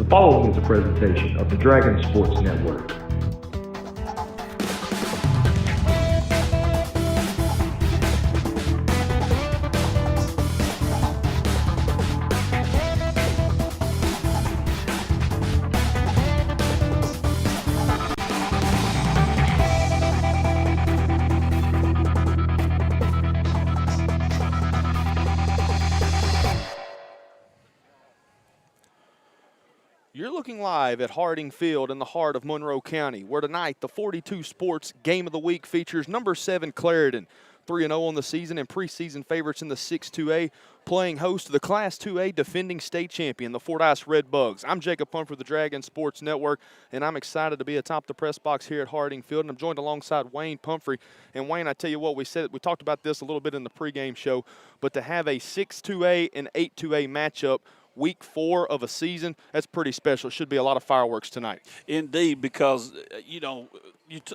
The following is a presentation of the Dragon Sports Network. You're looking live at Harding Field in the heart of Monroe County, where tonight the 42 Sports Game of the Week features number 7 Clarendon, 3-0 on the season and preseason favorites in the 6-2A, playing host to the Class 2A defending state champion, the Fordyce Redbugs. I'm Jacob Humphrey for the Dragon Sports Network, and I'm excited to be atop the press box here at Harding Field, and I'm joined alongside Wayne Pumphrey. And Wayne, I tell you what, we talked about this a little bit in the pregame show, but to have a 6-2A and 8-2A matchup week 4 of a season, that's pretty special. It should be a lot of fireworks tonight. Indeed, because,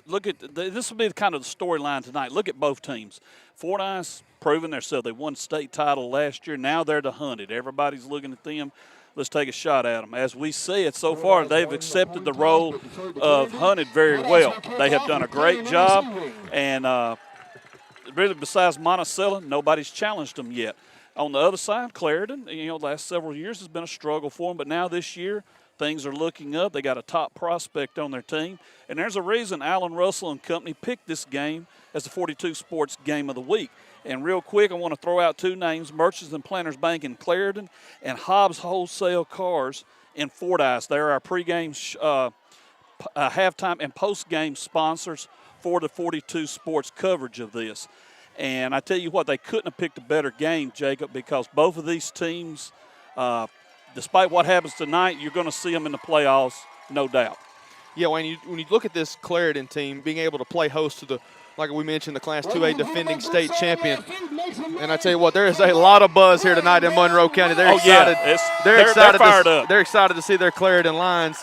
look at this will be kind of the storyline tonight. Look at both teams. Fordyce proving themselves. They won state title last year. Now they're the hunted. Everybody's looking at them. Let's take a shot at them. As we see it so far, they've accepted the role of hunted very well. They have done a great job, and really besides Monticello, nobody's challenged them yet. On the other side, Clarendon, the last several years has been a struggle for them, but now this year things are looking up. They got a top prospect on their team, and there's a reason Allen Russell and company picked this game as the 42 Sports Game of the Week. And real quick, I want to throw out 2 names, Merchants and Planters Bank in Clarendon and Hobbs Wholesale Cars in Fordyce. They're our pregame, halftime, and postgame sponsors for the 42 Sports coverage of this. And I tell you what, they couldn't have picked a better game, Jacob, because both of these teams, despite what happens tonight, you're going to see them in the playoffs, no doubt. Yeah, when you look at this Clarendon team being able to play host to the, like we mentioned, the Class 2A defending state champion, and I tell you what, there is a lot of buzz here tonight in Monroe County. They're excited. Yeah, they're fired up. They're excited to see their Clarendon Lions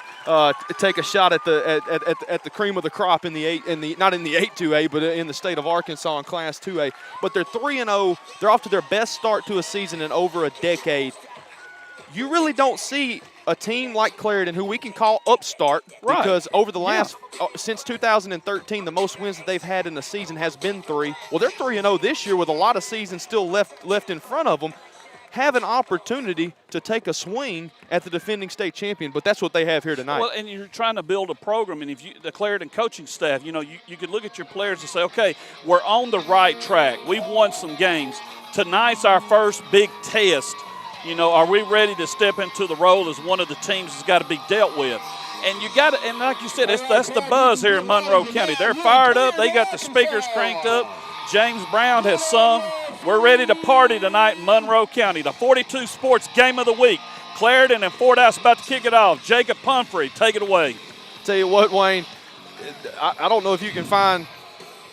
take a shot at the cream of the crop in the not in the 8-2A, but in the state of Arkansas in Class 2A. But they're 3-0. They're off to their best start to a season in over a decade. You really don't see a team like Clarendon, who we can call upstart, right, because over the last since 2013, the most wins that they've had in the season has been 3. Well, they're 3-0 this year with a lot of seasons still left in front of them. Have an opportunity to take a swing at the defending state champion, but that's what they have here tonight. Well, and you're trying to build a program, and if the Clarendon coaching staff, you could look at your players and say, okay, we're on the right track. We've won some games. Tonight's our first big test. Are we ready to step into the role as one of the teams that's got to be dealt with? And you got to, and like you said, that's the buzz here in Monroe County. They're fired up. They got the speakers cranked up. James Brown has sung. We're ready to party tonight in Monroe County. The 42 Sports Game of the Week. Clarendon and Fordyce about to kick it off. Jacob Pumphrey, take it away. Tell you what, Wayne, I don't know if you can find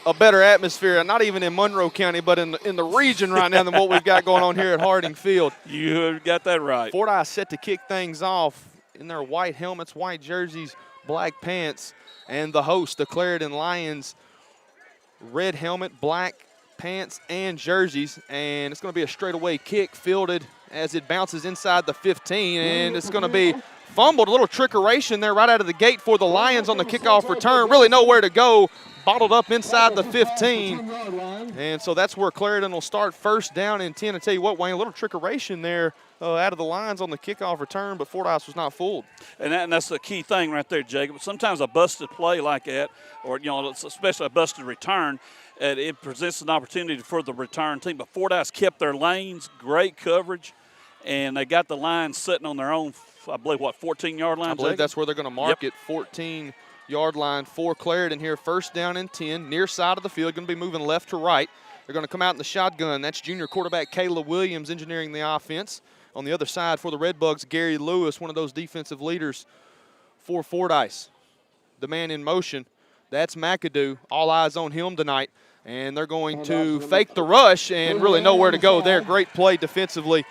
a better atmosphere, not even in Monroe County, but in the region right now than what we've got going on here at Harding Field. You got that right. Fordyce set to kick things off in their white helmets, white jerseys, black pants, and the host, the Clarendon Lions, red helmet, black pants, and jerseys. And it's going to be a straightaway kick fielded as it bounces inside the 15, and it's going to be fumbled. A little trickeration there right out of the gate for the Lions on the kickoff return. Really nowhere to go. Bottled up inside the 15. And so that's where Clarendon will start, first down and 10. I tell you what, Wayne, a little trickeration there out of the Lions on the kickoff return, but Fordyce was not fooled. And that's the key thing right there, Jacob. Sometimes a busted play like that, or, especially a busted return, it presents an opportunity for the return team. But Fordyce kept their lanes, great coverage, and they got the line sitting on their own, I believe, 14-yard line? I believe that's where they're going to mark it, 14-yard line for Clarendon here, first down and 10, near side of the field, going to be moving left to right. They're going to come out in the shotgun. That's junior quarterback Kayla Williams engineering the offense. On the other side for the Redbugs, Gary Lewis, one of those defensive leaders for Fordyce. The man in motion, that's McAdoo. All eyes on him tonight. And they're going to fake the rush and really nowhere to go there. Great play defensively.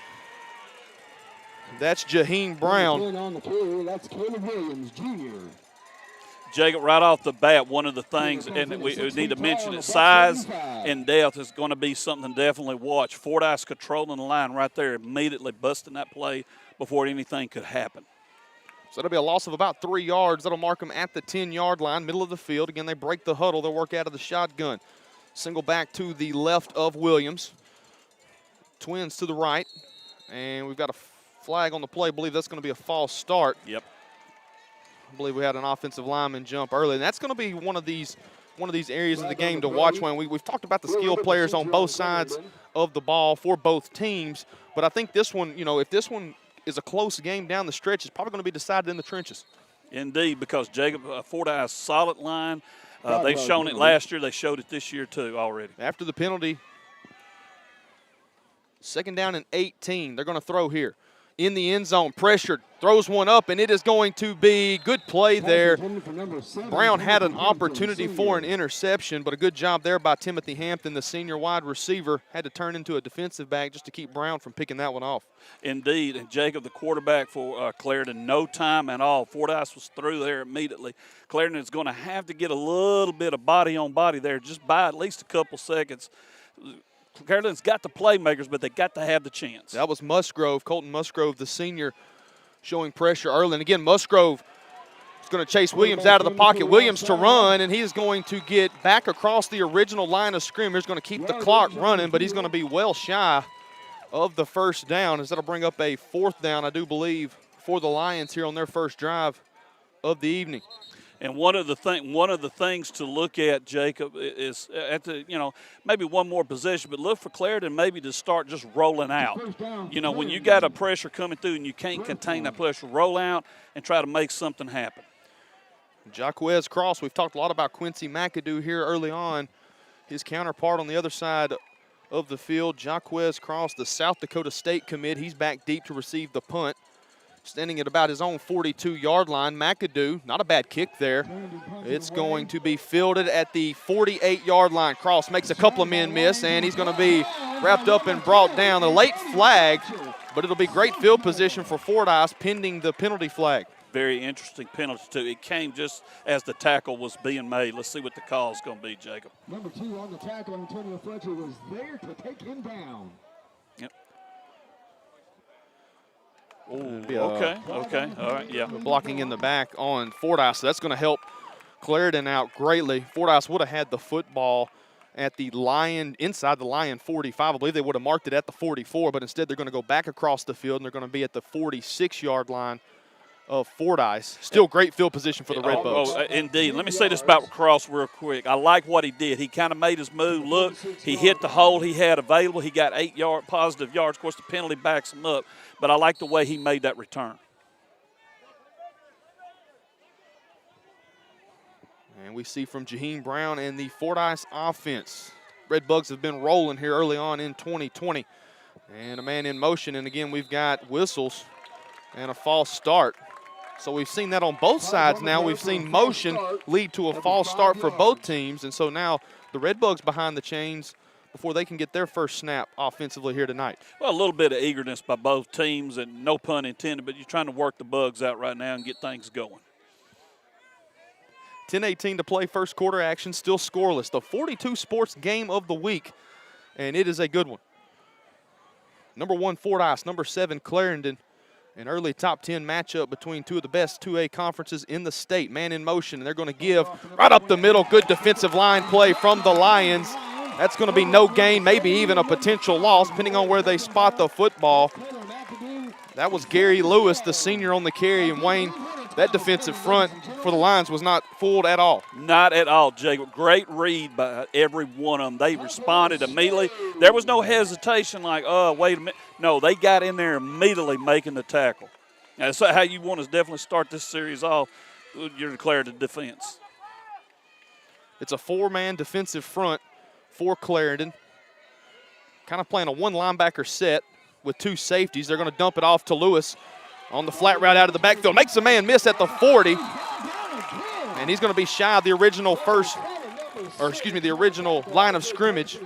That's Jaheim Brown. That's Caleb Williams, Jr. Jacob, right off the bat, one of the things, and we need to mention it, size and depth is going to be something to definitely watch. Fordyce controlling the line right there, immediately busting that play before anything could happen. So that'll be a loss of about 3 yards. That'll mark them at the 10-yard line, middle of the field. Again, they break the huddle. They'll work out of the shotgun. Single back to the left of Williams. Twins to the right. And we've got a flag on the play. I believe that's going to be a false start. Yep. I believe we had an offensive lineman jump early. And that's going to be one of these areas of the game to watch. When we've talked about the skill players on both sides of the ball for both teams. But I think this one, if this one is a close game down the stretch, it's probably going to be decided in the trenches. Indeed, because Jacob Fordyce, solid line. They've shown it last year. They showed it this year, too, already. After the penalty, 2nd down and 18. They're going to throw here. In the end zone, pressured, throws one up, and it is going to be good play there. Brown had an opportunity for an interception, but a good job there by Timothy Hampton, the senior wide receiver. Had to turn into a defensive back just to keep Brown from picking that one off. Indeed, and Jacob, the quarterback for Clarendon, no time at all. Fordyce was through there immediately. Clarendon is going to have to get a little bit of body on body there, just by at least a couple seconds. Clarendon's got the playmakers, but they got to have the chance. That was Musgrove, Colton Musgrove, the senior, showing pressure early. And again, Musgrove is going to chase Williams out of the pocket. Williams to run, and he is going to get back across the original line of scrimmage. Going to keep the clock running, but he's going to be well shy of the first down, as that'll bring up a 4th down, I do believe, for the Lions here on their first drive of the evening. And one of the things to look at, Jacob, is at the maybe one more possession, but look for Clarendon maybe to start just rolling out. When you got a pressure coming through and you can't contain that pressure, roll out and try to make something happen. Jaquez Cross, we've talked a lot about Quincy McAdoo here early on. His counterpart on the other side of the field, Jaquez Cross, the South Dakota State commit. He's back deep to receive the punt. Standing at about his own 42-yard line. McAdoo, not a bad kick there. It's going to be fielded at the 48-yard line. Cross makes a couple of men miss, and he's going to be wrapped up and brought down. A late flag, but it'll be great field position for Fordyce pending the penalty flag. Very interesting penalty, too. It came just as the tackle was being made. Let's see what the call is going to be, Jacob. Number 2 on the tackle, Antonio Fletcher, was there to take him down. Yep. Okay, all right, yeah. Blocking in the back on Fordyce, so that's going to help Clarendon out greatly. Fordyce would have had the football at the inside the Lion 45. I believe they would have marked it at the 44, but instead they're going to go back across the field, and they're going to be at the 46-yard line of Fordyce. Still great field position for the Redbugs. Indeed. Let me say this about Cross real quick. I like what he did. He kind of made his move. Look, he hit the hole he had available. He got 8 positive yards. Of course, the penalty backs him up, but I like the way he made that return. And we see from Jaheim Brown and the Fordyce offense. Redbugs have been rolling here early on in 2020. And a man in motion, and again, we've got whistles and a false start. So we've seen that on both sides now. We've seen motion lead to a false start for both teams. And so now the Redbugs behind the chains before they can get their first snap offensively here tonight. Well, a little bit of eagerness by both teams, and no pun intended, but you're trying to work the bugs out right now and get things going. 10:18 to play, first quarter action, still scoreless. The 42 Sports game of the week, and it is a good one. Number 1 Fordyce, number 7 Clarendon. An early top 10 matchup between two of the best 2A conferences in the state. Man in motion, and they're going to give right up the middle. Good defensive line play from the Lions. That's going to be no gain, maybe even a potential loss, depending on where they spot the football. That was Gary Lewis, the senior on the carry, and Wayne, that defensive front for the Lions was not fooled at all. Not at all, Jacob. Great read by every one of them. They responded immediately. There was no hesitation like, oh, wait a minute. No, they got in there immediately making the tackle. That's how you want to definitely start this series off. You're declared a defense. It's a 4-man defensive front for Clarendon. Kind of playing a 1 linebacker set with 2 safeties. They're going to dump it off to Lewis on the flat route out of the backfield. Makes a man miss at the 40. And he's going to be shy of the original the original line of scrimmage.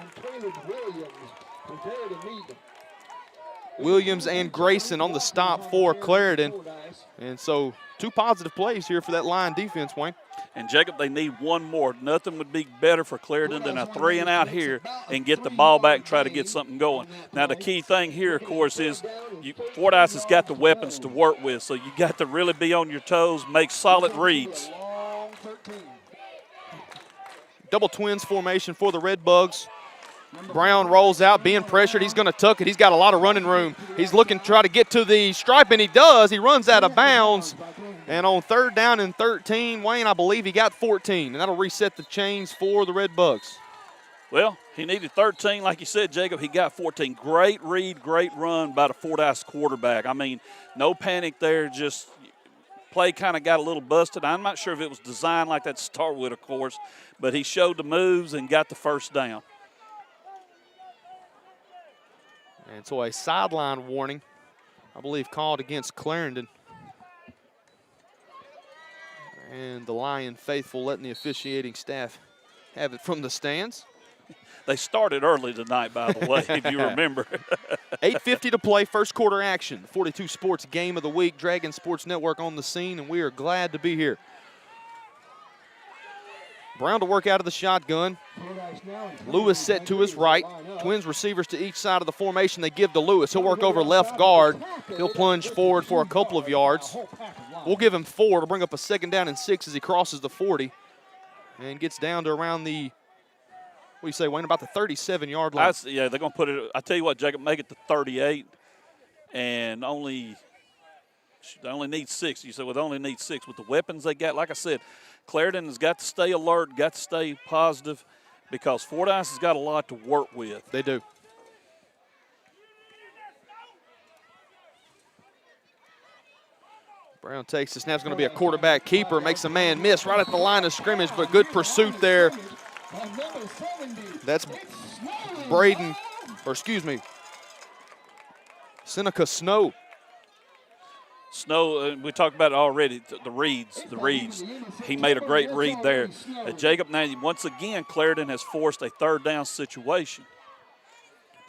Williams and Grayson on the stop for Clarendon. And so 2 positive plays here for that line defense, Wayne. And, Jacob, they need one more. Nothing would be better for Clarendon than a 3-and-out here and get the ball back and try to get something going. Now, the key thing here, of course, is Fordyce has got the weapons to work with, so you got to really be on your toes, make solid reads. Double twins formation for the Red Bugs. Brown rolls out, being pressured. He's going to tuck it. He's got a lot of running room. He's looking to try to get to the stripe, and he does. He runs out of bounds. And on 3rd down and 13, Wayne, I believe he got 14, and that'll reset the chains for the Red Bugs. Well, he needed 13, like you said, Jacob. He got 14. Great read, great run by the Fordyce quarterback. I mean, no panic there, just play kind of got a little busted. I'm not sure if it was designed like that to start with, of course, but he showed the moves and got the first down. And so a sideline warning, I believe, called against Clarendon. And the Lion faithful letting the officiating staff have it from the stands. They started early tonight, by the way, if you remember. 8:50 to play, first quarter action. 42 Sports Game of the Week, Dragon Sports Network on the scene, and we are glad to be here. Brown to work out of the shotgun. Lewis set to his right. Twins receivers to each side of the formation. They give to Lewis. He'll work over left guard. He'll plunge forward for a couple of yards. We'll give him 4 to bring up a 2nd down and 6 as he crosses the 40 and gets down to around the, what do you say, Wayne, about the 37-yard line. Yeah, they're going to put it, I tell you what, Jacob, make it to 38 and they only need 6. You said, well, they only need 6. With the weapons they got, like I said, Clarendon has got to stay alert, got to stay positive because Fordyce has got a lot to work with. They do. Brown takes the snap. It's going to be a quarterback keeper. Makes a man miss right at the line of scrimmage, but good pursuit there. That's Seneca Snow. Snow, we talked about it already, the reads. He made a great read there. Jacob, now once again, Clarendon has forced a 3rd down situation.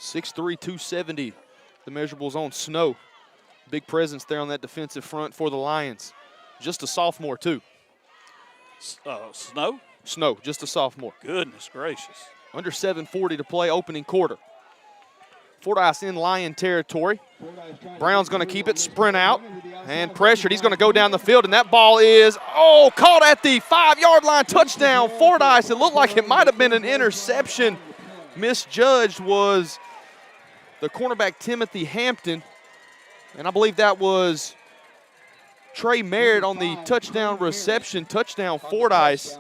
6'3", 270, the measurables on Snow. Big presence there on that defensive front for the Lions. Just a sophomore, too. Snow? Snow, just a sophomore. Goodness gracious. Under 7:40 to play, opening quarter. Fordyce in Lion territory. Brown's going to keep it, sprint out, and pressured. He's going to go down the field, and that ball is, caught at the 5-yard line, touchdown, Fordyce. It looked like it might have been an interception. Misjudged was the cornerback Timothy Hampton, and I believe that was Trey Merritt on the touchdown reception. Touchdown, Fordyce.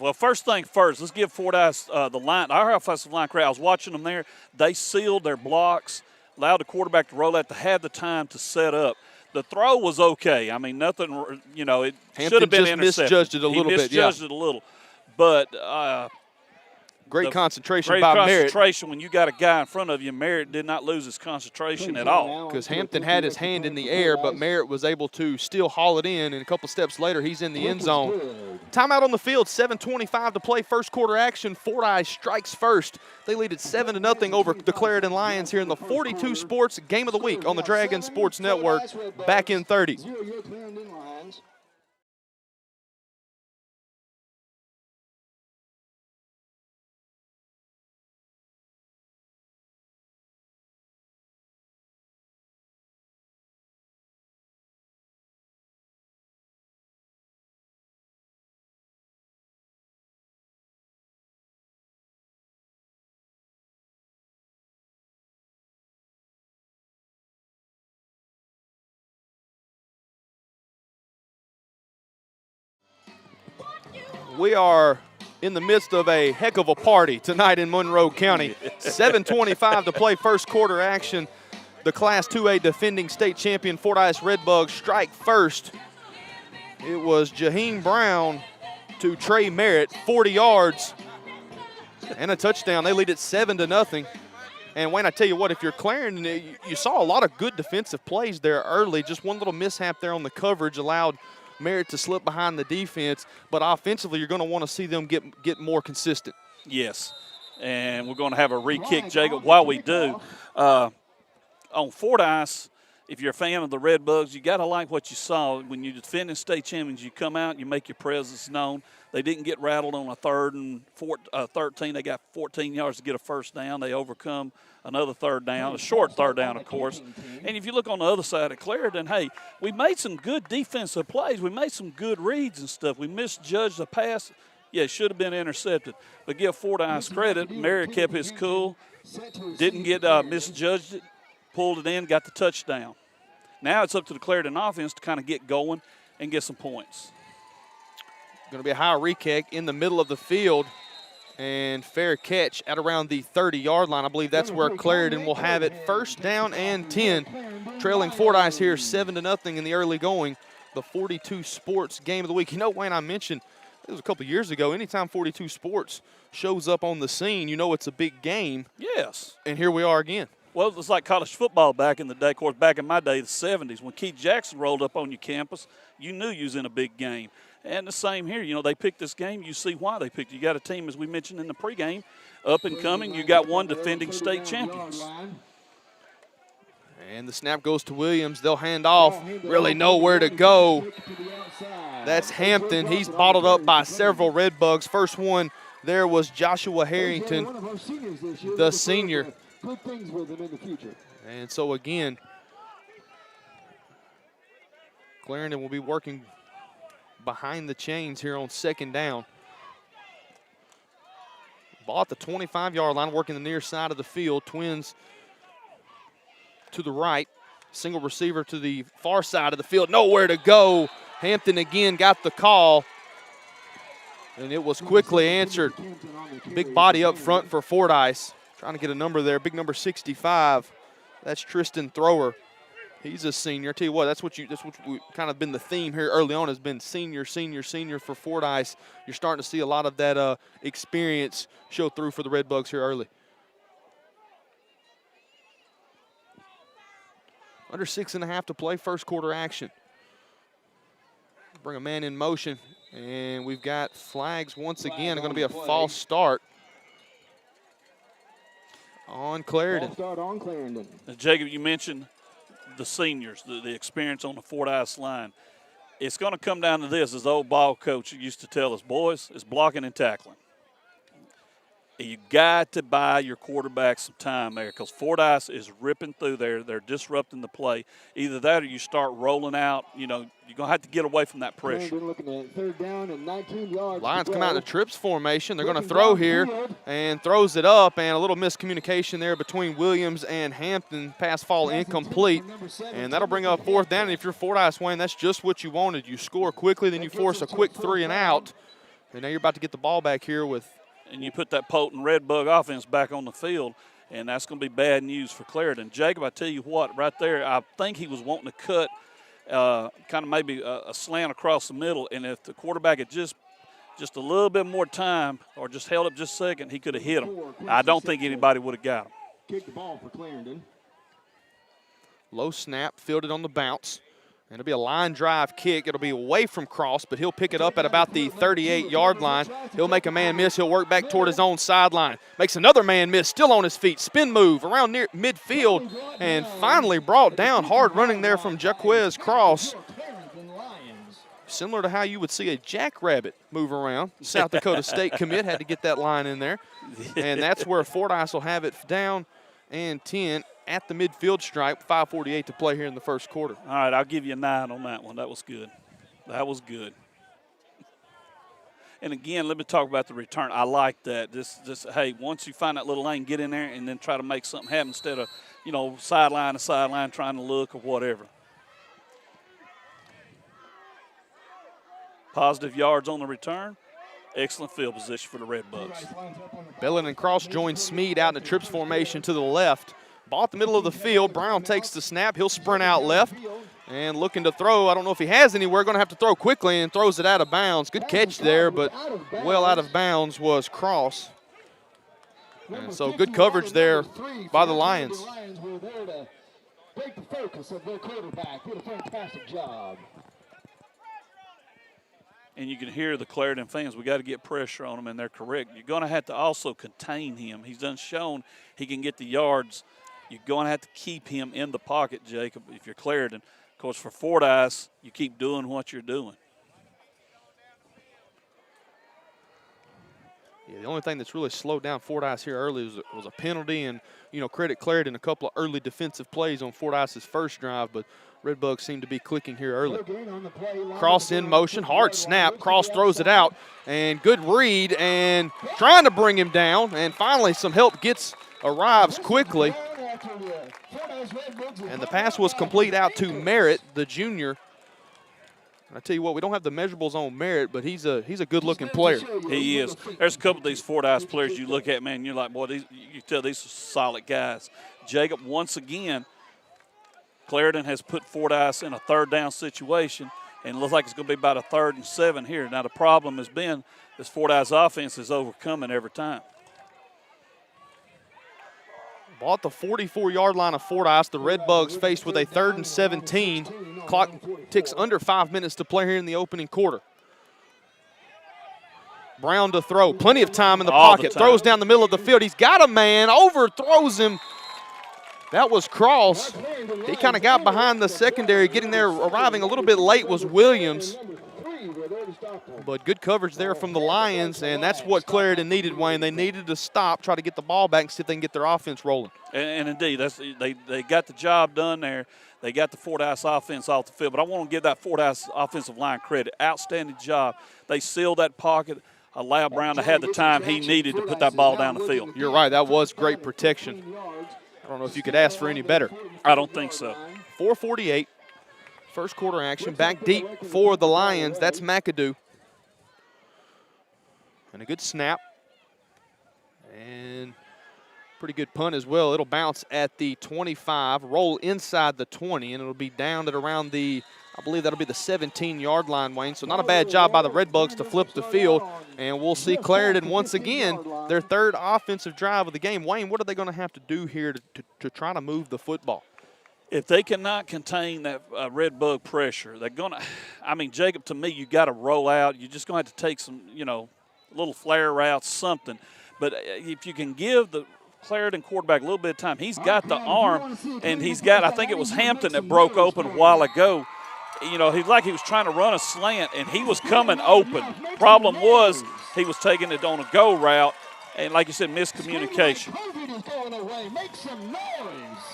Well, first thing first, let's give Fordyce the line. Our offensive line crowd, I was watching them there. They sealed their blocks, allowed the quarterback to roll out to have the time to set up. The throw was okay. I mean, nothing, it should have been intercepted. Misjudged it a little bit, yeah. Misjudged it a little. But great concentration by Merritt. Great concentration when you got a guy in front of you. Merritt did not lose his concentration at all. Because Hampton had his hand in the air, but Merritt was able to still haul it in, and a couple steps later, he's in the end zone. Timeout on the field, 7:25 to play, first quarter action. Fordyce strikes first. They lead it 7-0 over the Clarendon Lions here in the 42 Sports Game of the Week on the Dragon Sports Network. Back in 30. We are in the midst of a heck of a party tonight in Monroe County. 7:25 to play, first quarter action. The Class 2A defending state champion Fordyce Redbugs strike first. It was Jaheim Brown to Trey Merritt, 40 yards and a touchdown. They lead it 7-0. And Wayne, I tell you what, if you're Clarendon, you saw a lot of good defensive plays there early. Just one little mishap there on the coverage allowed Merritt to slip behind the defense, but offensively you're going to want to see them get more consistent. Yes, and we're going to have a re-kick, Jacob. While we do, on Fordyce, if you're a fan of the Red Bugs, you got to like what you saw. When you're defending state champions, you come out, you make your presence known. They didn't get rattled on a 3rd and 13. They got 14 yards to get a first down. They overcome another 3rd down, a short 3rd down, of course. And if you look on the other side of Clarendon, hey, we made some good defensive plays. We made some good reads and stuff. We misjudged the pass. Yeah, it should have been intercepted. But give Fordyce credit. Merritt kept his cool, didn't get misjudged it, pulled it in, got the touchdown. Now it's up to the Clarendon offense to kind of get going and get some points. Going to be a high re-kick in the middle of the field, and fair catch at around the 30-yard line. I believe that's where Clarendon will have it. 1st down and 10, trailing Fordyce here 7-0 in the early going. The 42 Sports Game of the Week. You know, Wayne, I mentioned it was a couple years ago. Anytime 42 Sports shows up on the scene, you know it's a big game. Yes. And here we are again. Well, it was like college football back in the day. Of course, back in my day, the 70s, when Keith Jackson rolled up on your campus, you knew you was in a big game. And the same here. You know, they picked this game. You see why they picked it. You got a team, as we mentioned in the pregame, up and coming. You got one defending state champions. And the snap goes to Williams. They'll hand off. Really nowhere to go. That's Hampton. He's bottled up by several Red Bugs. First one there was Joshua Harrington, the senior. Good things with him in the future. And so again, Clarendon will be working behind the chains here on 2nd down. Ball at the 25-yard line, working the near side of the field. Twins to the right. Single receiver to the far side of the field. Nowhere to go. Hampton again got the call. And it was quickly answered. Big body up front for Fordyce. Trying to get a number there, big number 65. That's Tristan Thrower. He's a senior. I tell you what, that's what we kind of been the theme here early on, has been senior for Fordyce. You're starting to see a lot of that experience show through for the Red Bugs here early. Under 6.5 to play, 1st quarter action. Bring a man in motion, and we've got flags once again. It's going to be a false start on Clarendon. Start on Clarendon. Jacob, you mentioned the seniors, the experience on the Fordyce line. It's going to come down to this, as the old ball coach used to tell us, boys, it's blocking and tackling. You got to buy your quarterback some time there, because Fordyce is ripping through there. They're disrupting the play. Either that or you start rolling out. You know, you're going to have to get away from that pressure. Looking at 3rd down and 19 yards. Lions come out in a trips formation. They're going to throw here and throws it up, and a little miscommunication there between Williams and Hampton. Pass fall incomplete, and that'll bring up 4th down. And if you're Fordyce, Wayne, that's just what you wanted. You score quickly, then you force a quick 3 and out, and now you're about to get the ball back here with. And you put that potent Red Bug offense back on the field, and that's going to be bad news for Clarendon. Jacob, I tell you what, right there, I think he was wanting to cut kind of maybe a slant across the middle, and if the quarterback had just a little bit more time or just held up just a second, he could have hit him. I don't think anybody would have got him. Kick the ball for Clarendon. Low snap, fielded on the bounce. And it'll be a line drive kick. It'll be away from Cross, but he'll pick it up at about the 38-yard line. He'll make a man miss. He'll work back toward his own sideline. Makes another man miss, still on his feet. Spin move around near midfield, and finally brought down. Hard running there from Jaquez Cross. Similar to how you would see a jackrabbit move around. South Dakota State commit had to get that line in there. And that's where Fordyce will have it down and 10 at the midfield stripe. 5:48 to play here in the 1st quarter. All right, I'll give you a 9 on that one. That was good. That was good. And again, let me talk about the return. I like that. This, hey, once you find that little lane, get in there and then try to make something happen instead of, you know, sideline to sideline trying to look or whatever. Positive yards on the return. Excellent field position for the Red Bugs. Bellin and Cross join Smead out in a trips formation to the left. Ball at the middle of the field. Brown takes the snap. He'll sprint out left and looking to throw. I don't know if he has anywhere. Going to have to throw quickly and throws it out of bounds. Good catch there, but well out of bounds was Cross. And so good coverage there by the Lions. The Lions were there to break the focus of their quarterback. Did a fantastic job. And you can hear the Clarendon fans, we got to get pressure on him, and they're correct. You're going to have to also contain him. He's done shown he can get the yards, you're going to have to keep him in the pocket, Jacob, if you're Clarendon. Of course, for Fordyce, you keep doing what you're doing. Yeah, the only thing that's really slowed down Fordyce here early was a penalty, and, credit Clarendon a couple of early defensive plays on Fordyce's first drive, but Redbugs seem to be clicking here early. Cross in motion, hard snap, Cross throws it out, and good read, and trying to bring him down, and finally some help arrives quickly. And the pass was complete out to Merritt, the junior. I tell you what, we don't have the measurables on Merritt, but he's a good-looking player. He is. There's a couple of these Fordyce players you look at, man, you're like, boy, you tell these are solid guys. Jacob, once again, Clarendon has put Fordyce in a third down situation, and it looks like it's going to be about a 3rd and 7 here. Now, the problem has been this Fordyce offense is overcoming every time. Ball at the 44-yard line of Fordyce. The Redbugs faced with a 3rd and 17. Clock ticks under 5 minutes to play here in the opening quarter. Brown to throw. Plenty of time in the pocket. Throws down the middle of the field. He's got a man. Overthrows him. That was Cross. He kind of got behind the secondary. Getting there, arriving a little bit late was Williams. But good coverage there from the Lions, and that's what Clarendon needed, Wayne. They needed to stop, try to get the ball back, and see if they can get their offense rolling. And indeed, they got the job done there. They got the Fordyce offense off the field. But I want to give that Fordyce offensive line credit. Outstanding job. They sealed that pocket, allowed Brown to have the time he needed to put that ball down the field. You're right. That was great protection. I don't know if you could ask for any better. I don't think so. 4:48. First quarter action. Back deep for the Lions. That's McAdoo. And a good snap. And pretty good punt as well. It'll bounce at the 25, roll inside the 20, and it'll be down at around I believe that'll be the 17-yard line, Wayne. So not a bad job by the Redbugs to flip the field. And we'll see Clarendon once again, their 3rd offensive drive of the game. Wayne, what are they going to have to do here to try to move the football? If they cannot contain that Redbug pressure, they're going to – Jacob, to me, you got to roll out. You're just going to have to take some, little flare routes, something. But if you can give the Clarendon quarterback a little bit of time, he's got the arm, and he's got – I think it was Hampton that broke open a while ago. He's like he was trying to run a slant, and he was coming open. Problem was he was taking it on a go route, and like you said, miscommunication.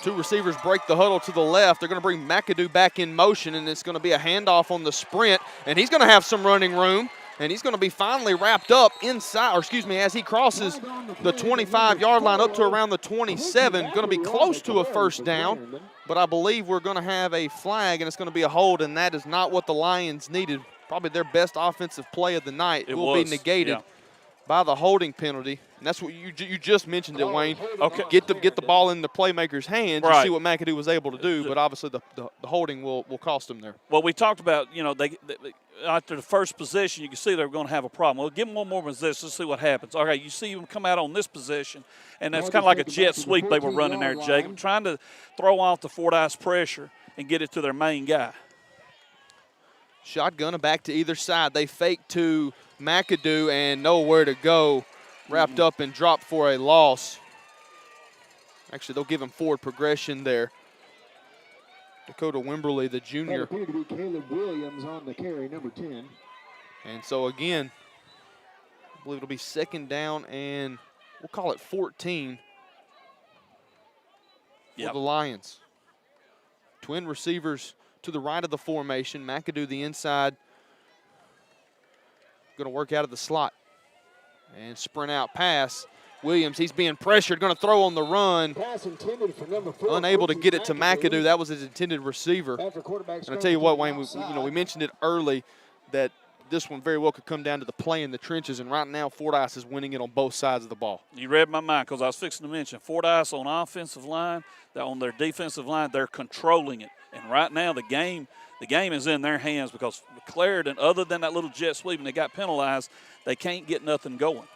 Two receivers break the huddle to the left. They're going to bring McAdoo back in motion, and it's going to be a handoff on the sprint, and he's going to have some running room. And he's going to be finally wrapped up inside, as he crosses the 25-yard line up to around the 27. Going to be close to a first down, but I believe we're going to have a flag, and it's going to be a hold, and that is not what the Lions needed. Probably their best offensive play of the night. It will be negated by the holding penalty. And that's what you just mentioned it, Wayne. Okay, get the ball in the playmaker's hands and see what McAdoo was able to do, but obviously the holding will cost them there. Well, we talked about, they after the first possession, you can see they're going to have a problem. Well, give them one more possession. Let's see what happens. Okay, you see them come out on this possession, and that's kind of like a jet sweep they were running there, Jacob, trying to throw off the Fordyce pressure and get it to their main guy. Shotgun back to either side. They fake to McAdoo and nowhere to go. Wrapped up and dropped for a loss. Actually, they'll give him forward progression there. Dakota Wimberly, the junior. That appeared to be Caleb Williams on the carry, number 10. And so, again, I believe it'll be 2nd down and we'll call it 14 for the Lions. Twin receivers to the right of the formation. McAdoo, the inside, going to work out of the slot. And sprint out pass. Williams, he's being pressured, going to throw on the run. Pass intended for number 4. Unable to get it to McAdoo. That was his intended receiver. And I tell you what, Wayne, we mentioned it early that this one very well could come down to the play in the trenches, and right now Fordyce is winning it on both sides of the ball. You read my mind because I was fixing to mention Fordyce on offensive line, on their defensive line, they're controlling it. And right now the game is in their hands because Clarendon, other than that little jet sweep and they got penalized, they can't get nothing going.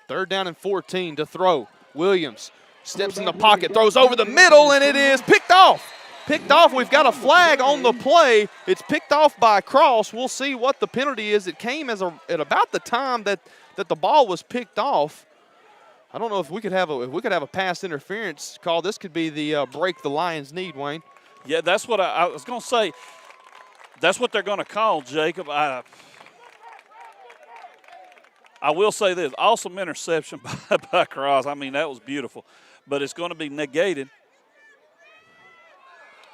3rd down and 14 to throw. Williams steps in the pocket, throws over the middle, and it is picked off. Picked off. We've got a flag on the play. It's picked off by Cross. We'll see what the penalty is. It came at about the time that the ball was picked off. I don't know if we could have a pass interference call. This could be the break the Lions need, Wayne. Yeah, that's what I was going to say. That's what they're going to call, Jacob. I will say this, awesome interception by Cross. I mean, that was beautiful. But it's going to be negated.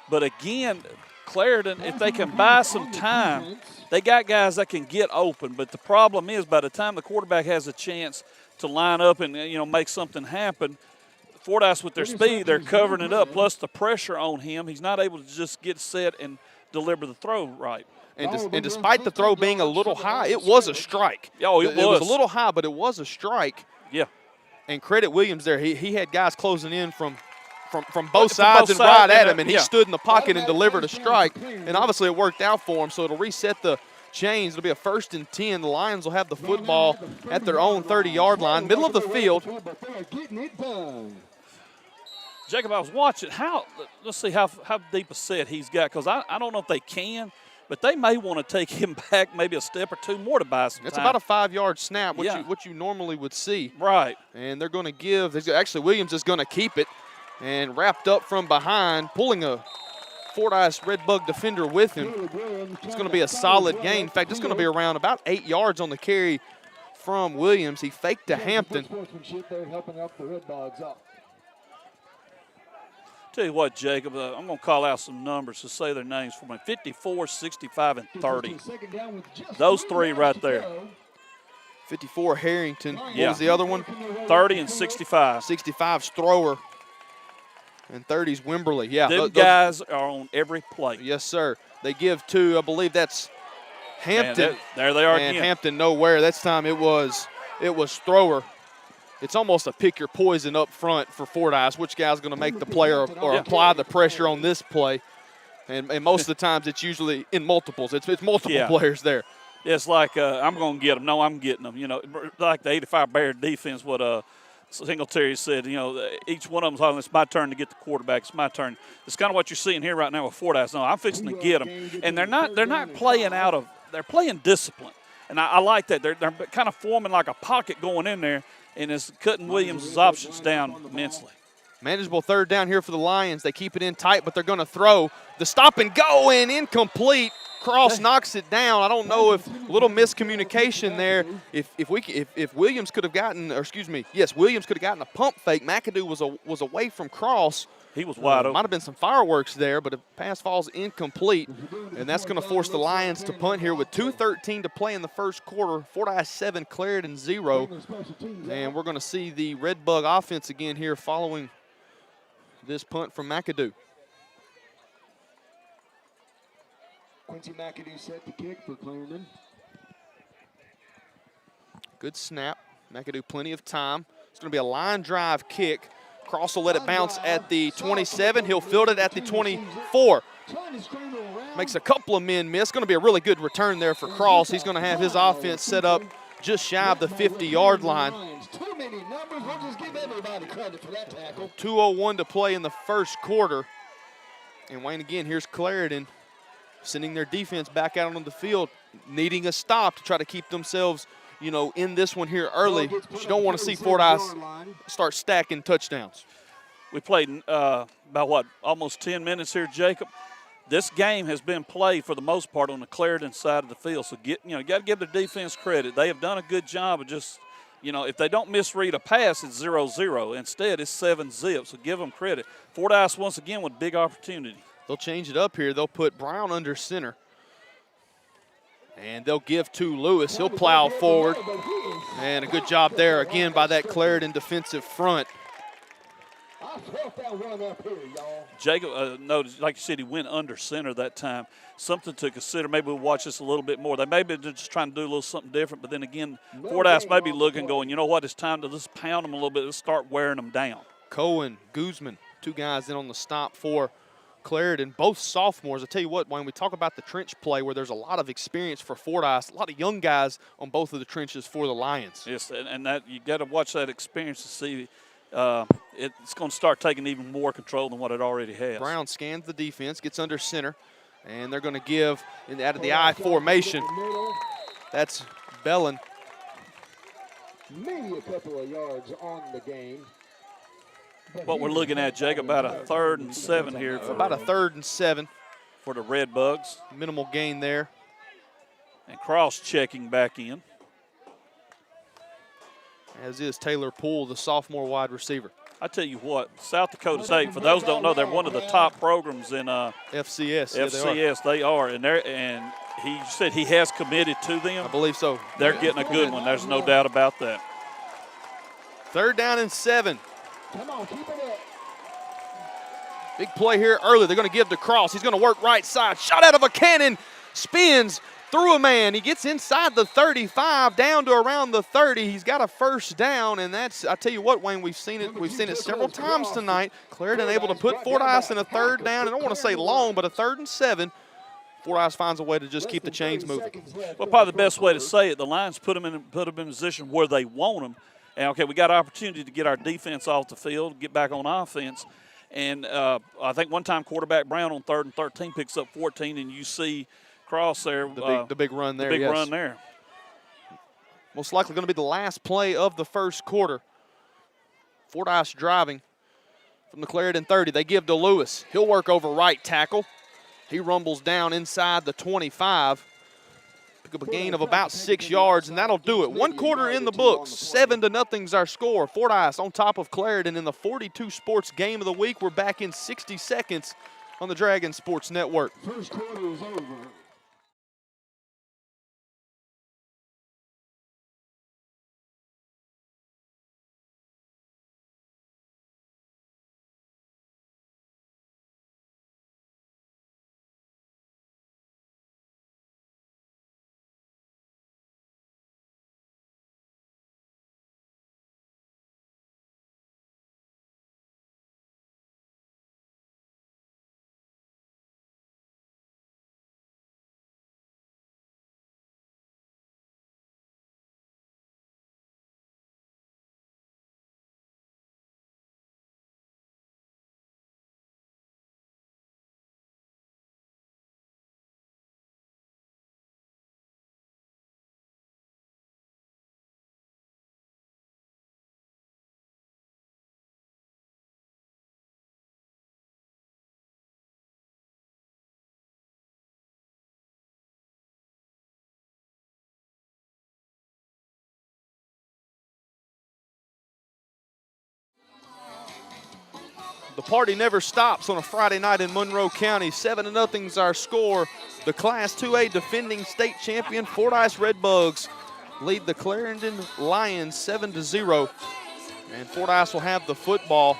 But again, Clarendon, if they can buy some time, they got guys that can get open. But the problem is by the time the quarterback has a chance to line up and, make something happen, Fordyce with their speed, they're covering it up, plus the pressure on him. He's not able to just get set and deliver the throw right. And despite the throw being a little high, it was a strike. Oh, it was. It was a little high, but it was a strike. Yeah. And credit Williams there. He had guys closing in from both sides and right at him, and he stood in the pocket and delivered a strike. And obviously it worked out for him, so it'll reset the chains. It'll be a 1st and 10. The Lions will have the football at their own 30-yard line, middle of the field. Jacob, I was watching let's see how deep a set he's got, because I don't know if they can, but they may want to take him back maybe a step or two more to buy some time. It's about a 5-yard snap, what you normally would see. Right. And they're going to give – actually, Williams is going to keep it and wrapped up from behind, pulling a Fordyce Redbug defender with him. It's going to be a solid gain. In fact, it's going to be around about 8 yards on the carry from Williams. He faked to Hampton. Tell you what, Jacob, I'm going to call out some numbers to say their names for me. 54, 65, and 30. Those three right there. 54, Harrington. What Yeah. was the other one? 30 and 65. 65's Thrower. And 30's Wimberly. Yeah. Them guys are on every play. Yes, sir. They give to, I believe that's Hampton. Man, there they are and again. Hampton nowhere. This time it was Thrower. It's almost a pick your poison up front for Fordyce. Which guy's going to make the play or apply the pressure on this play? And most of the times it's usually in multiples. It's multiple players there. It's like I'm going to get them. No, I'm getting them. Like the 85 Bear defense, what Singletary said, each one of them's hollering, it's my turn to get the quarterback. It's my turn. It's kind of what you're seeing here right now with Fordyce. No, I'm fixing to get them. And they're not playing they're playing discipline. And I like that. They're kind of forming like a pocket going in there, and it's cutting Williams' options down immensely. Manageable 3rd down here for the Lions. They keep it in tight, but they're going to throw. The stop and go and incomplete. Cross knocks it down. I don't know if a little miscommunication there. If Williams could have gotten, Williams could have gotten a pump fake. McAdoo was away from Cross. He was wide open. Might have been some fireworks there, but a pass falls incomplete, and that's going to force the Lions to punt here with 2:13 to play in the first quarter. Fordyce 7, Clarendon 0, and we're going to see the Redbug offense again here following this punt from McAdoo. Quincy McAdoo set the kick for Clarendon. Good snap. McAdoo plenty of time. It's going to be a line drive kick. Cross will let it bounce at the 27. He'll field it at the 24. Makes a couple of men miss. Going to be a really good return there for Cross. He's going to have his offense set up just shy of the 50-yard line. 2:01 to play in the first quarter. And Wayne, again, here's Clarendon sending their defense back out on the field, needing a stop to try to keep themselves, in this one here early. You don't want to see Fordyce start stacking touchdowns. We played about, almost 10 minutes here, Jacob. This game has been played for the most part on the Clarendon side of the field. So, you got to give their defense credit. They have done a good job of just, if they don't misread a pass, it's 0-0. Instead, it's 7-zip, so give them credit. Fordyce, once again, with big opportunity. They'll change it up here. They'll put Brown under center. And they'll give to Lewis. He'll plow forward. And a good job there, again, by that Clarendon defensive front. Jacob, noticed, like you said, he went under center that time. Something to consider. Maybe we'll watch this a little bit more. They may be just trying to do a little something different, but then again, Fordyce may be looking, going, you know what, it's time to just pound them a little bit. Let's start wearing them down. Cohen, Guzman, 2 guys in on the stop for Clarendon, both sophomores. I tell you what, when we talk about the trench play where there's a lot of experience for Fordyce, a lot of young guys on both of the trenches for the Lions. Yes, and that you got to watch that experience to see it's going to start taking even more control than what it already has. Brown scans the defense, gets under center, and they're going to give out of the I formation. That's Bellin. maybe a couple of yards on the game. What we're looking at, Jake, about a 3rd and 7 here. About a 3rd and 7. For the Red Bugs. Minimal gain there. And cross-checking back in. As is Taylor Poole, the sophomore wide receiver. I tell you what, South Dakota State, for those who don't know, they're one of the top programs in FCS. FCS. They are. And he said he has committed to them. I believe so. They're getting a good one. There's no doubt about that. 3rd down and 7. Come on, keep it up. Big play here early. They're going to give to Cross. He's going to work right side. Shot out of a cannon. Spins through a man. He gets inside the 35, down to around the 30. He's got a 1st down, and that's, I tell you what, Wayne, we've seen it several times tonight. Clarendon able to put Fordyce in a 3rd down. I don't want to say long, but a 3rd and 7. Fordyce finds a way to just keep the chains moving. Well, probably the best way to say it, the Lions put them in a position where they want them. And, okay, we got an opportunity to get our defense off the field, get back on offense. And I think one time quarterback Brown on 3rd and 13 picks up 14, and you see Cross there. The big run there, The big run there. Most likely going to be the last play of the 1st quarter. Fordyce driving from the Clarendon 30. They give to Lewis. He'll work over right tackle. He rumbles down inside the 25. Pick up a gain of about 6 yards, and that'll do it. 1 quarter in the books. 7-0's our score. Fordyce on top of Clarendon in the 42 Sports Game of the Week. We're back in 60 seconds on the Dragon Sports Network. First quarter is over. The party never stops on a Friday night in Monroe County. 7-0's our score. The Class 2A defending state champion Fordyce Redbugs lead the Clarendon Lions 7-0. And Fordyce will have the football.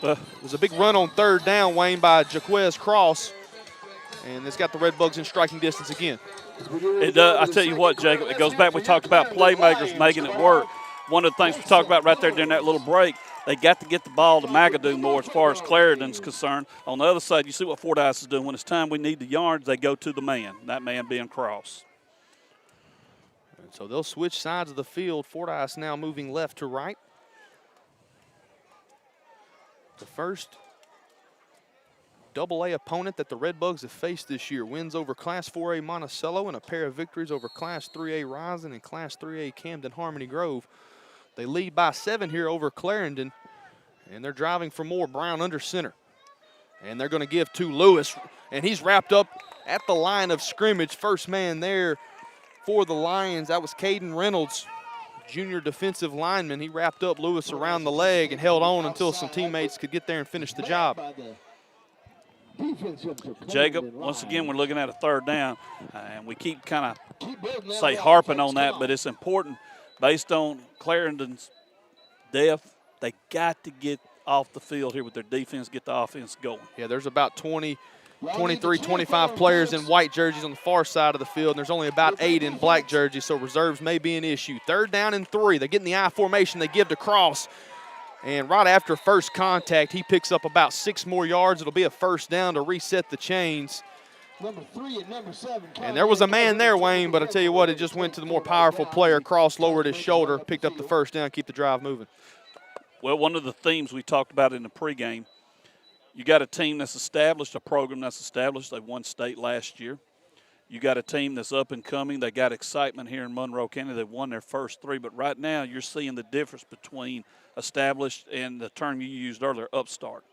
There's a big run on 3rd down, Wayne, by Jaquez Cross. And it's got the Redbugs in striking distance again. It does. I tell you what, Jacob, it goes back. We talked about playmakers making it work. One of the things we talked about right there during that little break, they got to get the ball to Magadoo more as far as Clarendon's concerned. On the other side, you see what Fordyce is doing. When it's time we need the yards, they go to the man, that man being Cross. And so they'll switch sides of the field. Fordyce now moving left to right. The first Double-A opponent that the Redbugs have faced this year. Wins over Class 4A Monticello and a pair of victories over Class 3A Rising and Class 3A Camden Harmony Grove. They lead by 7 here over Clarendon, and they're driving for more. Brown under center. And they're going to give to Lewis, and he's wrapped up at the line of scrimmage. First man there for the Lions. That was Caden Reynolds, junior defensive lineman. He wrapped up Lewis around the leg and held on until some teammates could get there and finish the job. Jacob, once again, we're looking at a 3rd down, and we keep kind of harping on that, but it's important based on Clarendon's depth. They got to get off the field here with their defense, get the offense going. Yeah, there's about 23, 25 players in white jerseys on the far side of the field, and there's only about 8 in black jerseys, so reserves may be an issue. 3rd down and 3. They get in the I formation. They give to Cross. And right after first contact, he picks up about 6 more yards. It'll be a 1st down to reset the chains. Number 3 and number 7. And there was a man there, Wayne, but I tell you what, it just went to the more powerful player. Cross lowered his shoulder, picked up the 1st down, keep the drive moving. Well, one of the themes we talked about in the pregame, you got a team that's established, a program that's established. They won state last year. You got a team that's up and coming. They got excitement here in Monroe County. They've won their first 3, but right now you're seeing the difference between established and the term you used earlier, upstart.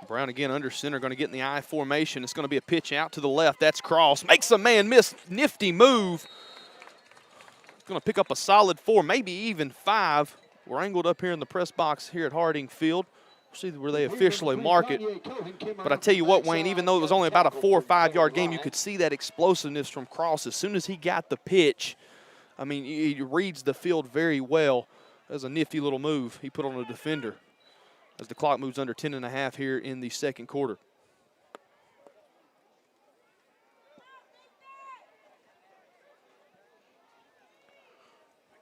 Brown again under center, going to get in the I formation. It's going to be a pitch out to the left. That's cross. Makes a man miss. Nifty move. Going to pick up a solid 4, maybe even 5. We're angled up here in the press box here at Harding Field. We'll see where they officially mark it. But I tell you what, Wayne, even though it was only about a 4 or 5 yard game, you could see that explosiveness from Cross. As soon as he got the pitch, I mean, he reads the field very well. That was a nifty little move he put on a defender as the clock moves under 10.5 here in the second quarter.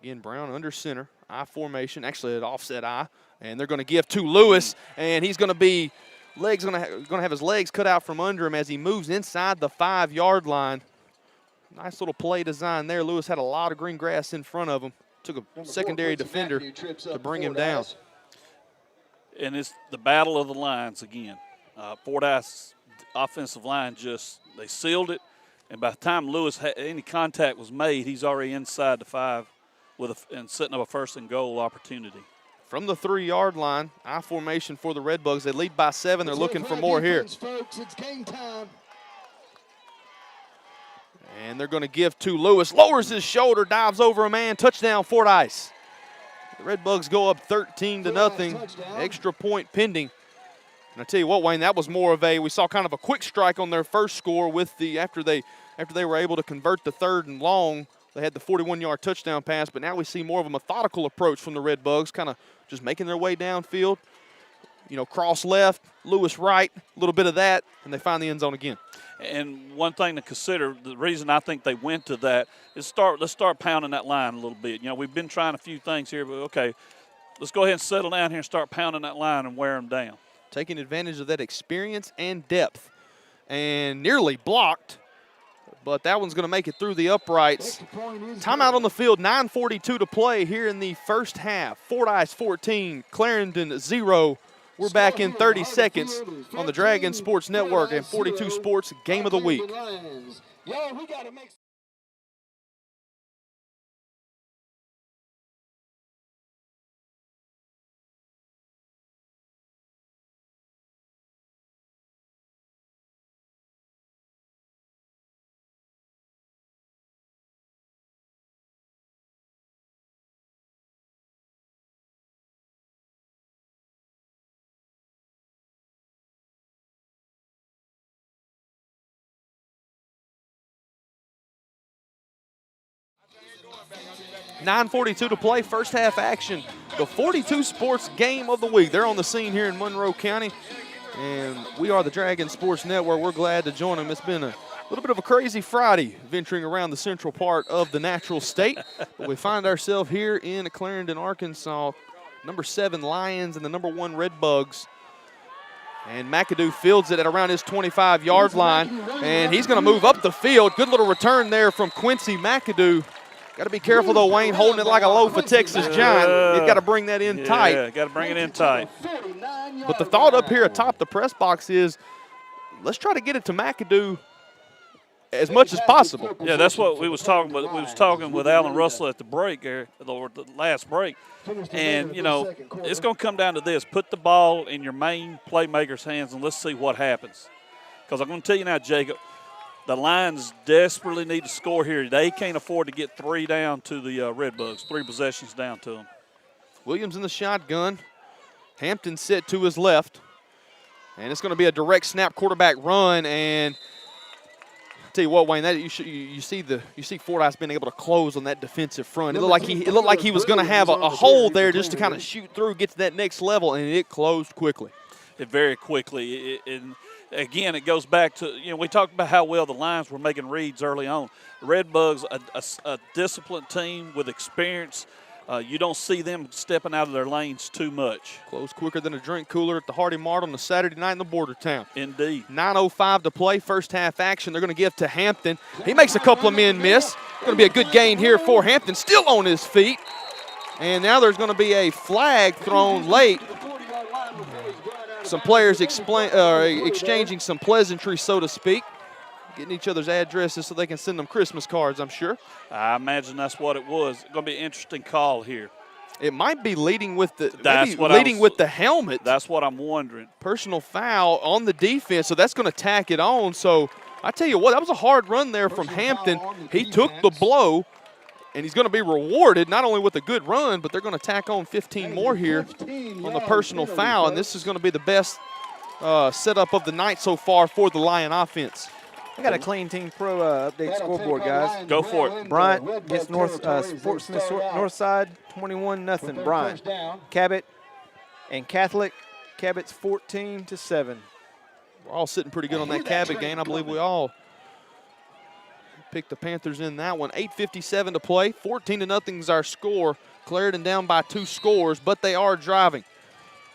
Again, Brown under center, I formation, actually an offset I, and they're going to give to Lewis, and he's going to be going to have his legs cut out from under him as he moves inside the 5 yard line. Nice little play design there. Lewis had a lot of green grass in front of him. Took a secondary defender to bring him down. And it's the battle of the lines again. Fordyce offensive line they sealed it, and by the time Lewis had any contact was made, he's already inside the 5 and setting up a 1st and goal opportunity. From the 3 yard line, I formation for the Redbugs. They lead by 7. They're looking for more here. Folks, it's game time. And they're going to give to Lewis. Lowers his shoulder, dives over a man. Touchdown, Fordyce. The Redbugs go up 13-0. Extra point pending. And I tell you what, Wayne, that was more of we saw kind of a quick strike on their first score with after they were able to convert the 3rd and long. They had the 41-yard touchdown pass, but now we see more of a methodical approach from the Redbugs, kind of just making their way downfield. Cross left, Lewis right, a little bit of that, and they find the end zone again. And one thing to consider, the reason I think they went to that is let's start pounding that line a little bit. We've been trying a few things here, but okay, let's go ahead and settle down here and start pounding that line and wear them down. Taking advantage of that experience and depth, and nearly blocked. But that one's going to make it through the uprights. Timeout on the field, 9:42 to play here in the first half. Fordyce 14, Clarendon 0. We're back in 30 seconds on the Dragon Sports Network and 42 Sports Game of the Week. .9:42 to play, first half action. The 42 Sports Game of the Week. They're on the scene here in Monroe County, and we are the Dragon Sports Network. We're glad to join them. It's been a little bit of a crazy Friday venturing around the central part of the natural state, but we find ourselves here in Clarendon, Arkansas. Number 7 Lions and the number 1 Redbugs. And McAdoo fields it at around his 25-yard line, and he's going to move up the field. Good little return there from Quincy McAdoo. Got to be careful, though, Wayne, holding it like a loaf of Texas Giant. You've got to bring that in tight. Yeah, got to bring it in tight. But the thought up here atop the press box is, let's try to get it to McAdoo as much as possible. Yeah, that's what we was talking about. We was talking with Alan Russell at the break, the last break. And, it's going to come down to this. Put the ball in your main playmaker's hands, and let's see what happens. Because I'm going to tell you now, Jacob, the Lions desperately need to score here. They can't afford to get 3 down to the Redbugs, 3 possessions down to them. Williams in the shotgun. Hampton set to his left. And it's going to be a direct snap quarterback run. And I'll tell you what, Wayne, that you see Fordyce being able to close on that defensive front. It looked like he was going to have a hole there just to kind of shoot through, get to that next level, and it closed quickly. Very quickly. Again, it goes back to, we talked about how well the Lions were making reads early on. Redbugs, a disciplined team with experience. You don't see them stepping out of their lanes too much. Close quicker than a drink cooler at the Hardy Mart on a Saturday night in the border town. Indeed. 9:05 to play, first half action. They're going to give to Hampton. He makes a couple of men miss. Going to be a good gain here for Hampton, still on his feet. And now there's going to be a flag thrown late. Some players exchanging some pleasantries, so to speak. Getting each other's addresses so they can send them Christmas cards, I'm sure. I imagine that's what it was. Going to be an interesting call here. It might be leading with the with the helmet. That's what I'm wondering. Personal foul on the defense, so that's going to tack it on. So I tell you what, that was a hard run there from Hampton. He took the blow, and he's going to be rewarded not only with a good run, but they're going to tack on 15 more here on the personal foul, and this is going to be the best setup of the night so far for the Lion offense. I got a Clean Team Pro update scoreboard, guys. Go for it. Bryant gets Sportsman Northside 21-0. Bryant, Cabot, and Catholic. Cabot's 14-7. We're all sitting pretty good on that Cabot game. I believe we all picked the Panthers in that one. 8:57 to play. 14-0 is our score. Clarendon down by 2 scores, but they are driving.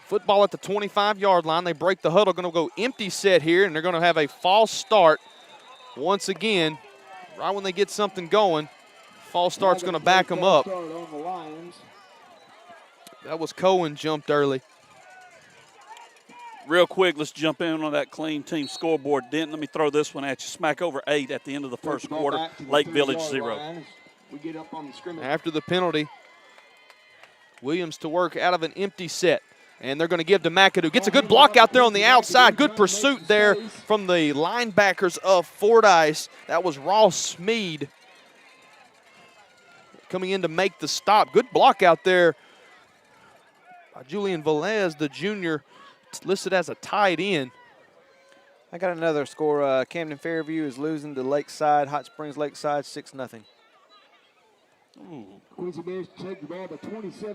Football at the 25-yard line. They break the huddle. Going to go empty set here, and they're going to have a false start. Once again, right when they get something going, false start's going to back them up. That was Cohen jumped early. Real quick, let's jump in on that Clean Team scoreboard. Denton, let me throw this one at you. Smack over 8 at the end of the first quarter. Lake Village 0. After the penalty, Williams to work out of an empty set. And they're going to give to McAdoo. Gets a good block out there on the outside. Good pursuit there from the linebackers of Fordyce. That was Ross Smead coming in to make the stop. Good block out there by Julian Velez, the junior, listed as a tight end. I got another score. Camden Fairview is losing to Lakeside, Hot Springs Lakeside 6-0.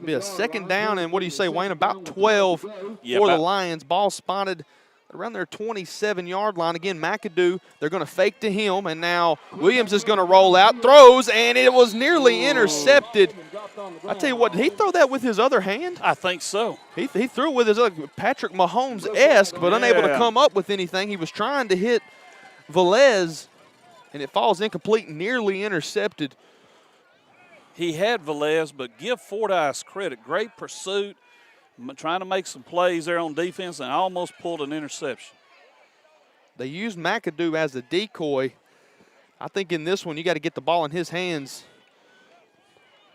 Be a second down, and what do you say, Wayne? About 12 for the Lions. Ball spotted around their 27-yard line. Again, McAdoo, they're going to fake to him, and now Williams is going to roll out, throws, and it was nearly intercepted. I tell you what, did he throw that with his other hand? I think so. He threw it with his other, Patrick Mahomes-esque, but unable to come up with anything. He was trying to hit Velez, and it falls incomplete, nearly intercepted. He had Velez, but give Fordyce credit. Great pursuit, trying to make some plays there on defense, and almost pulled an interception. They used McAdoo as a decoy. I think in this one you got to get the ball in his hands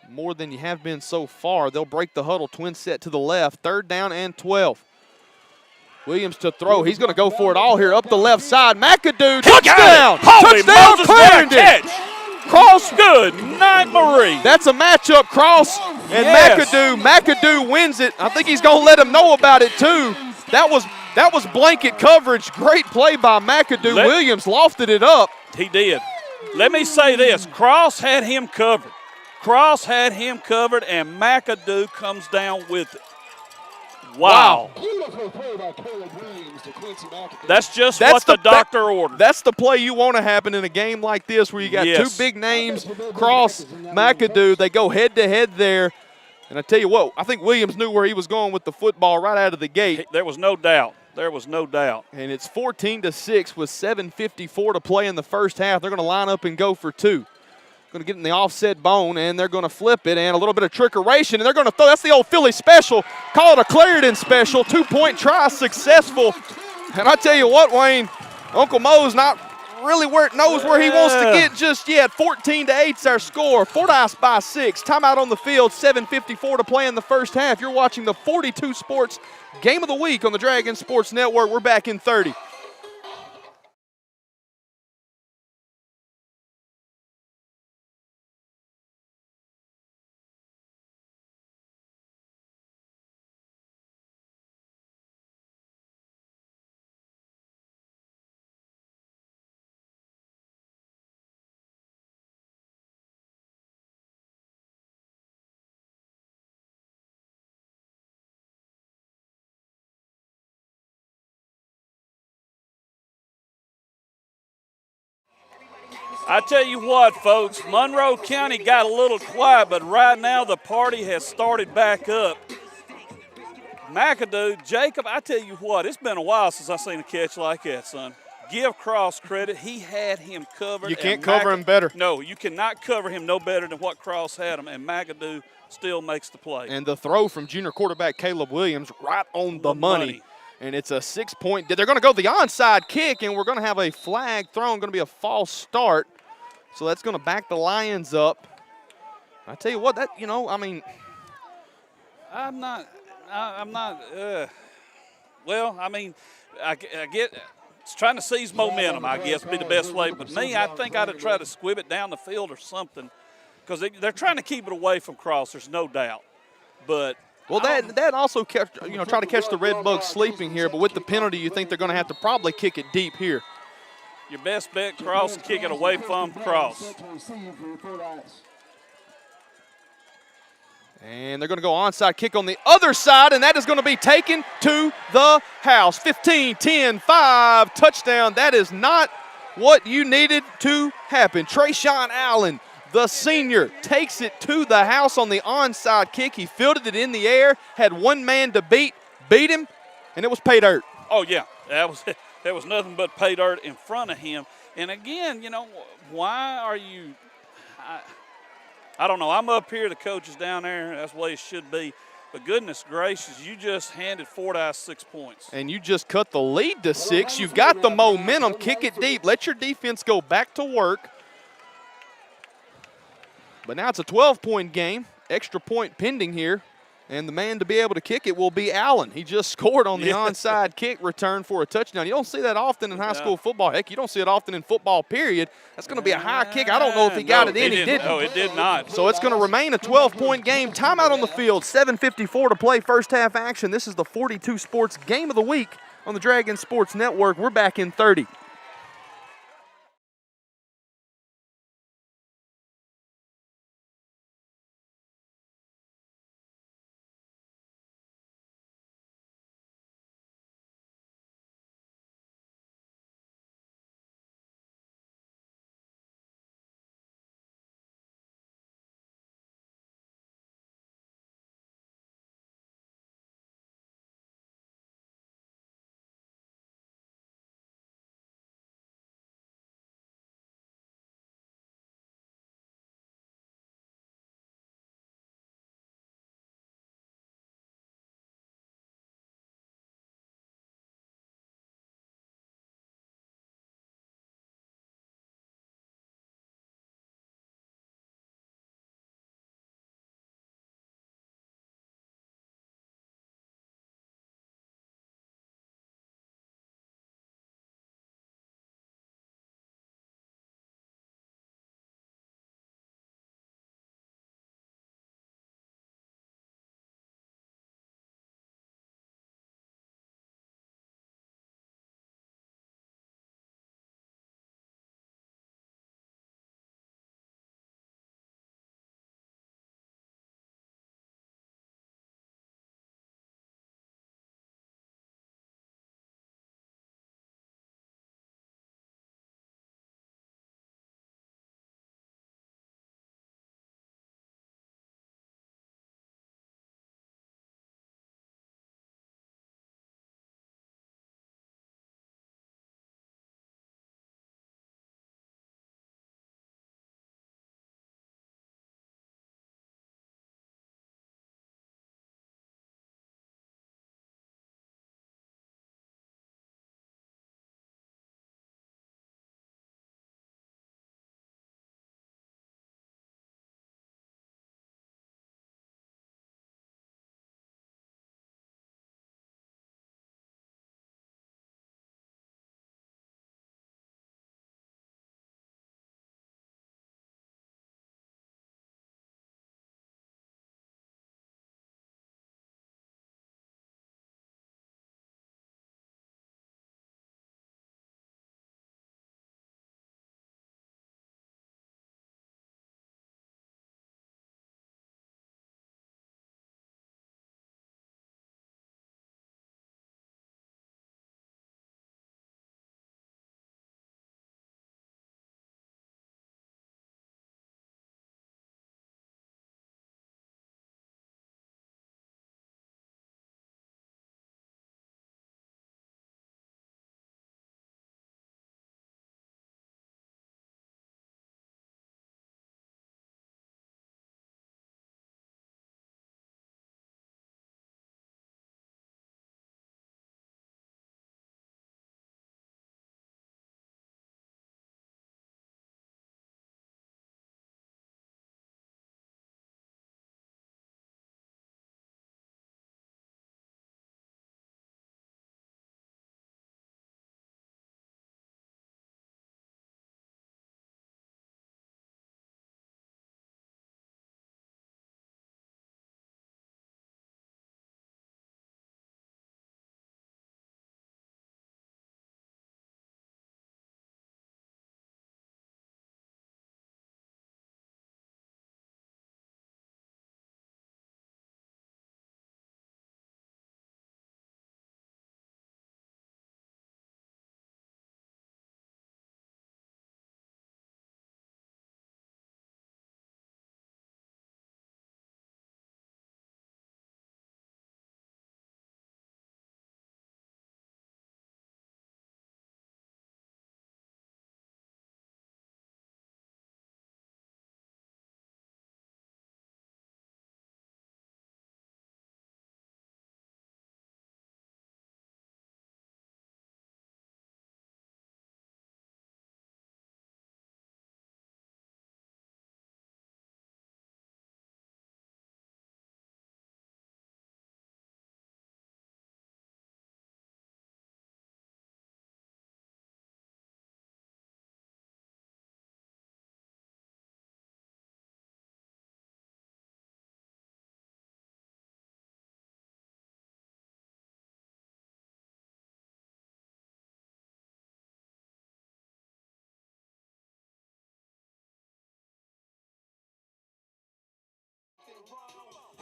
more than you have been so far. They'll break the huddle, twin set to the left, 3rd down and 12. Williams to throw. He's going to go for it all here up the left side. McAdoo, touchdown! Touchdown, Clarendon! Cross, good night, Marie. That's a matchup, Cross and McAdoo wins it. I think he's going to let him know about it too. That was blanket coverage. Great play by McAdoo. Williams lofted it up. He did. Let me say this. Cross had him covered. And McAdoo comes down with it. Wow. That's just what the doctor ordered. That's the play you want to happen in a game like this where you got 2 big names, Cross, McAdoo. They go head-to-head there. And I tell you what, I think Williams knew where he was going with the football right out of the gate. There was no doubt. And it's 14-6 with 7:54 to play in the first half. They're going to line up and go for 2. Going to get in the offset bone, and they're going to flip it, and a little bit of trickeration, and they're going to throw. That's the old Philly special. Call it a Clarendon special. 2-point try successful. And I tell you what, Wayne, Uncle Mo's not really where it knows where he wants to get just yet. 14-8 is our score. Fordyce by 6. Timeout on the field. 7:54 to play in the first half. You're watching the 42 Sports Game of the Week on the Dragon Sports Network. We're back in 30. I tell you what, folks, Monroe County got a little quiet, but right now the party has started back up. McAdoo, Jacob, I tell you what, it's been a while since I've seen a catch like that, son. Give Cross credit. He had him covered. You can't cover him better. No, you cannot cover him no better than what Cross had him, and McAdoo still makes the play. And the throw from junior quarterback Caleb Williams right on the money. And it's a 6-point. They're going to go the onside kick, and we're going to have a flag thrown. Going to be a false start. So that's going to back the Lions up. I tell you what, that, you know, I mean. I'm not. Well, I mean, I get it's trying to seize momentum, I guess, be the best way. But me, I think I'd have tried to squib it down the field or something, because they're trying to keep it away from cross. There's no doubt. But well, that also kept, you know, try to catch the Red Bugs sleeping here. But with the penalty, you think they're going to have to probably kick it deep here. Your best bet, cross, and kick it away from cross. And they're going to go onside kick on the other side, and that is going to be taken to the house. 15, 10, 5, touchdown. That is not what you needed to happen. Trayshawn Allen, the senior, takes it to the house on the onside kick. He fielded it in the air, had one man to beat him, and it was pay dirt. Oh, yeah. There was nothing but pay dirt in front of him. And, again, you know, why are you I don't know. I'm up here. The coach is down there. That's the way it should be. But goodness gracious, you just handed Fordyce 6 points. And you just cut the lead to 6. You've got the momentum. Kick it deep. Let your defense go back to work. But now it's a 12-point game. Extra point pending here. And the man to be able to kick it will be Allen. He just scored on the onside kick return for a touchdown. You don't see that often in high school football. Heck, you don't see it often in football, period. That's going to be a high kick. I don't know if he got it in. He didn't. No, it did not. So it's going to remain a 12-point game. Timeout on the field. 7:54 to play first half action. This is the 42 Sports Game of the Week on the Dragon Sports Network. We're back in 30.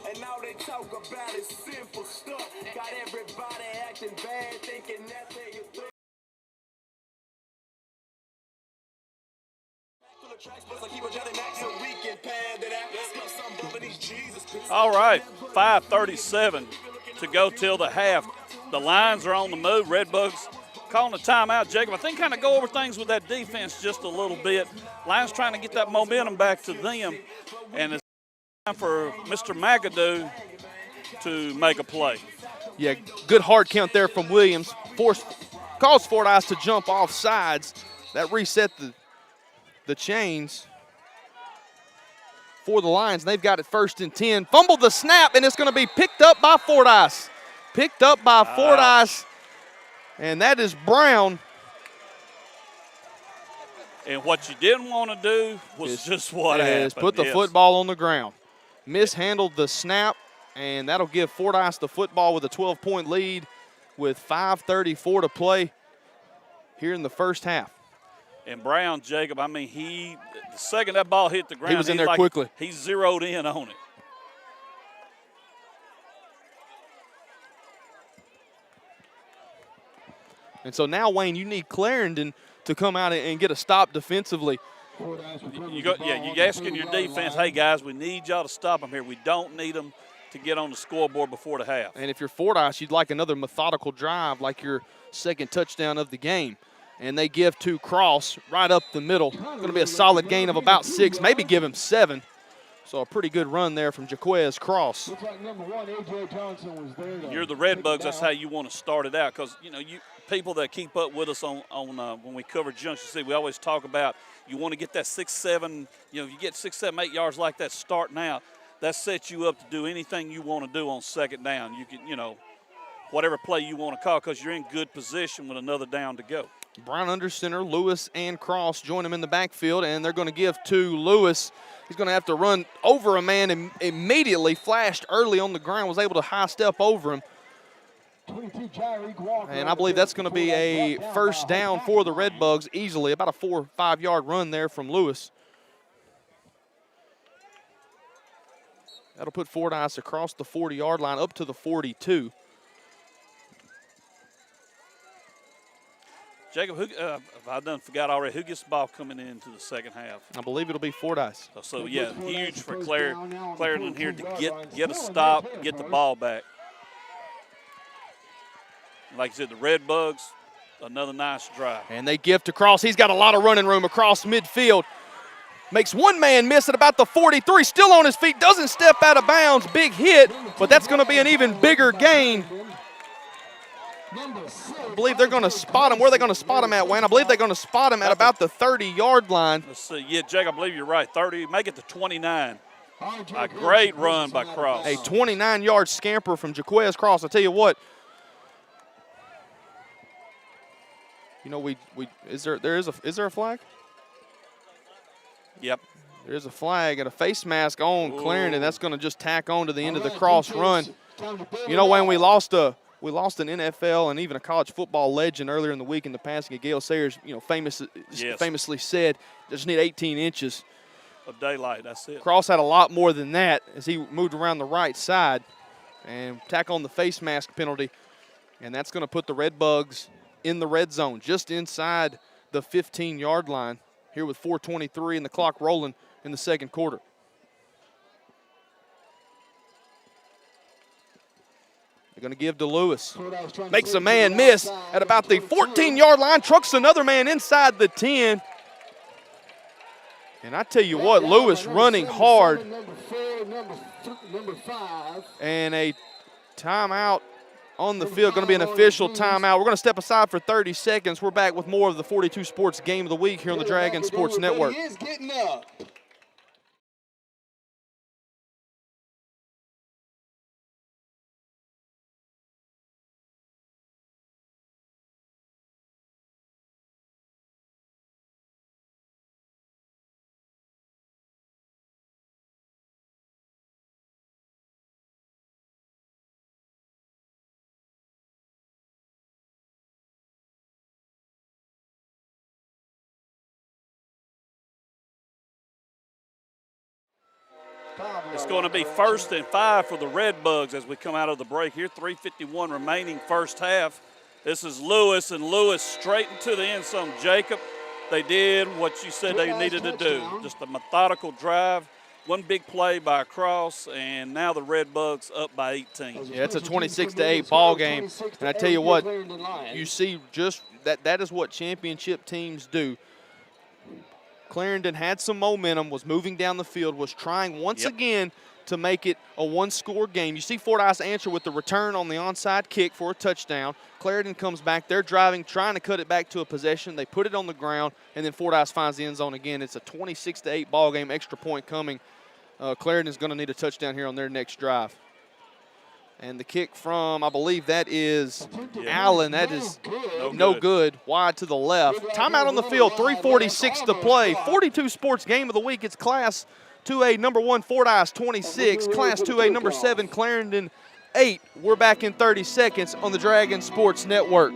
And now they talk about it simple stuff. Got everybody acting bad, thinking that they a thing. All right, 5:37 to go till the half. The Lions are on the move. Redbugs calling a timeout. Jacob, I think kind of go over things with that defense just a little bit. Lions trying to get that momentum back to them, and it's time for Mr. McAdoo to make a play. Yeah, good hard count there from Williams. Caused Fordyce to jump off sides. That reset the chains for the Lions. They've got it 1st and 10. Fumbled the snap, and it's going to be picked up by Fordyce. Picked up by Fordyce, and that is Brown. And what you didn't want to do was just what happened. Put the football on the ground. Mishandled the snap, and that'll give Fordyce the football with a 12-point lead with 5:34 to play here in the first half. And Brown, Jacob, I mean, the second that ball hit the ground, he was in there quickly. He zeroed in on it. And so now, Wayne, you need Clarendon to come out and get a stop defensively. You're asking your defense, hey, guys, we need y'all to stop them here. We don't need them to get on the scoreboard before the half. And if you're Fordyce, you'd like another methodical drive like your second touchdown of the game. And they give to Cross right up the middle. Going to be a solid gain of about 6, maybe give him 7. So a pretty good run there from Jaquez Cross. Looks like number 1, A.J. Johnson was there. You're the Redbugs. That's how you want to start it out, because you people that keep up with us on when we cover Junction City, we always talk about you want to get that 6, 7. You get 6, 7, 8 yards like that starting out. That sets you up to do anything you want to do on second down. You can, whatever play you want to call, because you're in good position with another down to go. Brown under center, Lewis and Cross join him in the backfield, and they're going to give to Lewis. He's going to have to run over a man and immediately flashed early on the ground, was able to high step over him. And I believe that's going to be a first down for the Redbugs easily, about a 4 or 5 yard run there from Lewis. That'll put Fordyce across the 40-yard line up to the 42. Jacob, if I done forgot already, who gets the ball coming into the second half? I believe it'll be Fordyce. So yeah, huge for Clarendon here to get a stop, get the ball back. Like I said, the Redbugs, another nice drive. And they give to Cross. He's got a lot of running room across midfield. Makes one man miss at about the 43. Still on his feet. Doesn't step out of bounds. Big hit, but that's going to be an even bigger gain. I believe they're going to spot him. Where are they going to spot him at, Wayne? I believe they're going to spot him at about the 30-yard line. Let's see. Yeah, Jake, I believe you're right. 30. Make it to 29. A great run by Cross. A 29-yard scamper from Jaquez Cross. I tell you what. Is there a flag? Yep. There's a flag and a face mask on Clarendon. That's going to just tack on to the end of the Cross run. Wayne, we lost an NFL and even a college football legend earlier in the week in the passing of Gale Sayers. Famously said, just need 18 inches of daylight. That's it. Cross had a lot more than that as he moved around the right side and tack on the face mask penalty, and that's going to put the Redbugs in the red zone, just inside the 15-yard line here with 4:23 and the clock rolling in the second quarter. They're going to give to Lewis. Makes a man miss at about the 14-yard line, trucks another man inside the 10. And I tell you what, Lewis running hard. And a timeout on the field, going to be an official timeout. We're going to step aside for 30 seconds. We're back with more of the 42 Sports Game of the Week here on the Dragon Sports Network. It's going to be 1st and 5 for the Red Bugs as we come out of the break here. 3:51 remaining first half. This is Lewis, and Lewis straight into the end zone. Jacob, they did what you said they needed to do. Just a methodical drive, one big play by a cross, and now the Red Bugs up by 18. Yeah, it's a 26-8 ball game. And I tell you what, you see just that is what championship teams do. Clarendon had some momentum, was moving down the field, was trying once again to make it a one-score game. You see Fordyce answer with the return on the onside kick for a touchdown. Clarendon comes back. They're driving, trying to cut it back to a possession. They put it on the ground, and then Fordyce finds the end zone again. It's a 26-8 ball game, extra point coming. Clarendon's going to need a touchdown here on their next drive. And the kick from, I believe that is Allen. That is no good. Wide to the left. Timeout on the field, 3:46 to play. 42 Sports Game of the Week. It's Class 2A number 1 Fordyce 26, Class 2A number 7 Clarendon 8. We're back in 30 seconds on the Dragon Sports Network.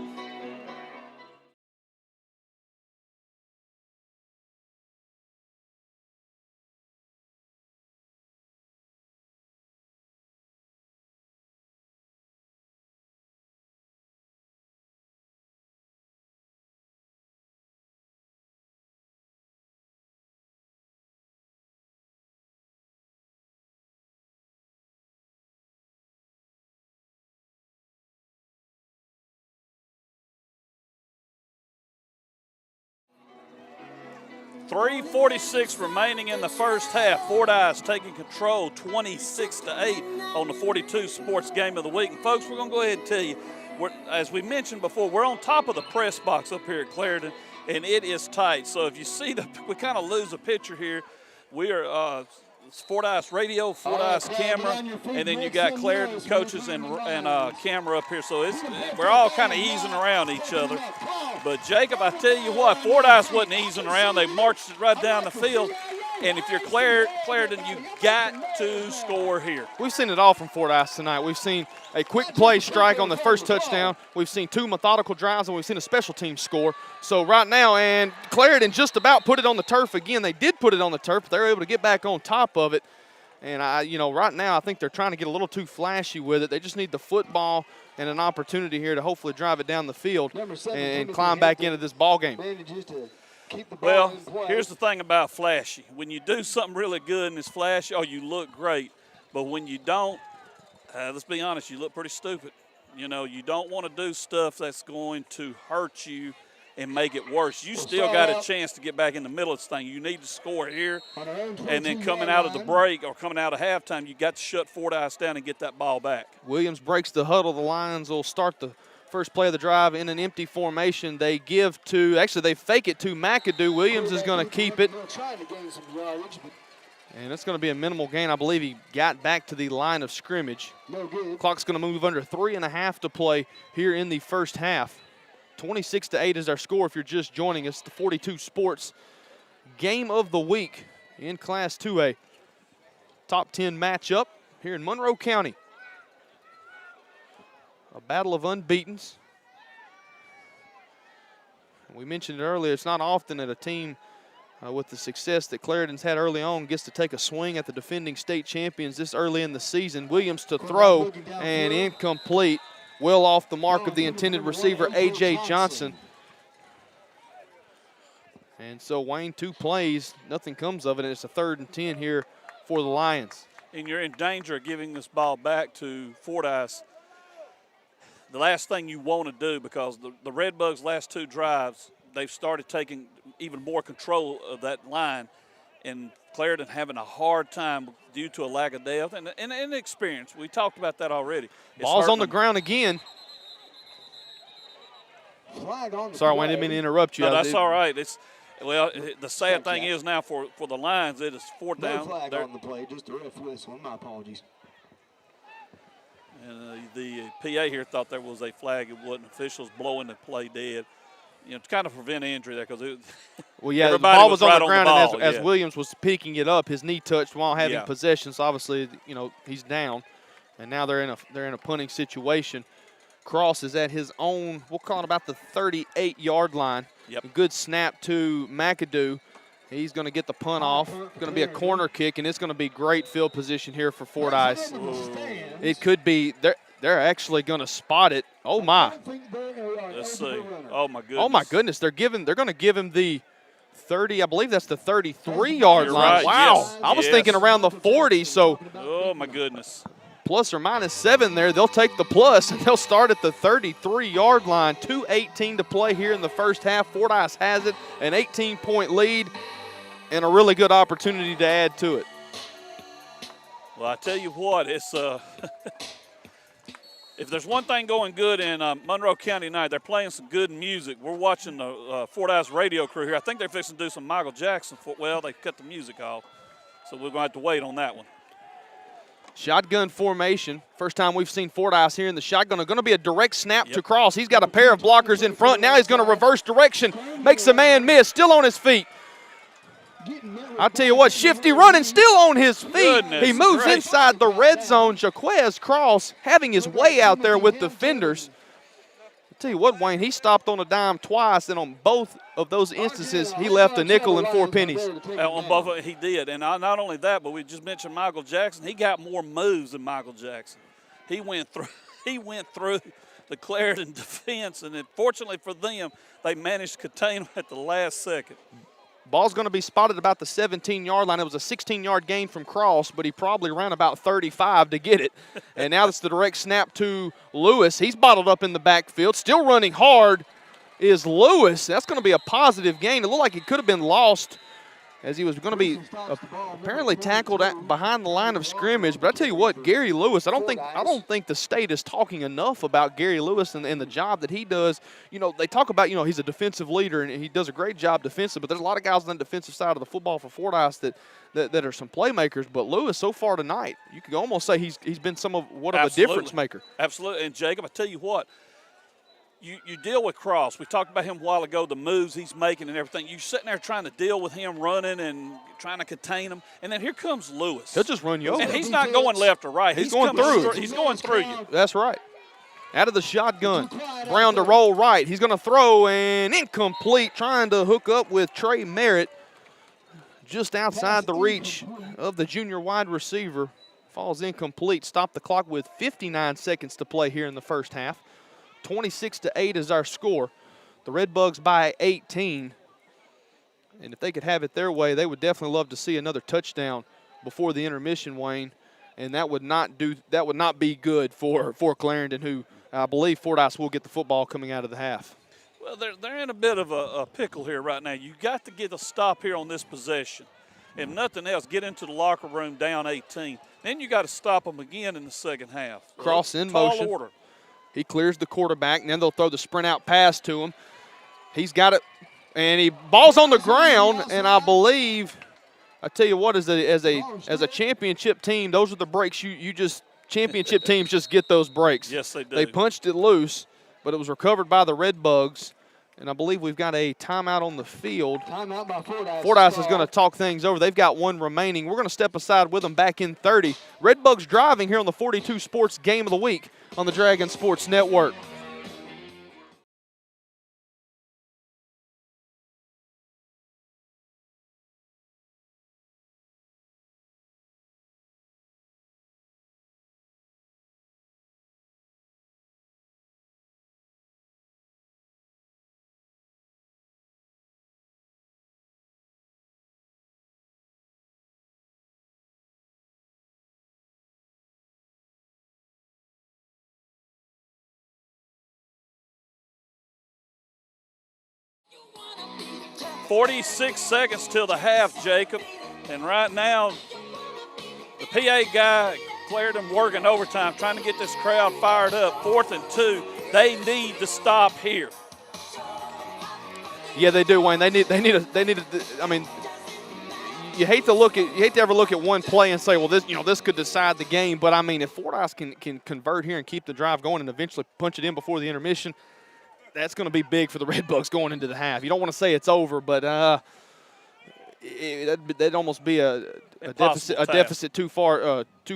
.346 remaining in the first half. Fordyce taking control 26-8 on the 42 Sports Game of the Week. And folks, we're going to go ahead and tell you, as we mentioned before, we're on top of the press box up here at Clarendon, and it is tight. So if you see we kind of lose a picture here. We are it's Fordyce radio, Fordyce camera, and then you got Clarendon coaches and camera up here. So we're all kind of easing around each other. But Jacob, I tell you what, Fordyce wasn't easing around. They marched it right down the field. And if you're Clarendon, you got to score here. We've seen it all from Fordyce tonight. We've seen a quick play strike on the first touchdown. We've seen 2 methodical drives, and we've seen a special team score. So right now, and Clarendon just about put it on the turf again. They did put it on the turf, but they're able to get back on top of it. And right now I think they're trying to get a little too flashy with it. They just need the football and an opportunity here to hopefully drive it down the field and climb back into this ball game. Well, here's the thing about flashy. When you do something really good and it's flashy, you look great. But when you don't, let's be honest, you look pretty stupid. You don't want to do stuff that's going to hurt you and make it worse. You still got a chance to get back in the middle of this thing. You need to score here. And then coming out of the break or coming out of halftime, you got to shut Fordyce down and get that ball back. Williams breaks the huddle. The Lions will start the first play of the drive in an empty formation. They fake it to McAdoo. Williams is going to keep it. And it's going to be a minimal gain. I believe he got back to the line of scrimmage. Clock's going to move under 3.5 to play here in the first half. 26-8 is our score if you're just joining us. The 42 Sports Game of the Week in Class 2A. Top 10 matchup here in Monroe County. A battle of unbeatens. We mentioned it earlier, it's not often that a team with the success that Clarendon's had early on gets to take a swing at the defending state champions this early in the season. Williams to throw and incomplete. Well off the mark of the intended receiver, A.J. Johnson. And so Wayne, 2 plays, nothing comes of it, and it's a 3rd and 10 here for the Lions. And you're in danger of giving this ball back to Fordyce. The last thing you want to do, because the Red Bugs' last 2 drives, they've started taking even more control of that line, and Clarendon having a hard time due to a lack of depth and experience. We talked about that already. Ball's on the ground again. Sorry, Wayne, I didn't mean to interrupt you. No, that's all right. The sad thing is now for the Lions, it is 4th down. No flag on the play, just a ref whistle. My apologies. And the PA here thought there was a flag. It wasn't. Officials blowing the play dead. To kind of prevent injury there, because the ball was on the ground, and as Williams was picking it up, his knee touched while having possession. So obviously, he's down, and now they're in a punting situation. Cross is at his own, we'll call it about the 38-yard line. Yep. A good snap to McAdoo. He's going to get the punt off. It's going to be a corner kick, and it's going to be great field position here for Fordyce. It could be they're actually going to spot it. Oh my! Let's see. Oh my goodness. Oh my goodness! They're going to give him the 30. I believe that's the 33-yard line. Right. Wow! Yes. I was thinking around the 40. So Oh my goodness. plus or minus 7 there. They'll take the plus, and they'll start at the 33-yard line. 2:18 to play here in the first half. Fordyce has it, an 18-point lead, and a really good opportunity to add to it. Well, I tell you what, it's if there's one thing going good in Monroe County tonight, they're playing some good music. We're watching the Fordyce radio crew here. I think they're fixing to do some Michael Jackson. Well, they cut the music off, so we're going to have to wait on that one. Shotgun formation. First time we've seen Fordyce here in the shotgun. Going to be a direct snap to Cross. He's got a pair of blockers in front. Now he's going to reverse direction. Makes a man miss. Still on his feet. I'll tell you what, Shifty running, still on his feet. Goodness he moves gracious. inside the red zone. Jaquez Cross having his way out there with defenders. I'll tell you what, Wayne, he stopped on a dime twice, and on both of those instances, he left a nickel and 4 pennies. On both of it, he did. And not only that, but we just mentioned Michael Jackson. He got more moves than Michael Jackson. He went through the Clarendon defense, and fortunately for them, they managed to contain him at the last second. Ball's going to be spotted about the 17-yard line. It was a 16-yard gain from Cross, but he probably ran about 35 to get it. And now it's the direct snap to Lewis. He's bottled up in the backfield. Still running hard is Lewis. That's going to be a positive gain. It looked like it could have been lost as he was going to be apparently tackled behind the line of scrimmage. But I tell you what, Gary Lewis, I don't think the state is talking enough about Gary Lewis and the job that he does. You know, they talk about, he's a defensive leader and he does a great job defensive, but there's a lot of guys on the defensive side of the football for Fordyce that are some playmakers. But Lewis, so far tonight, you could almost say he's been somewhat of a difference maker. Absolutely. And Jacob, I tell you what, You deal with Cross. We talked about him a while ago, the moves he's making and everything. You're sitting there trying to deal with him running and trying to contain him. And then here comes Lewis. He'll just run you over. And he's not going left or right. He's going through. He's going through you. That's right. Out of the shotgun. Brown to roll right. He's going to throw and incomplete, trying to hook up with Trey Merritt. Just outside the reach of the junior wide receiver. Falls incomplete. Stop the clock with 59 seconds to play here in the first half. 26-8 is our score. The Redbugs by 18. And if they could have it their way, they would definitely love to see another touchdown before the intermission, Wayne. And that would not be good for Clarendon, who I believe Fordyce will get the football coming out of the half. Well, they're in a bit of a pickle here right now. You got to get a stop here on this possession. If nothing else, get into the locker room down 18. Then you got to stop them again in the second half. Cross in Tall motion. Order. He clears the quarterback, and then they'll throw the sprint out pass to him. He's got it, and he ball's on the ground. And I believe, I tell you what, as a championship team, those are the breaks you just championship teams just get those breaks. Yes, they do. They punched it loose, but it was recovered by the Redbugs. And I believe we've got a timeout on the field. Timeout by Fordyce. Fordyce is going to talk things over. They've got one remaining. We're going to step aside with them back in 30. Redbugs driving here on the 42 Sports Game of the Week on the Dragon Sports Network. – 46 seconds till the half, Jacob. And right now, the PA guy, Clarendon, working overtime, trying to get this crowd fired up. 4th and 2. They need to stop here. Yeah, they do, Wayne. They need I mean, you hate to ever look at one play and say, well, this could decide the game. But I mean, if Fordyce can convert here and keep the drive going and eventually punch it in before the intermission, that's going to be big for the Redbugs going into the half. You don't want to say it's over, but that'd almost be a deficit too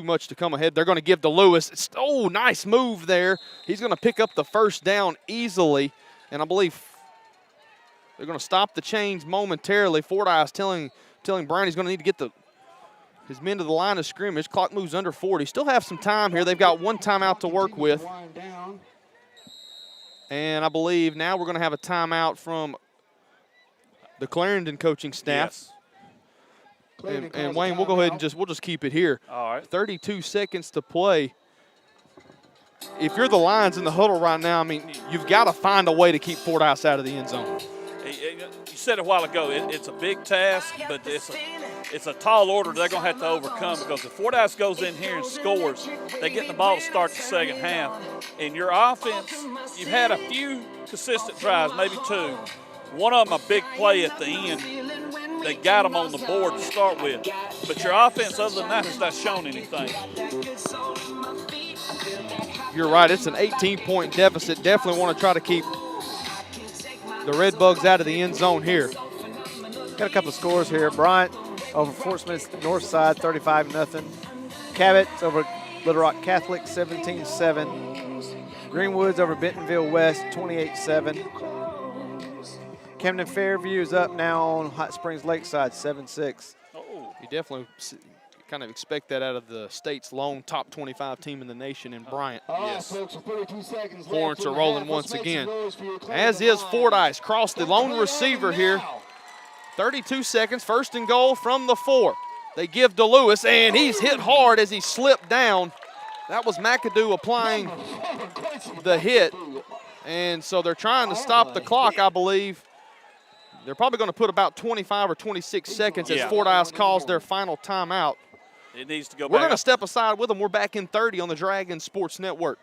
much to come ahead. They're going to give to Lewis. Nice move there. He's going to pick up the first down easily, and I believe They're going to stop the chains momentarily. Fordyce telling Brown he's going to need to get his men to the line of scrimmage. Clock moves under 40. Still have some time here. They've got one timeout to work with. And I believe now we're going to have a timeout from the Clarendon coaching staff. Yes. And Wayne, we'll go ahead and we'll just keep it here. All right. 32 seconds to play. If you're the Lions in the huddle right now, I mean, you've got to find a way to keep Fordyce out of the end zone. You said a while ago, it's a big task, but it's a tall order they're going to have to overcome, because if Fordyce goes in here and scores, they get the ball to start the second half. And your offense, you've had a few consistent drives, maybe two. One of them a big play at the end. They got them on the board to start with. But your offense, other than that, has not shown anything. You're right. It's an 18-point deficit. Definitely want to try to keep the Red Bugs out of the end zone here. Got a couple of scores here. Bryant over Fort Smith's north side, 35-0. Cabot over Little Rock Catholic, 17-7. Greenwoods over Bentonville West, 28-7. Camden Fairview is up now on Hot Springs Lakeside, 7-6. Oh, You definitely kind of expect that out of the state's lone top 25 team in the nation in Bryant. yes. Hornets are rolling once again. As is Fordyce. Cross the lone receiver here. 32 seconds, first and goal from the 4. They give to Lewis, and he's hit hard as he slipped down. That was McAdoo applying the hit. And so they're trying to stop the clock, I believe. They're probably going to put about 25 or 26 seconds as Fordyce calls their final timeout. It needs to go back. We're going to step aside with them. We're back in 30 on the Dragon Sports Network.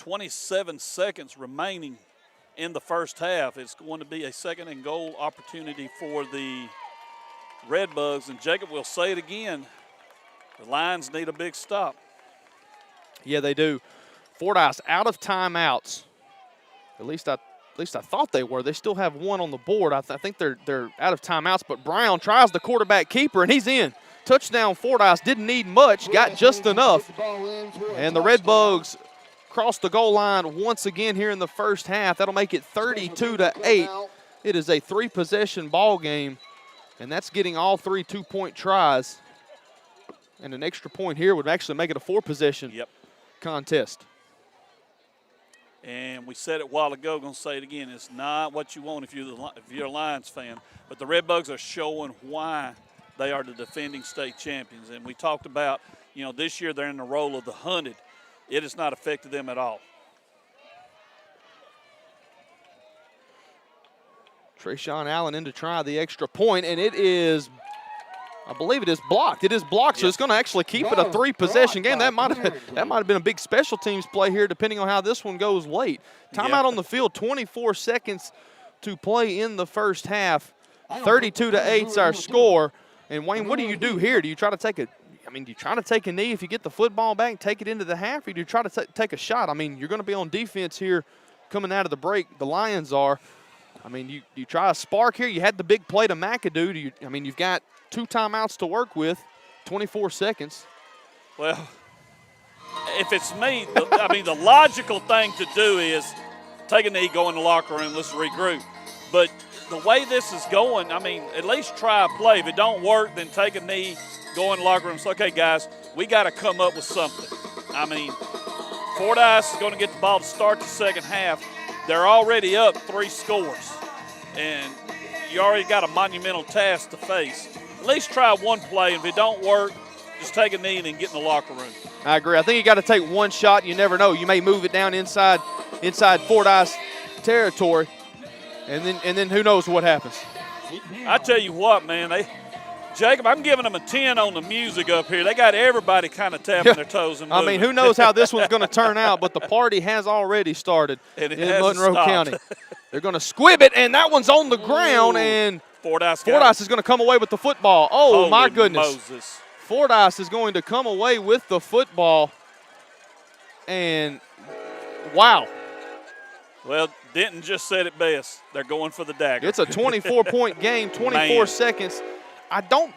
.27 seconds remaining in the first half. It's going to be a second and goal opportunity for the Red Bugs. And Jacob will say it again, the Lions need a big stop. Yeah, they do. Fordyce out of timeouts. At least I thought they were. They still have one on the board. I think they're out of timeouts, but Brown tries the quarterback keeper, and he's in. Touchdown Fordyce. Didn't need much, got just enough. And the Red Bugs cross the goal line once again here in the first half. That'll make it 32-8. It is a 3-possession ball game, and that's getting all 3 two-point tries. And an extra point here would actually make it a 4-possession contest. And we said it a while ago, going to say it again. It's not what you want if you're a Lions fan, but the Red Bugs are showing why they are the defending state champions. And we talked about, this year they're in the role of the hunted. It has not affected them at all. Trayshawn Allen in to try the extra point, and it is, I believe it is blocked. It is blocked, so it's going to actually keep it a 3-possession game. That might have been a big special teams play here, depending on how this one goes late. Timeout on the field, 24 seconds to play in the first half. 32-8 is our score. And Wayne, what do you do here? Do you try to take a knee if you get the football back, take it into the half, or do you try to take a shot? I mean, you're going to be on defense here coming out of the break. The Lions are. I mean, you try a spark here. You had the big play to McAdoo. You've got 2 timeouts to work with, 24 seconds. Well, if it's me, the logical thing to do is take a knee, go in the locker room, let's regroup. But the way this is going, at least try a play. If it don't work, then take a knee, go in the locker room and say, okay, guys, we got to come up with something. Fordyce is going to get the ball to start the second half. They're already up 3 scores, and you already got a monumental task to face. At least try one play. If it don't work, just take a knee and then get in the locker room. I agree. I think you got to take one shot. You never know. You may move it down inside Fordyce territory, and then who knows what happens. I tell you what, man, Jacob, I'm giving them a 10 on the music up here. They got everybody kind of tapping their toes and moving. I mean, who knows how this one's going to turn out, but the party has already started And it in hasn't Monroe stopped. County. They're going to squib it, and that one's on the ground, and Fordyce is going to come away with the football. Oh, my Holy goodness. Moses. Fordyce is going to come away with the football, and wow. Well, Denton just said it best. They're going for the dagger. It's a 24-point game, 24 Man. seconds.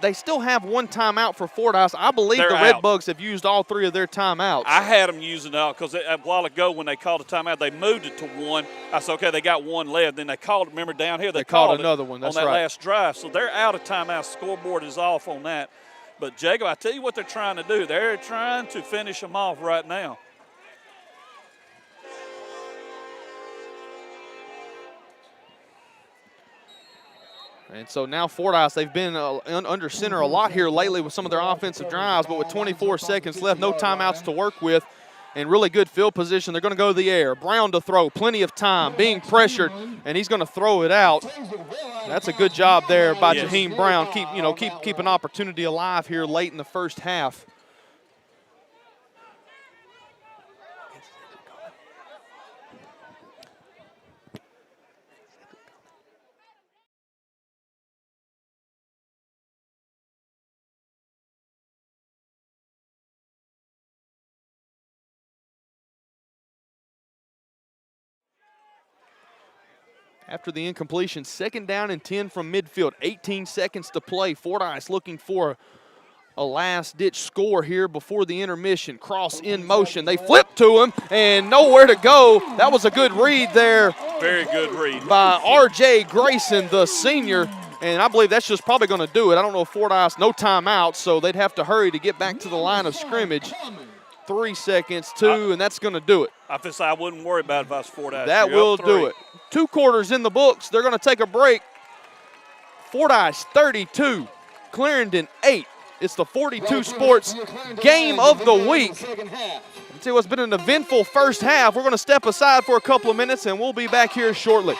They still have one timeout for Fordyce. I believe They're the out. Redbugs have used all 3 of their timeouts. I had them using it out because a while ago when they called a timeout, they moved it to 1. I said, okay, they got 1 left. Then they called, remember down here, they called it another one. That's on that right. last drive. So they're out of timeout. Scoreboard is off on that. But, Jacob, I tell you what they're trying to do. They're trying to finish them off right now. And so now Fordyce, they've been under center a lot here lately with some of their offensive drives, but with 24 seconds left, no timeouts to work with, and really good field position. They're going to go to the air. Brown to throw, plenty of time, being pressured, and he's going to throw it out. That's a good job there by Jaheim Brown. Keep an opportunity alive here late in the first half. After the incompletion, 2nd down and 10 from midfield, 18 seconds to play. Fordyce looking for a last-ditch score here before the intermission. Cross in motion. They flip to him, and nowhere to go. That was a good read there. Very good read. By R.J. Grayson, the senior, and I believe that's just probably going to do it. I don't know if Fordyce, no timeout, so they'd have to hurry to get back to the line of scrimmage. 3 seconds, 2, and that's going to do it. I wouldn't worry about it if I was Fordyce. That will do it. 2 quarters in the books. They're going to take a break. Fordyce 32, Clarendon 8. It's the 42 Sports Game of the Week. See what's been an eventful first half. We're going to step aside for a couple of minutes, and we'll be back here shortly.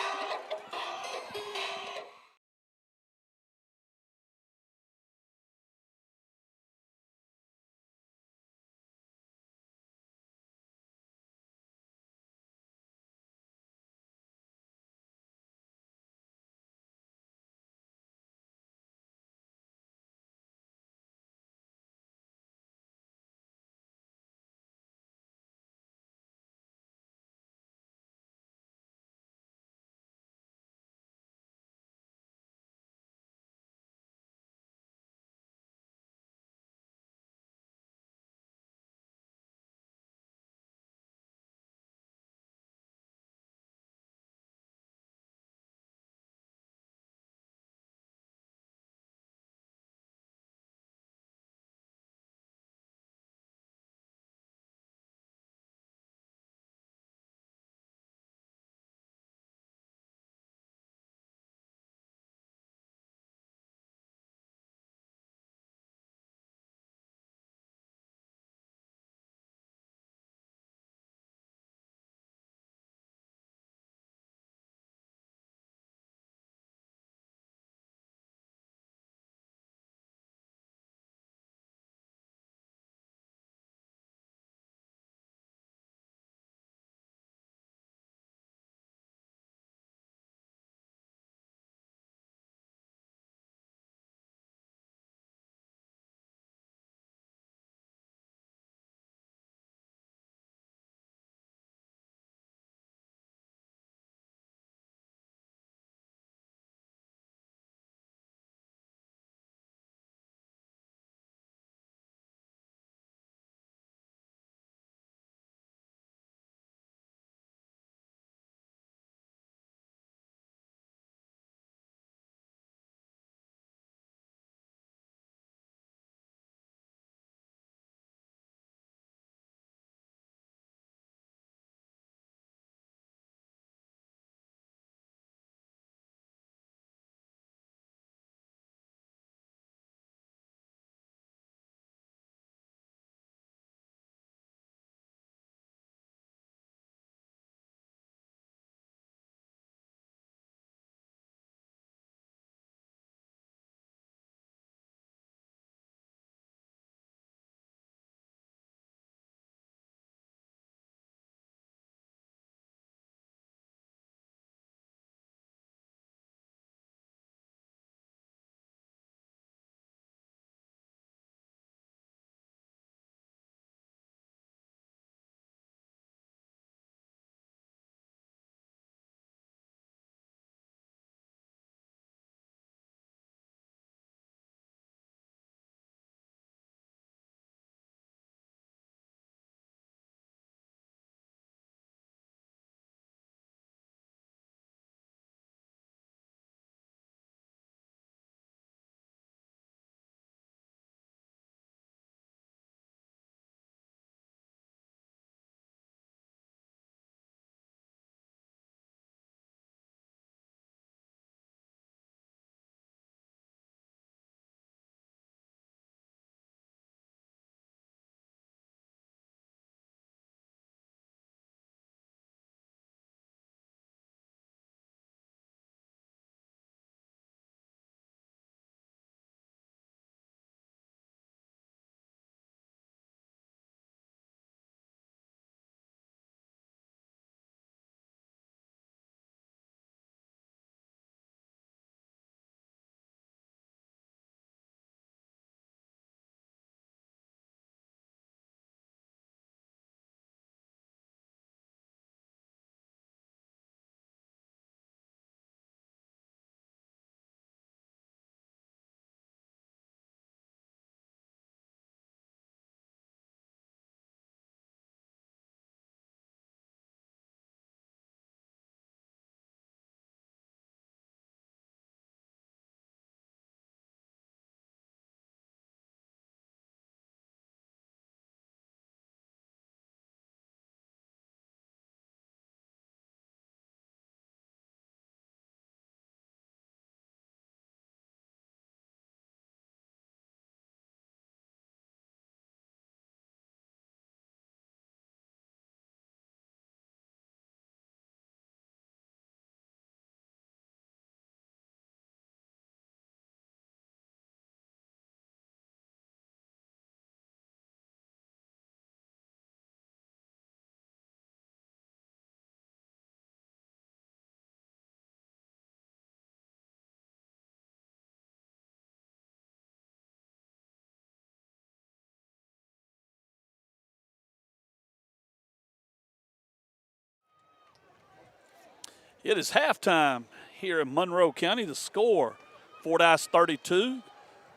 It is halftime here in Monroe County. The score, Fordyce 32,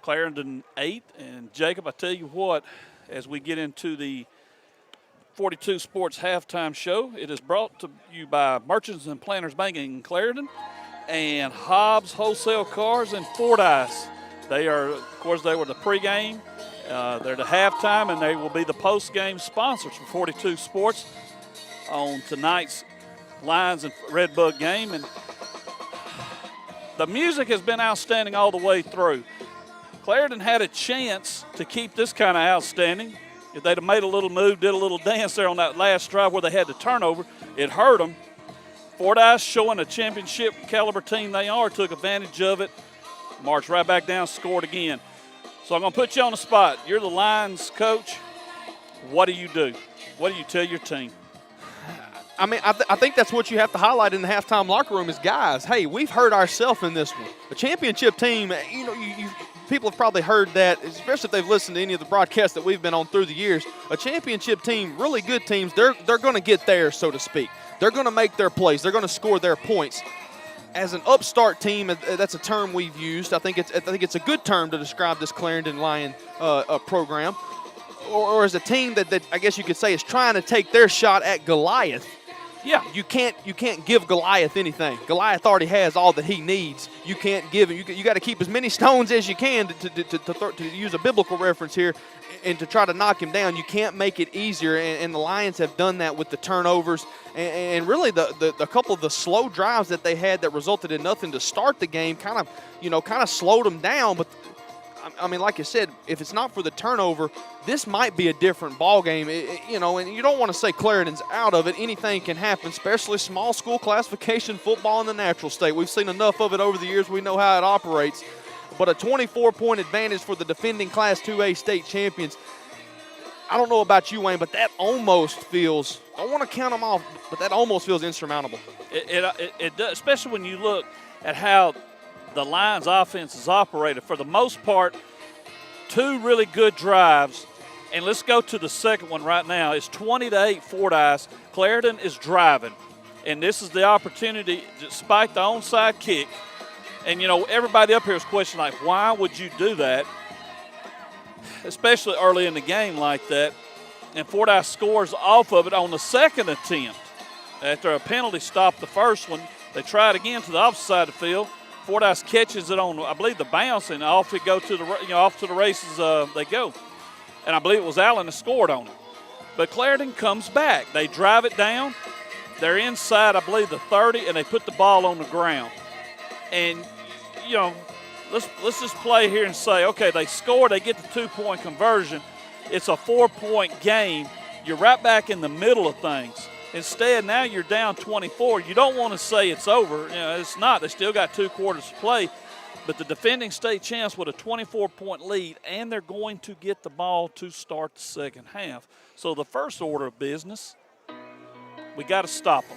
Clarendon 8. And Jacob, I tell you what, as we get into the 42 Sports halftime show, it is brought to you by Merchants and Planters Bank in Clarendon and Hobbs Wholesale Cars in Fordyce. They are, of course, they were the pregame. They're the halftime, and they will be the postgame sponsors for 42 Sports on tonight's Lions and Redbug game. And the music has been outstanding all the way through. Clarendon had a chance to keep this kind of outstanding. If they'd have made a little move, did a little dance there on that last drive where they had the turnover, it hurt them. Fordyce, showing a championship caliber team they are, took advantage of it, marched right back down, scored again. So I'm going to put you on the spot. You're the Lions coach. What do you do? What do you tell your team? I mean, I think that's what you have to highlight in the halftime locker room is, guys, hey, we've hurt ourselves in this one. A championship team, you know, people have probably heard that, especially if they've listened to any of the broadcasts that we've been on through the years. A championship team, really good teams, they're going to get there, so to speak. They're going to make their plays. They're going to score their points. As an upstart team, that's a term we've used. I think it's a good term to describe this Clarendon Lion program, or as a team that I guess you could say is trying to take their shot at Goliath. Yeah, you can't give Goliath anything. Goliath already has all that he needs. You can't give him. You got to keep as many stones as you can to use a biblical reference here, and to try to knock him down. You can't make it easier, and the Lions have done that with the turnovers and really the couple of the slow drives that they had that resulted in nothing to start the game. Kind of slowed them down, but. I mean, like I said, if it's not for the turnover, this might be a different ball game. You know, and you don't want to say Clarendon's out of it. Anything can happen, especially small school classification football in the natural state. We've seen enough of it over the years. We know how it operates. But a 24-point advantage for the defending Class 2A state champions. I don't know about you, Wayne, but that almost feels, I don't want to count them off, but that almost feels insurmountable. It does, especially when you look at how the Lions offense is operated. For the most part, two really good drives. And let's go to the second one right now. It's 20-8 Fordyce. Clarendon is driving. And this is the opportunity, despite the onside kick. And, you know, everybody up here is questioning, like, why would you do that? Especially early in the game like that. And Fordyce scores off of it on the second attempt. After a penalty stopped the first one, they try it again to the opposite side of the field. Fordyce catches it on, I believe, the bounce, and off it go to the, off to the races they go. And I believe it was Allen that scored on it. But Clarendon comes back. They drive it down. They're inside, I believe, the 30, and they put the ball on the ground. And, you know, let's just play here and say, okay, they score, they get the 2-point conversion. It's a 4-point game. You're right back in the middle of things. Instead, now you're down 24. You don't want to say it's over. You know, it's not. They still got 2 quarters to play. But the defending state champs with a 24-point lead, and they're going to get the ball to start the second half. So the first order of business, we got to stop them.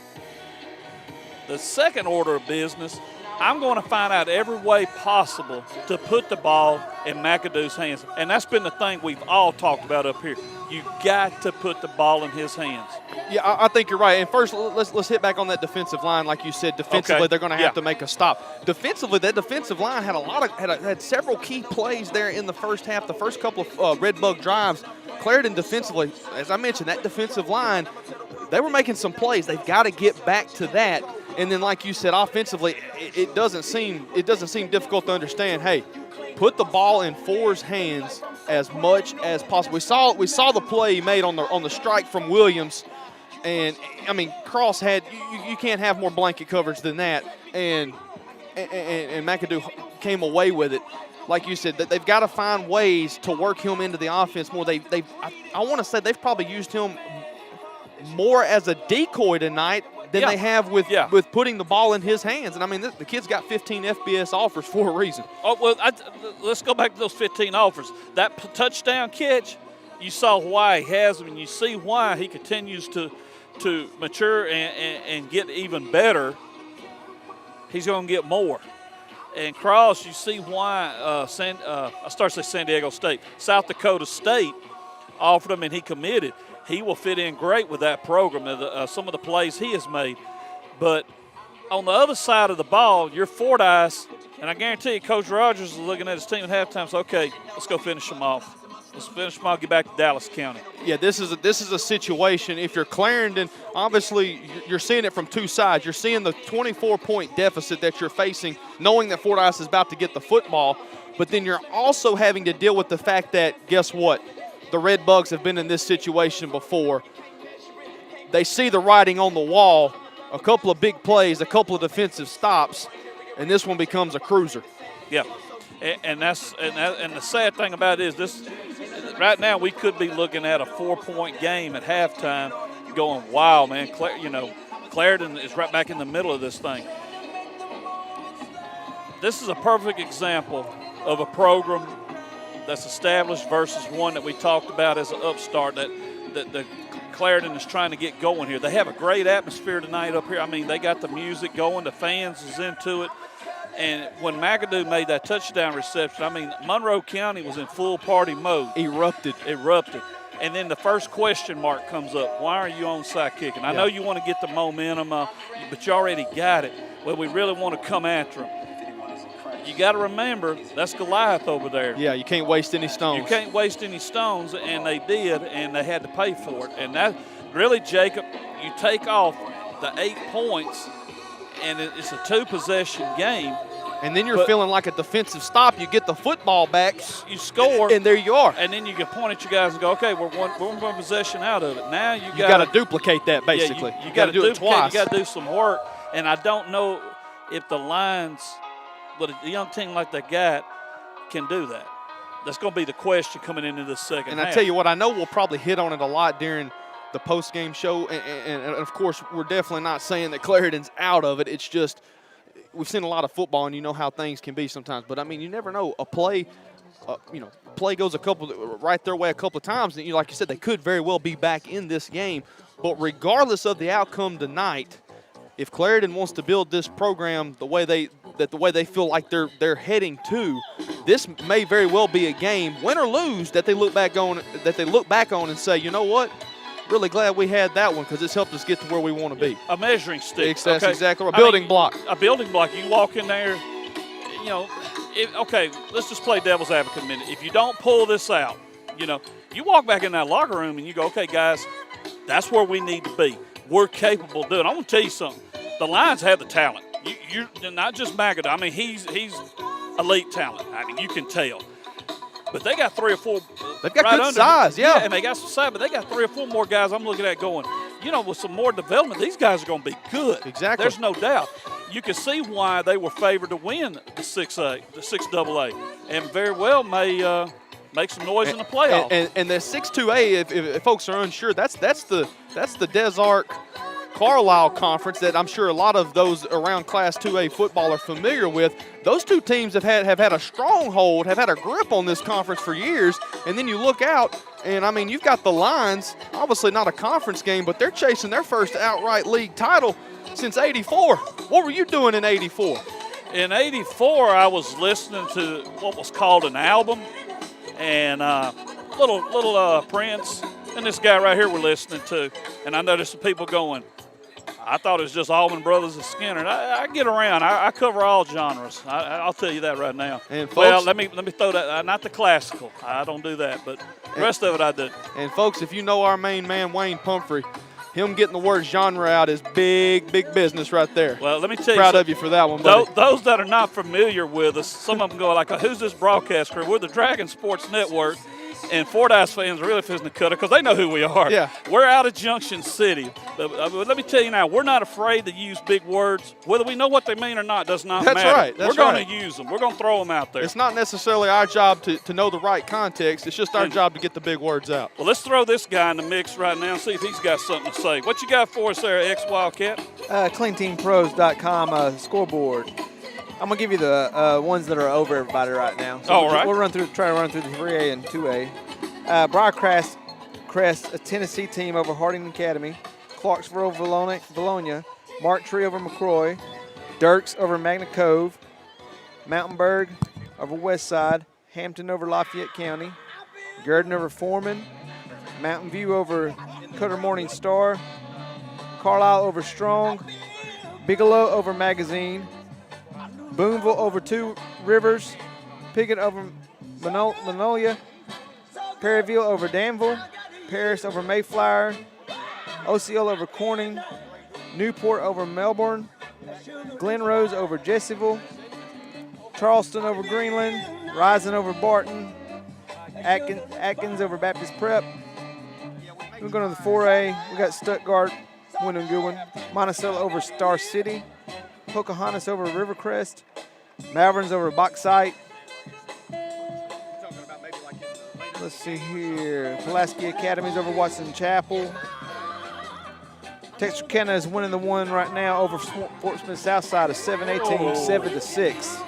The second order of business, I'm going to find out every way possible to put the ball in McAdoo's hands. And that's been the thing we've all talked about up here. You got to put the ball in his hands. Yeah, I think you're right. And first, let's hit back on that defensive line. Like you said, defensively, they're going to have to make a stop. Defensively, that defensive line had had several key plays there in the first half. The first couple of Redbug drives, Clarendon defensively, as I mentioned, that defensive line, they were making some plays. They've got to get back to that. And then, like you said, offensively, it doesn't seem difficult to understand. Hey, put the ball in Four's hands as much as possible. We saw the play he made on the strike from Williams, and I mean Cross had you can't have more blanket coverage than that, and McAdoo came away with it. Like you said, they've got to find ways to work him into the offense more. I want to say they've probably used him more as a decoy tonight than they have with putting the ball in his hands. And, I mean, the kid's got 15 FBS offers for a reason. Oh, well, let's go back to those 15 offers. That touchdown catch, you saw why he has them, and you see why he continues to mature and get even better. He's going to get more. And Cross, you see why I start to say San Diego State. South Dakota State offered him, and he committed. He will fit in great with that program, some of the plays he has made. But On the other side of the ball, you're Fordyce, and I guarantee you Coach Rogers is looking at his team at halftime. So, okay, let's go finish them off. Let's finish them off, get back to Dallas County. Yeah, this is a situation. If you're Clarendon, obviously you're seeing it from two sides. You're seeing the 24-point deficit that you're facing, knowing that Fordyce is about to get the football, but then you're also having to deal with the fact that, guess what? The Red Bugs have been in this situation before. They see the writing on the wall, a couple of big plays, a couple of defensive stops, and this one becomes a cruiser. Yeah, and the sad thing about it is this. Right now, we could be looking at a 4-point game at halftime, going, "Wow, man! Clarendon is right back in the middle of this thing." This is a perfect example of a program that's established versus one that we talked about as an upstart that Clarendon is trying to get going here. They have a great atmosphere tonight up here. I mean, they got the music going, the fans is into it. And when McAdoo made that touchdown reception, I mean, Monroe County was in full party mode. Erupted. And then the first question mark comes up. Why are you onside kicking? I know you want to get the momentum, but you already got it. Well, we really want to come after them. You got to remember, that's Goliath over there. Yeah, you can't waste any stones. You can't waste any stones, and they did, and they had to pay for it. And that really, Jacob, you take off the 8 points, and it's a 2-possession game. And then you're feeling like a defensive stop. You get the football back. You score. And there you are. And then you can point at you guys and go, okay, we're one possession out of it. Now you got to duplicate that, basically. Yeah, you got to do it twice. You got to do some work. And I don't know if the Lions, with a young team like they got, can do that. That's going to be the question coming into the second half. And I tell you what, I know we'll probably hit on it a lot during the post-game show. And of course, we're definitely not saying that Clarendon's out of it. It's just – we've seen a lot of football, and you know how things can be sometimes. But, I mean, you never know. A play, play goes right their way a couple of times. And, like you said, they could very well be back in this game. But regardless of the outcome tonight, if Clarendon wants to build this program the way they feel like they're heading to, this may very well be a game, win or lose, that they look back on and say, you know what? Really glad we had that one because it's helped us get to where we want to be. A measuring stick. That's exactly right. A building block. A building block. You walk in there, okay, let's just play devil's advocate a minute. If you don't pull this out, you walk back in that locker room and you go, okay, guys, that's where we need to be. We're capable of doing it. I'm going to tell you something. The Lions have the talent. You're not just McAdoo. I mean, he's elite talent. I mean, you can tell. But they got 3 or 4. They've got good size, yeah. And they got some size, but they got 3 or 4 more guys I'm looking at going, with some more development, these guys are going to be good. Exactly. There's no doubt. You can see why they were favored to win the 6AA, and very well may make some noise in the playoffs. And the 6-2A, if folks are unsure, that's the Des Arc Carlisle Conference that I'm sure a lot of those around Class 2A football are familiar with. Those two teams have had a stronghold, have had a grip on this conference for years. And then you look out, and, I mean, you've got the Lions, obviously not a conference game, but they're chasing their first outright league title since '84. What were you doing in '84? In '84, I was listening to what was called an album, and little Prince, and this guy right here we're listening to. And I noticed the people going, I thought it was just Allman Brothers and Skinner. And I get around. I cover all genres. I'll tell you that right now. And folks, well, let me throw that. Not the classical. I don't do that, but the rest of it I do. And folks, if you know our main man Wayne Pumphrey, him getting the word genre out is big business right there. Well, let me tell you, proud of you for that one, buddy. Those that are not familiar with us, some of them go like, "Who's this broadcast crew?" We're the Dragon Sports Network. And Fordyce fans are really fixing to cut it because they know who we are. Yeah. We're out of Junction City. But let me tell you now, we're not afraid to use big words. Whether we know what they mean or not does not matter. Right. We're going to use them. We're going to throw them out there. It's not necessarily our job to know the right context. It's just our job to get the big words out. Well, let's throw this guy in the mix right now and see if he's got something to say. What you got for us there, ex-Wildcat? CleanTeamPros.com scoreboard. I'm going to give you the ones that are over everybody right now. So all right. We'll try to run through the 3A and 2A. Briarcrest, a Tennessee team over Harding Academy. Clarksville, Valonia. Mark Tree over McCroy. Dirks over Magna Cove. Mountainburg over Westside. Hampton over Lafayette County. Gurdon over Foreman. Mountain View over Cutter Morning Star. Carlisle over Strong. Bigelow over Magazine. Boonville over Two Rivers. Piggott over Manolia. Perryville over Danville. Paris over Mayflower. Osceola over Corning. Newport over Melbourne. Glen Rose over Jesseville. Charleston over Greenland. Rising over Barton. Atkins over Baptist Prep. We're going to the 4A. We got Stuttgart winning a good one. Monticello over Star City. Pocahontas over Rivercrest. Malvern's over Bauxite. Let's see here. Pulaski Academy's over Watson Chapel. Texarkana is winning the one right now over Fort Smith Southside of 7-18, 7-6.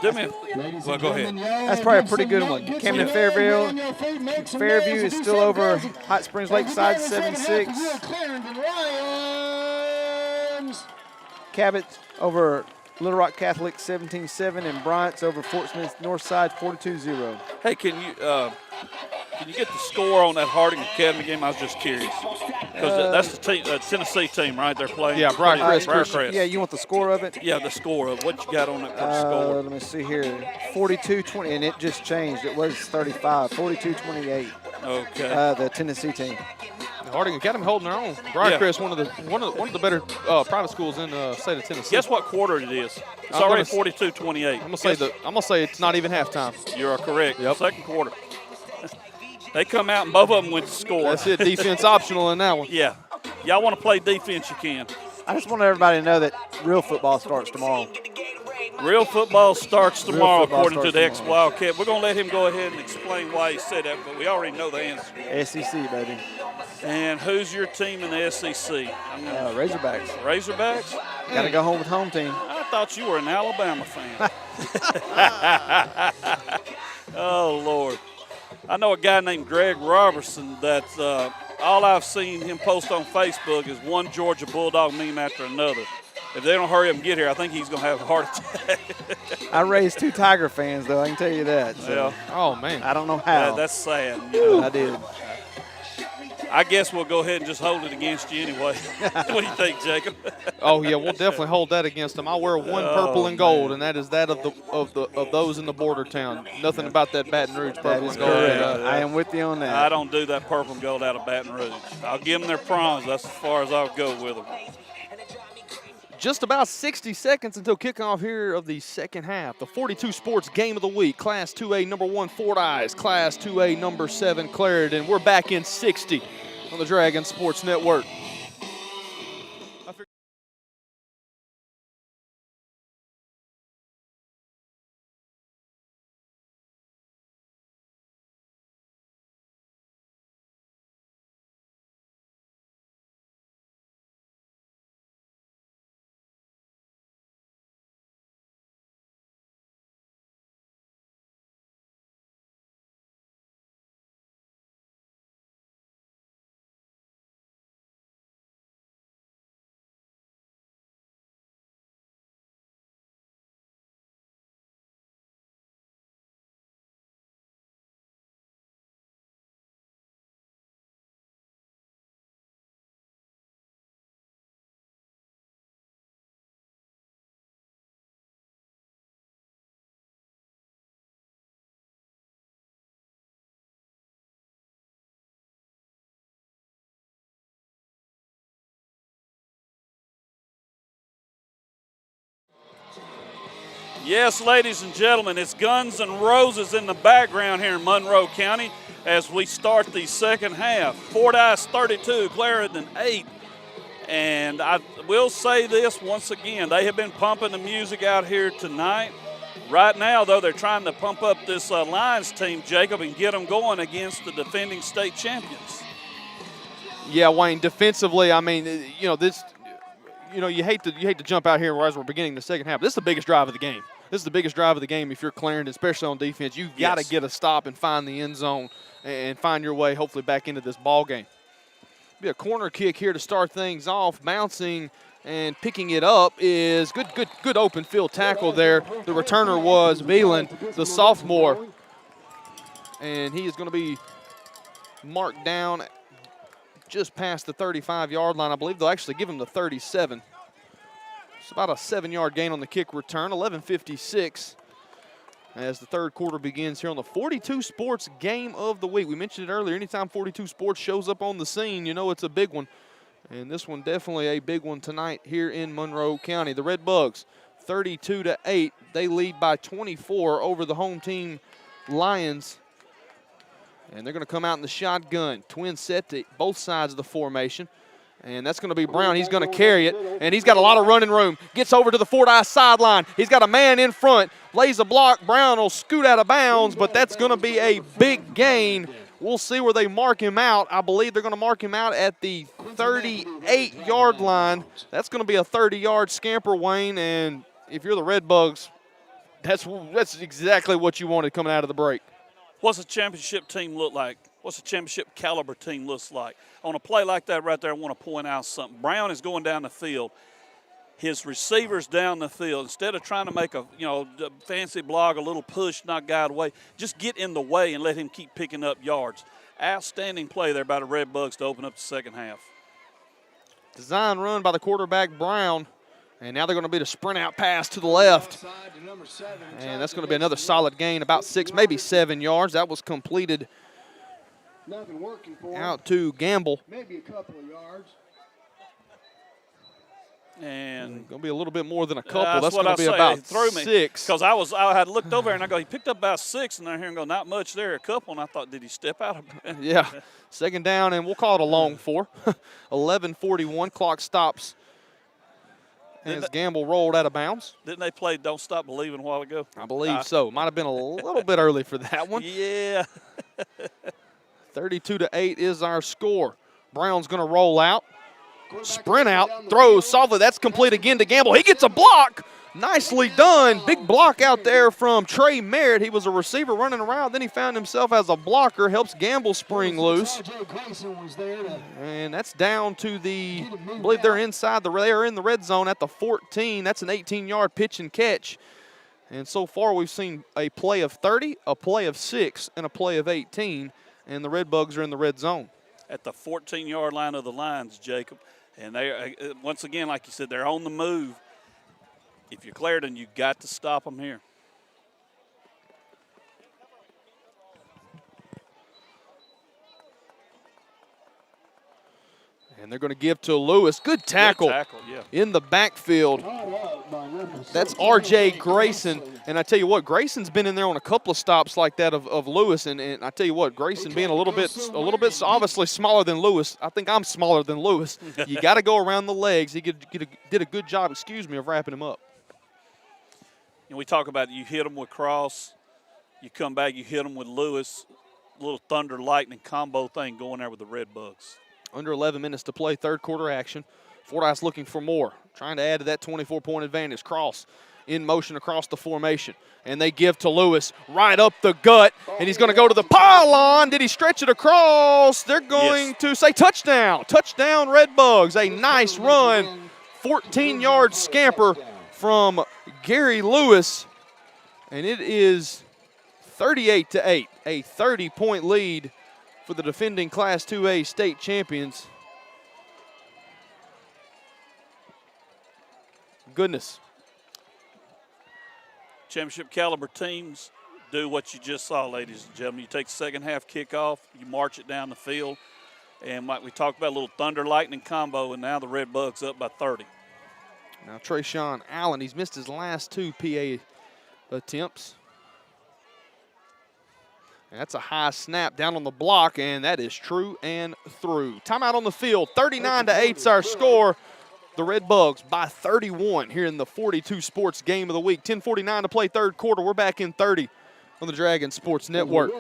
Well, go ahead. That's probably a pretty good one. Camden Fairview is still over Hot Springs Lakeside 7-6. Cabot over Little Rock Catholic 17-7, and Bryant's over Fort Smith Northside 42-0. Hey, can you get the score on that Harding Academy game? I was just curious. Because that's the team, Tennessee team, right? They're playing. Yeah, Briarcrest. Yeah, you want the score of it? Yeah, the score of what you got on it for the score. Let me see here. 42-20, and it just changed. It was 35. 42-28. Okay. The Tennessee team. Harding Academy holding their own. Briarcrest, one of the better private schools in the state of Tennessee. Guess what quarter it is? It's already 42-28. I'm gonna say it's not even halftime. You are correct. Yep. Second quarter. They come out and both of them went to score. That's it. Defense optional in that one. Yeah. Y'all want to play defense, you can. I just want everybody to know that real football starts tomorrow. Real football starts tomorrow, football according starts to the tomorrow. ex-Wildcat. We're going to let him go ahead and explain why he said that, but we already know the answer. SEC, baby. And who's your team in the SEC? Razorbacks. Razorbacks? Got to go home with home team. I thought you were an Alabama fan. Oh, Lord. I know a guy named Greg Robertson that all I've seen him post on Facebook is one Georgia Bulldog meme after another. If they don't hurry up and get here, I think he's going to have a heart attack. I raised 2 Tiger fans, though. I can tell you that. So Yeah. Oh man. I don't know how. That's sad. You know. I did. I guess we'll go ahead and just hold it against you anyway. What do you think, Jacob? Oh yeah, we'll definitely hold that against them. I wear one purple and gold, and that is that of those in the border town. Nothing about that Baton Rouge purple and gold. I am with you on that. I don't do that purple and gold out of Baton Rouge. I'll give them their proms. That's as far as I'll go with them. Just about 60 seconds until kickoff here of the second half. The 42 Sports Game of the Week. Class 2A number 1 Fordyce. Class 2A number 7 Clarendon. We're back in 60 on the Dragon Sports Network. Yes, ladies and gentlemen, it's Guns N' Roses in the background here in Monroe County as we start the second half. Fordyce 32, Clarendon 8. And I will say this once again, they have been pumping the music out here tonight. Right now, though, they're trying to pump up this Lions team, Jacob, and get them going against the defending state champions. Yeah, Wayne, defensively, I mean, you know, this – you know, you hate to jump out here as we're beginning the second half. This is the biggest drive of the game. This is the biggest drive of the game if you're Clarendon, especially on defense. You've got to get a stop and find the end zone and find your way, hopefully, back into this ball game. Be a corner kick here to start things off. Bouncing and picking it up is good open field tackle there. The returner was Veland, the sophomore, and he is going to be marked down just past the 35-yard line. I believe they'll actually give him the 37. It's about a 7-yard gain on the kick return, 11:56 as the third quarter begins here on the 42 Sports Game of the Week. We mentioned it earlier, anytime 42 Sports shows up on the scene, you know it's a big one. And this one definitely a big one tonight here in Monroe County. The Red Bugs, 32-8. They lead by 24 over the home team Lions. And they're going to come out in the shotgun. Twin set to both sides of the formation. And that's going to be Brown. He's going to carry it, and he's got a lot of running room. Gets over to the Fordyce sideline. He's got a man in front, lays a block. Brown will scoot out of bounds, but that's going to be a big gain. We'll see where they mark him out. I believe they're going to mark him out at the 38-yard line. That's going to be a 30-yard scamper, Wayne, and if you're the Red Bugs, that's exactly what you wanted coming out of the break. What's a championship team look like? What's a championship caliber team looks like? On a play like that right there, I want to point out something. Brown is going down the field. His receivers down the field. Instead of trying to make a fancy block, a little push, not guide away, just get in the way and let him keep picking up yards. Outstanding play there by the Red Bugs to open up the second half. Design run by the quarterback, Brown. And now they're going to be the sprint out pass to the left. And that's going to be another solid gain, about 6, maybe 7 yards. That was completed out to Gamble. Maybe a couple of yards. And going to be a little bit more than a couple. That's what going to be say. about It threw me 6. because I had looked over there and I go, he picked up about 6, and I hear him go, not much there, a couple. And I thought, did he step out of it? Yeah, second down, and we'll call it a long 4. 11:41, clock stops as Gamble rolled out of bounds. Didn't they play Don't Stop Believing a while ago? I believe so. Might have been a little bit early for that one. Yeah. 32-8 is our score. Brown's going to roll out, sprint out, throws softly. That's complete again to Gamble. He gets a block. Nicely done. Big block out there from Trey Merritt. He was a receiver running around. Then he found himself as a blocker. Helps Gamble spring loose. And that's down to the, I believe they're inside. They are in the red zone at the 14. That's an 18-yard pitch and catch. And so far we've seen a play of 30, a play of 6, and a play of 18. And the Red Bugs are in the red zone. At the 14-yard line of the Lions, Jacob. And they, once again, like you said, they're on the move. If you're Clarendon, you've got to stop them here. And they're going to give to Lewis. Good tackle, Yeah. in the backfield. That's R.J. Grayson. And I tell you what, Grayson's been in there on a couple of stops like that of Lewis. And I tell you what, Grayson being a little bit obviously smaller than Lewis. I think I'm smaller than Lewis. You got to go around the legs. He did a good job, of wrapping him up. And we talk about you hit them with Cross, you come back, you hit them with Lewis. A little thunder lightning combo thing going there with the Red Bugs. Under 11 minutes to play, third quarter action. Fordyce looking for more, trying to add to that 24-point advantage. Cross in motion across the formation. And they give to Lewis right up the gut, and he's going to go to the pylon. Did he stretch it across? They're going to say touchdown. Touchdown, Red Bugs. A nice run, 14-yard scamper from Gary Lewis, and it is 38-8, a 30-point lead for the defending Class 2A state champions. Goodness. Championship caliber teams do what you just saw, ladies and gentlemen. You take the second half kickoff, you march it down the field, and like we talked about, a little thunder lightning combo, and now the Red Bugs up by 30. Now Trayshawn Allen, he's missed his last 2 PA attempts. And that's a high snap down on the block, and that is true and through. Timeout on the field, 39-8 is our score. The Red Bugs by 31 here in the 42 Sports Game of the Week. 10:49 to play third quarter. We're back in 30 on the Dragon Sports Network.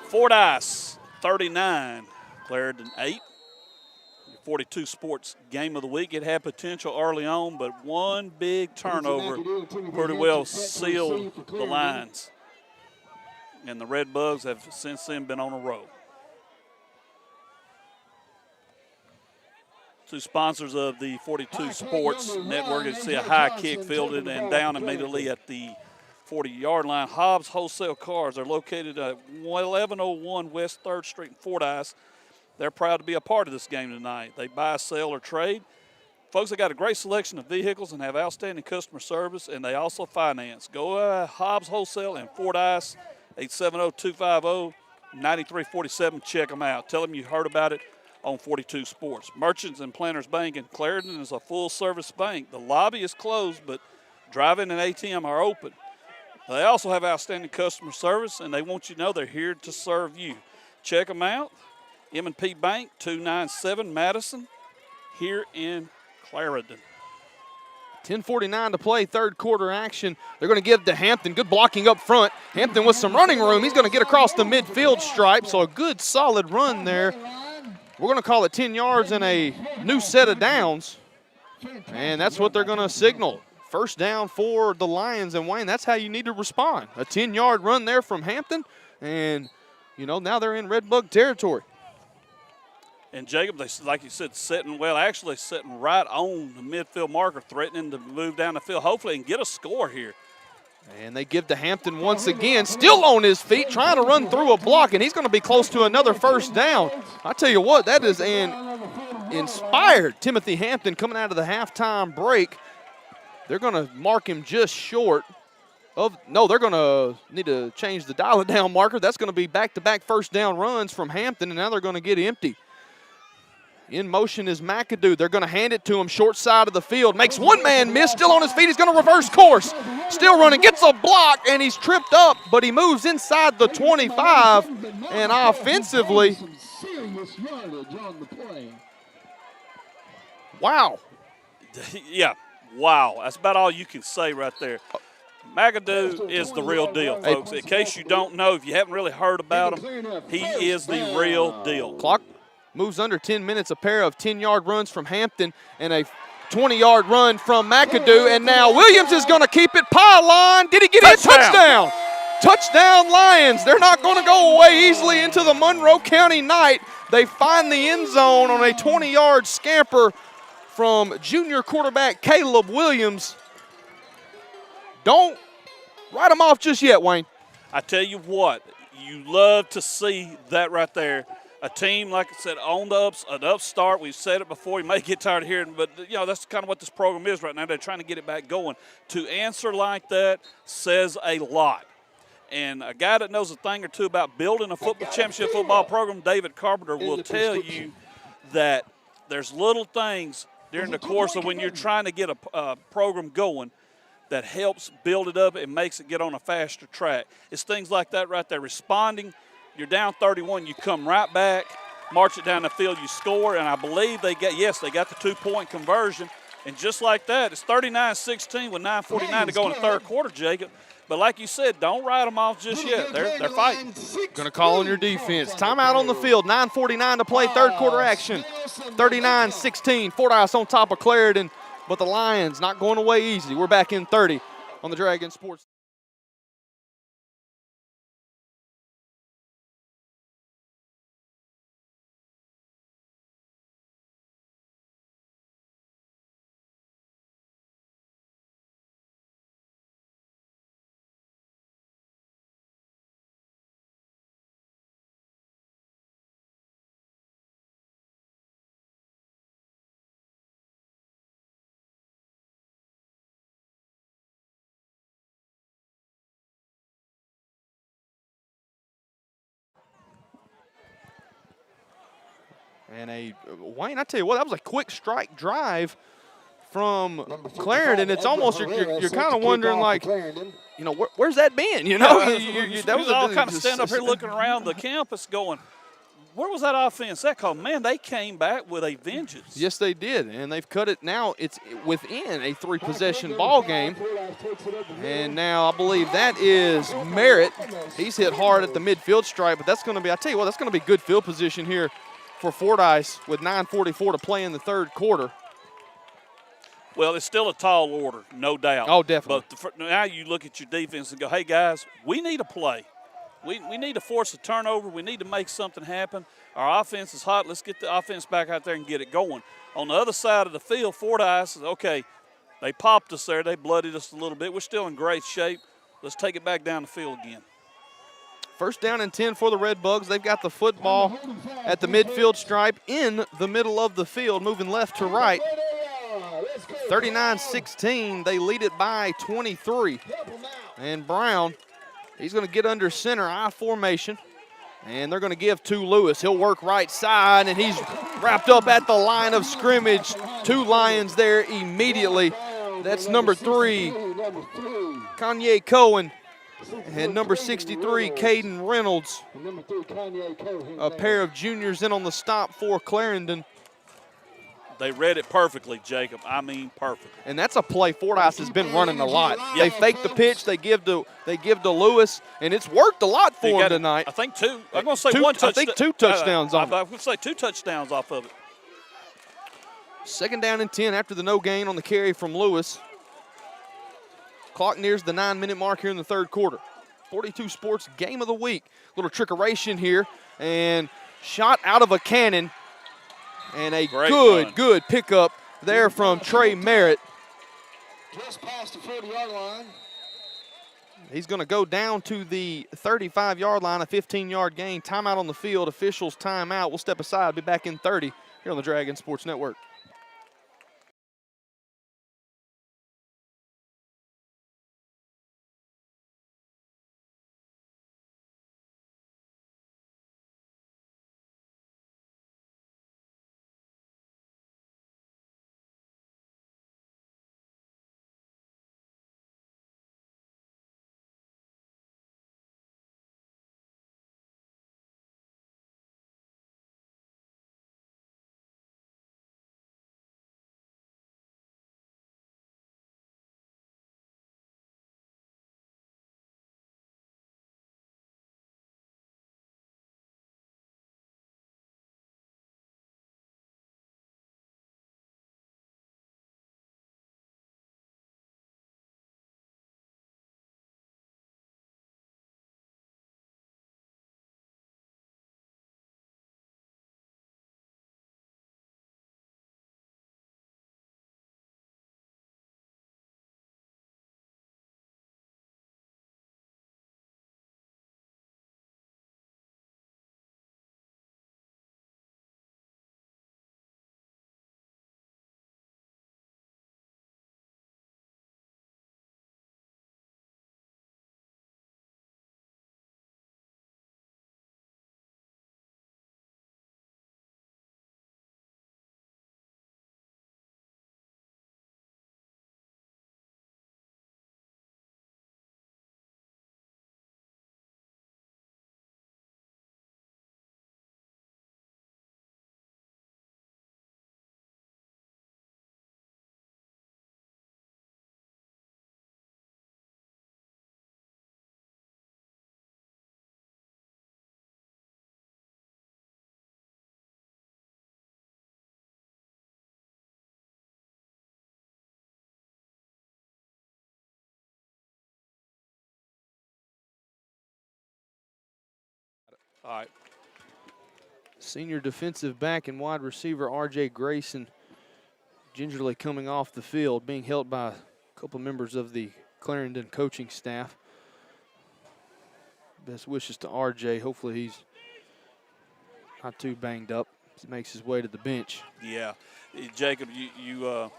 Fordyce 39, Clarendon 8. 42 Sports Game of the Week. It had potential early on, but one big turnover pretty well sealed the lines. And the Red Bugs have since then been on a roll. Two sponsors of the 42 Sports Network. You see a high kick fielded and down immediately at the 40-yard line. Hobbs Wholesale Cars are located at 1101 West 3rd Street in Fordyce. They're proud to be a part of this game tonight. They buy, sell, or trade. Folks, they got a great selection of vehicles and have outstanding customer service, and they also finance. Go Hobbs Wholesale in Fordyce, 870-250-9347. Check them out. Tell them you heard about it on 42 Sports. Merchants and Planters Bank in Clarendon is a full-service bank. The lobby is closed, but drive-in and ATM are open. They also have outstanding customer service, and they want you to know they're here to serve you. Check them out. M&P Bank, 297 Madison, here in Clarendon. 10:49 to play, third quarter action. They're going to give to Hampton. Good blocking up front. Hampton with some running room. He's going to get across the midfield stripe, so a good solid run there. We're going to call it 10 yards and a new set of downs, and that's what they're going to signal. First down for the Lions, and Wayne, that's how you need to respond. A 10-yard run there from Hampton, and, you know, now they're in Red Bug territory. And Jacob, they, like you said, sitting well, actually sitting right on the midfield marker, threatening to move down the field, hopefully, and get a score here. And they give to Hampton once again, still on his feet, trying to run through a block, and he's going to be close to another first down. I tell you what, that is an inspired Timothy Hampton coming out of the halftime break. They're going to mark him just short of, no, they're going to need to change the dial-it-down marker. That's going to be back-to-back first down runs from Hampton, and now they're going to get empty. In motion is McAdoo. They're going to hand it to him short side of the field. Makes one man miss, still on his feet. He's going to reverse course. Still running, gets a block, and he's tripped up, but he moves inside the 25. And offensively, wow. Yeah, wow. That's about all you can say right there. McAdoo is the real deal, folks. In case you don't know, if you haven't really heard about him, he is the real deal. Clock moves under 10 minutes, a pair of 10-yard runs from Hampton and a 20-yard run from McAdoo. And now Williams is going to keep it pylon. Did he get it? Touchdown. Touchdown Lions. They're not going to go away easily into the Monroe County night. They find the end zone on a 20-yard scamper from junior quarterback Caleb Williams. Don't write them off just yet, Wayne. I tell you what, you love to see that right there. A team, like I said, on the an upstart. We've said it before. You may get tired of hearing, but, you know, that's kind of what this program is right now. They're trying to get it back going. To answer like that says a lot. And a guy that knows a thing or two about building a football championship football program, David Carpenter, will tell you that there's little things during the course of when you're trying to get a program going that helps build it up and makes it get on a faster track. It's things like that right there. Responding. You're down 31, you come right back, march it down the field, you score, and I believe they got the 2-point conversion. And just like that, it's 39-16 with 9:49 to go in the third quarter, Jacob. But like you said, don't write them off just yet. They're fighting. Going to call on your defense. Timeout on the field, 9:49 to play, third quarter action. 39-16, Fordyce on top of Clarendon, but the Lions not going away easy. We're back in 30 on the Dragon Sports. And Wayne, I tell you what, that was a quick strike drive from Clarendon. It's almost, you're kind of wondering, like, you know, where's that been? You know, that was all kind of stand up here looking around the campus going, where was that offense at? Because, man, they came back with a vengeance. Yes, they did, and they've cut it now. It's within a 3-possession ball game. And now I believe that is Merritt. He's hit hard at the midfield stripe, but that's going to be, I tell you what, that's going to be good field position here for Fordyce with 9:44 to play in the third quarter. Well, it's still a tall order, no doubt. Oh, definitely. But now you look at your defense and go, hey, guys, we need a play. We need to force a turnover. We need to make something happen. Our offense is hot. Let's get the offense back out there and get it going. On the other side of the field, Fordyce is, okay, they popped us there. They bloodied us a little bit. We're still in great shape. Let's take it back down the field again. First down and 10 for the Red Bugs. They've got the football at the midfield stripe in the middle of the field, moving left to right. 39-16, they lead it by 23. And Brown, he's going to get under center, I formation. And they're going to give to Lewis. He'll work right side, and he's wrapped up at the line of scrimmage. 2 Lions there immediately. That's number 3, Kanye Cohen. And number 63, Caden Reynolds. A pair of juniors in on the stop for Clarendon. They read it perfectly, Jacob. I mean perfectly. And that's a play Fordyce has been running a lot. They fake the pitch, they give to Lewis, and it's worked a lot for him tonight. I think 2. I'm going to say 1 touchdown. I think 2 touchdowns on it. I'm going to say 2 touchdowns off of it. Second down and 10 after the no gain on the carry from Lewis. Clock nears the 9-minute mark here in the third quarter. 42 Sports Game of the Week. Little trickeration here, and shot out of a cannon. And a good pickup there from Trey Merritt. Just past the 40-yard line. He's going to go down to the 35-yard line, a 15-yard gain. Timeout on the field. Officials timeout. We'll step aside. Be back in 30 here on the Dragon Sports Network. All right. Senior defensive back and wide receiver R.J. Grayson gingerly coming off the field, being held by a couple members of the Clarendon coaching staff. Best wishes to R.J. Hopefully he's not too banged up as he makes his way to the bench. Yeah, Jacob, you know,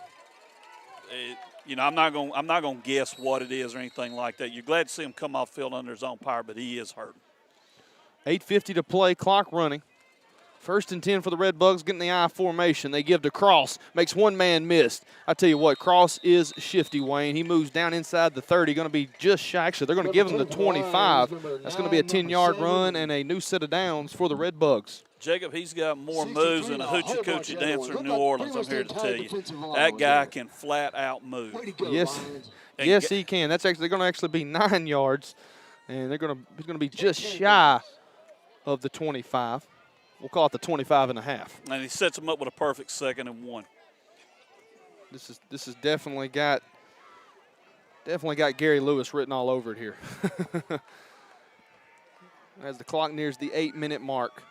I'm not gonna guess what it is or anything like that. You're glad to see him come off field under his own power, but he is hurting. 8:50 to play, clock running. First and 10 for the Red Bugs, getting the I formation. They give to Cross, makes one man miss. I tell you what, Cross is shifty, Wayne. He moves down inside the 30, going to be just shy. Actually, they're going to give him the 25. That's going to be a 10-yard run and a new set of downs for the Red Bugs. Jacob, he's got more moves than a hoochie coochie dancer in New Orleans, I'm here to tell you. That guy can flat out move. Yes, yes, he can. That's actually going to actually be 9 yards, and he's going to be just shy of the 25. We'll call it the 25 and a half. And he sets him up with a perfect 2nd and 1. This has definitely got Gary Lewis written all over it here. As the clock nears the 8-minute mark.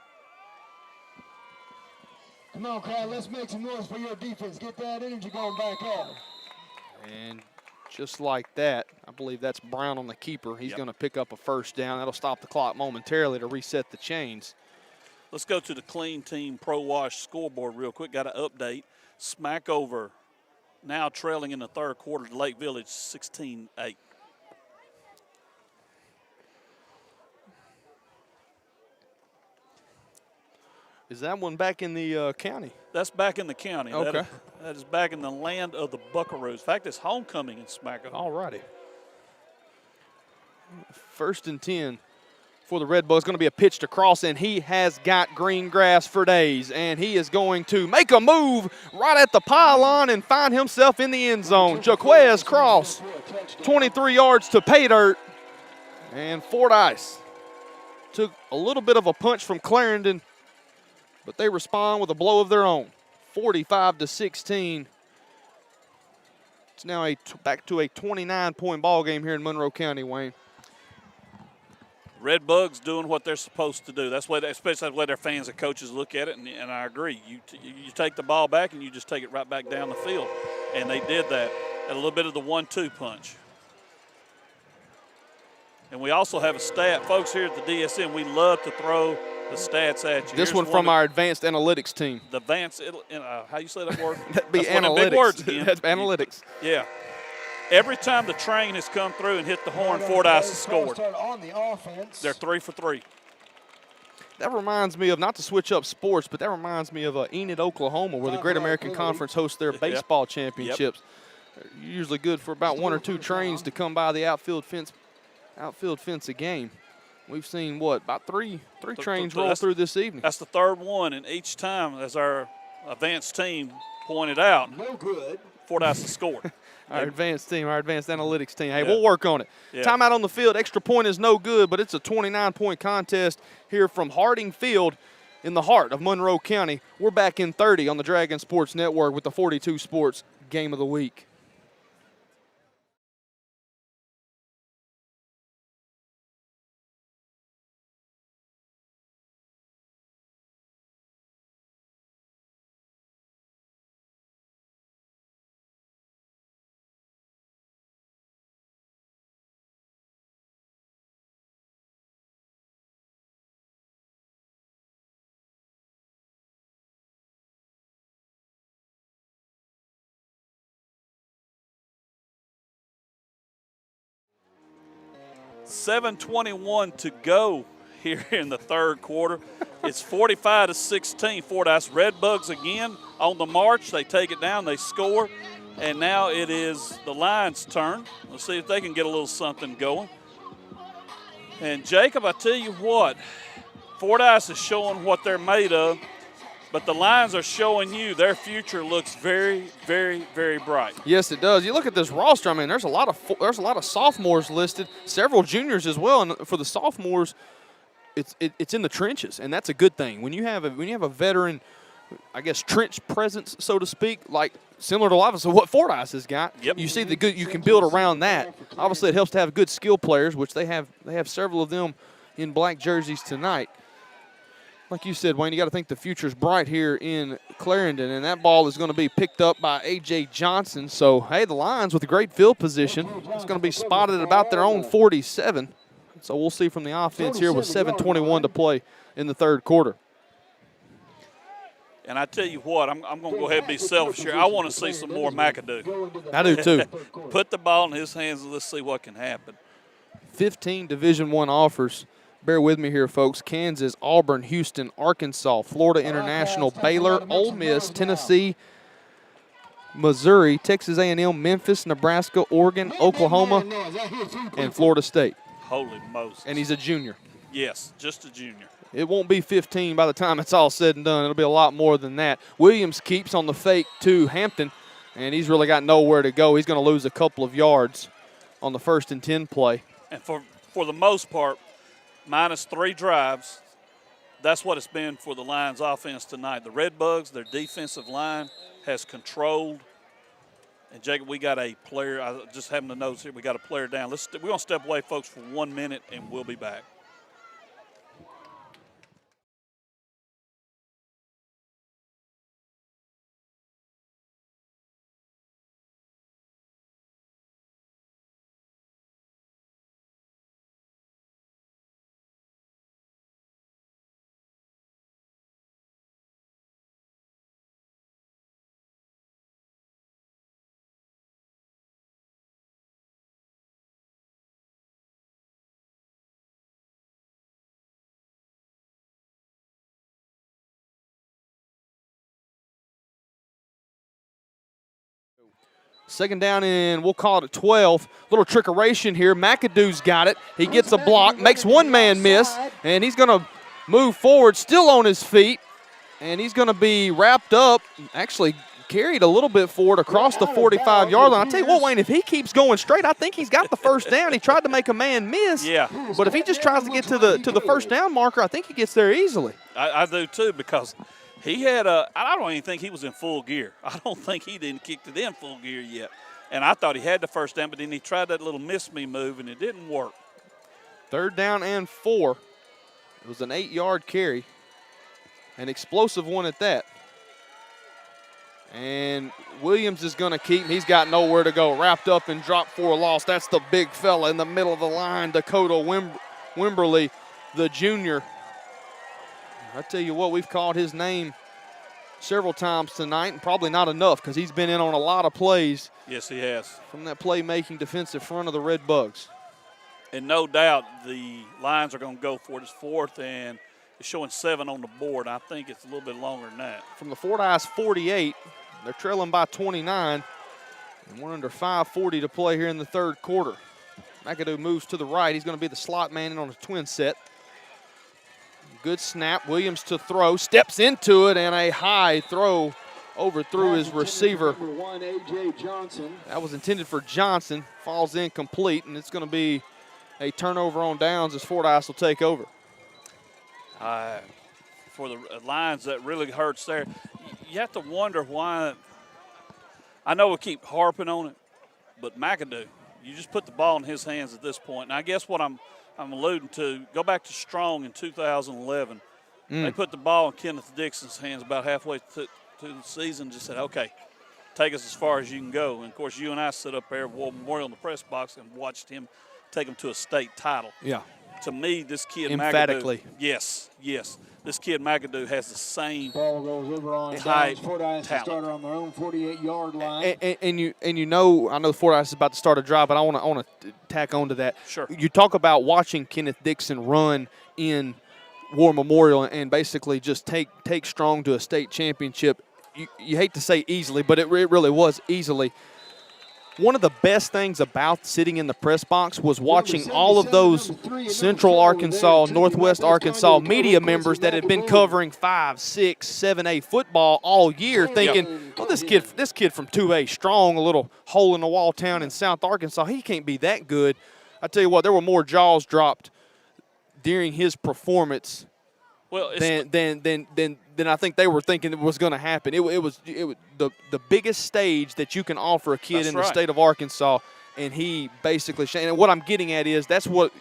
Come on, crowd, let's make some noise for your defense. Get that energy going back up. And just like that, I believe that's Brown on the keeper. He's going to pick up a first down. That'll stop the clock momentarily to reset the chains. Let's go to the Clean Team Pro Wash scoreboard real quick. Got an update. Smackover now trailing in the 3rd quarter to Lake Village 16-8. Is that one back in the county? That's back in the county. Okay. That is back in the land of the Buckaroos. In fact, it's homecoming in Smackover. All righty. 1st and 10 for the Red Bull. It's going to be a pitch to Cross, and he has got green grass for days. And he is going to make a move right at the pylon and find himself in the end zone. Jaquez Cross, 23 yards to pay dirt. And Fordyce took a little bit of a punch from Clarendon, but they respond with a blow of their own. 45-16. It's now back to a 29-point ball game here in Monroe County, Wayne. Red Bugs doing what they're supposed to do. That's why, especially the way their fans and coaches look at it, and I agree. You take the ball back and you just take it right back down the field, and they did that at a little bit of the 1-2 punch. And we also have a stat, folks here at the DSM. We love to throw the stats at you. This one from our advanced analytics team. The advanced, how you say that word? That'd be That's one of analytics. the big words again. That's analytics. Yeah. Every time the train has come through and hit the horn, Fordyce has scored. They're 3 for 3. That reminds me of, not to switch up sports, but that reminds me of Enid, Oklahoma, where the Great American Conference hosts their baseball championships. They're usually good for about 1 or 2 trains to come by the outfield fence a game. We've seen, about three trains roll through this evening. That's the 3rd one, and each time, as our advanced team pointed out, no good. Fordyce has scored. Our advanced team, our advanced analytics team. Hey, we'll work on it. Yeah. Timeout on the field. Extra point is no good, but it's a 29-point contest here from Harding Field in the heart of Monroe County. We're back in 30 on the Dragon Sports Network with the 42 Sports Game of the Week. .7:21 to go here in the 3rd quarter. It's 45-16. Fordyce Red Bugs again on the march. They take it down, they score, and now it is the Lions' turn. Let's see if they can get a little something going. And Jacob, I tell you what, Fordyce is showing what they're made of, but the Lions are showing you their future looks very, very, very bright. Yes, it does. You look at this roster. I mean, there's a lot of sophomores listed, several juniors as well. And for the sophomores, it's in the trenches, and that's a good thing. When you have a veteran, I guess, trench presence, so to speak, like similar to obviously what Fordyce has got. Yep. You see the good. You can build around that. Obviously, it helps to have good skill players, which they have. They have several of them in black jerseys tonight. Like you said, Wayne, you got to think the future's bright here in Clarendon, and that ball is going to be picked up by A.J. Johnson. So, hey, the Lions with a great field position. It's going to be spotted at about their own 47. So we'll see from the offense here with 7:21 to play in the 3rd quarter. And I tell you what, I'm going to go ahead and be selfish here. I want to see some more McAdoo. I do too. Put the ball in his hands and let's see what can happen. 15 Division I offers. Bear with me here, folks. Kansas, Auburn, Houston, Arkansas, Florida International, Baylor, Ole Miss, Tennessee, Missouri, Texas A&M, Memphis, Nebraska, Oregon, Oklahoma, and Florida State. Holy Moses. And he's a junior. Yes, just a junior. It won't be 15 by the time it's all said and done. It'll be a lot more than that. Williams keeps on the fake to Hampton, and he's really got nowhere to go. He's going to lose a couple of yards on the 1st and 10 play. And for the most part, minus 3 drives, that's what it's been for the Lions offense tonight. The Redbugs, their defensive line has controlled. And, Jacob, we got a player. I just having the notes here. We got a player down. We're going to step away, folks, for 1 minute, and we'll be back. Second down and we'll call it a 12. Little trickeration here. McAdoo's got it. He gets a block, makes one man miss, and he's going to move forward, still on his feet, and he's going to be wrapped up, actually carried a little bit forward across the 45-yard line. I'll tell you what, Wayne, if he keeps going straight, I think he's got the first down. He tried to make a man miss. Yeah. But if he just tries to get to the first down marker, I think he gets there easily. I do too, because he had I don't even think he was in full gear. I don't think he didn't kick it in full gear yet. And I thought he had the first down, but then he tried that little miss-me move, and it didn't work. 3rd down and 4. It was an 8-yard carry, an explosive one at that. And Williams is going to keep. He's got nowhere to go. Wrapped up and dropped for a loss. That's the big fella in the middle of the line, Dakota Wimberly, the junior. I tell you what, we've called his name several times tonight, and probably not enough because he's been in on a lot of plays. Yes, he has. From that playmaking defensive front of the Red Bugs. And no doubt the Lions are going to go for it. It's 4th, and it's showing 7 on the board. I think it's a little bit longer than that. From the Fordyce 48, they're trailing by 29, and we're under 5:40 to play here in the 3rd quarter. McAdoo moves to the right. He's going to be the slot man in on a twin set. Good snap. Williams to throw. Steps into it, and a high throw overthrew his receiver. Number 1, A.J. Johnson. That was intended for Johnson. Falls incomplete, and it's going to be a turnover on downs as Fordyce will take over. For the Lions, that really hurts there. You have to wonder why. I know we keep harping on it, but McAdoo, you just put the ball in his hands at this point. And I guess what I'm alluding to, go back to Strong in 2011. They put the ball in Kenneth Dixon's hands about halfway to the season, just said, okay, take us as far as you can go. And, of course, you and I sit up there at War Memorial in the press box and watched him take them to a state title. Yeah. To me, this kid Emphatically. McAdoo. Yes. This kid McAdoo has the same Ball goes over on type downs. Fordyce talent. starter on their own 48-yard line. And you know, I know Fordyce is about to start a drive, but I want to tack on to that. Sure. You talk about watching Kenneth Dixon run in War Memorial and basically just take Strong to a state championship. You hate to say easily, but it really was easily. One of the best things about sitting in the press box was watching all of those Central Arkansas, Northwest Arkansas media members that had been covering 5, 6, 7A football all year, thinking, "Oh, this kid from 2A, Strong, a little hole in the wall town in South Arkansas, he can't be that good." I tell you what, there were more jaws dropped during his performance than I think they were thinking it was going to happen. It was the biggest stage that you can offer a kid in the state of Arkansas, and he basically. And what I'm getting at is that's what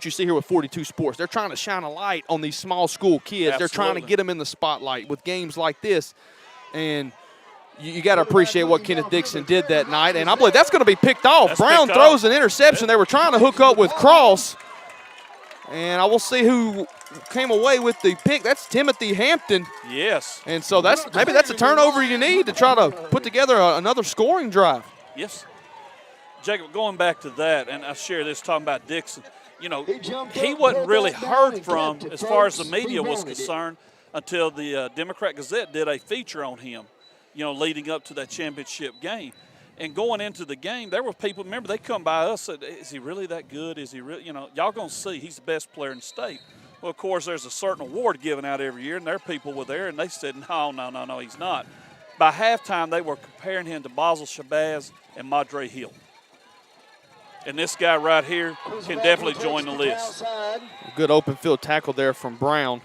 you see here with 42 Sports. They're trying to shine a light on these small school kids. Absolutely. They're trying to get them in the spotlight with games like this, and you got to appreciate what Kenneth Dixon did that night. And I believe that's going to be picked off. That's Brown picked throws off. an interception. They were trying to hook up with Cross, and I will see who came away with the pick. That's Timothy Hampton. Yes. And so maybe that's a turnover you need to try to put together another scoring drive. Yes. Jacob, going back to that, and I share this talking about Dixon, you know, he wasn't really heard from as far as the media was concerned until the Democrat Gazette did a feature on him, you know, leading up to that championship game. And going into the game, there were people, remember, they come by us and said, is he really that good? Is he really, you know, y'all going to see he's the best player in the state. Well, of course, there's a certain award given out every year, and their people were there, and they said, no, he's not. By halftime, they were comparing him to Basel Shabazz and Madre Hill. And this guy right here can definitely join the list. Good open field tackle there from Brown.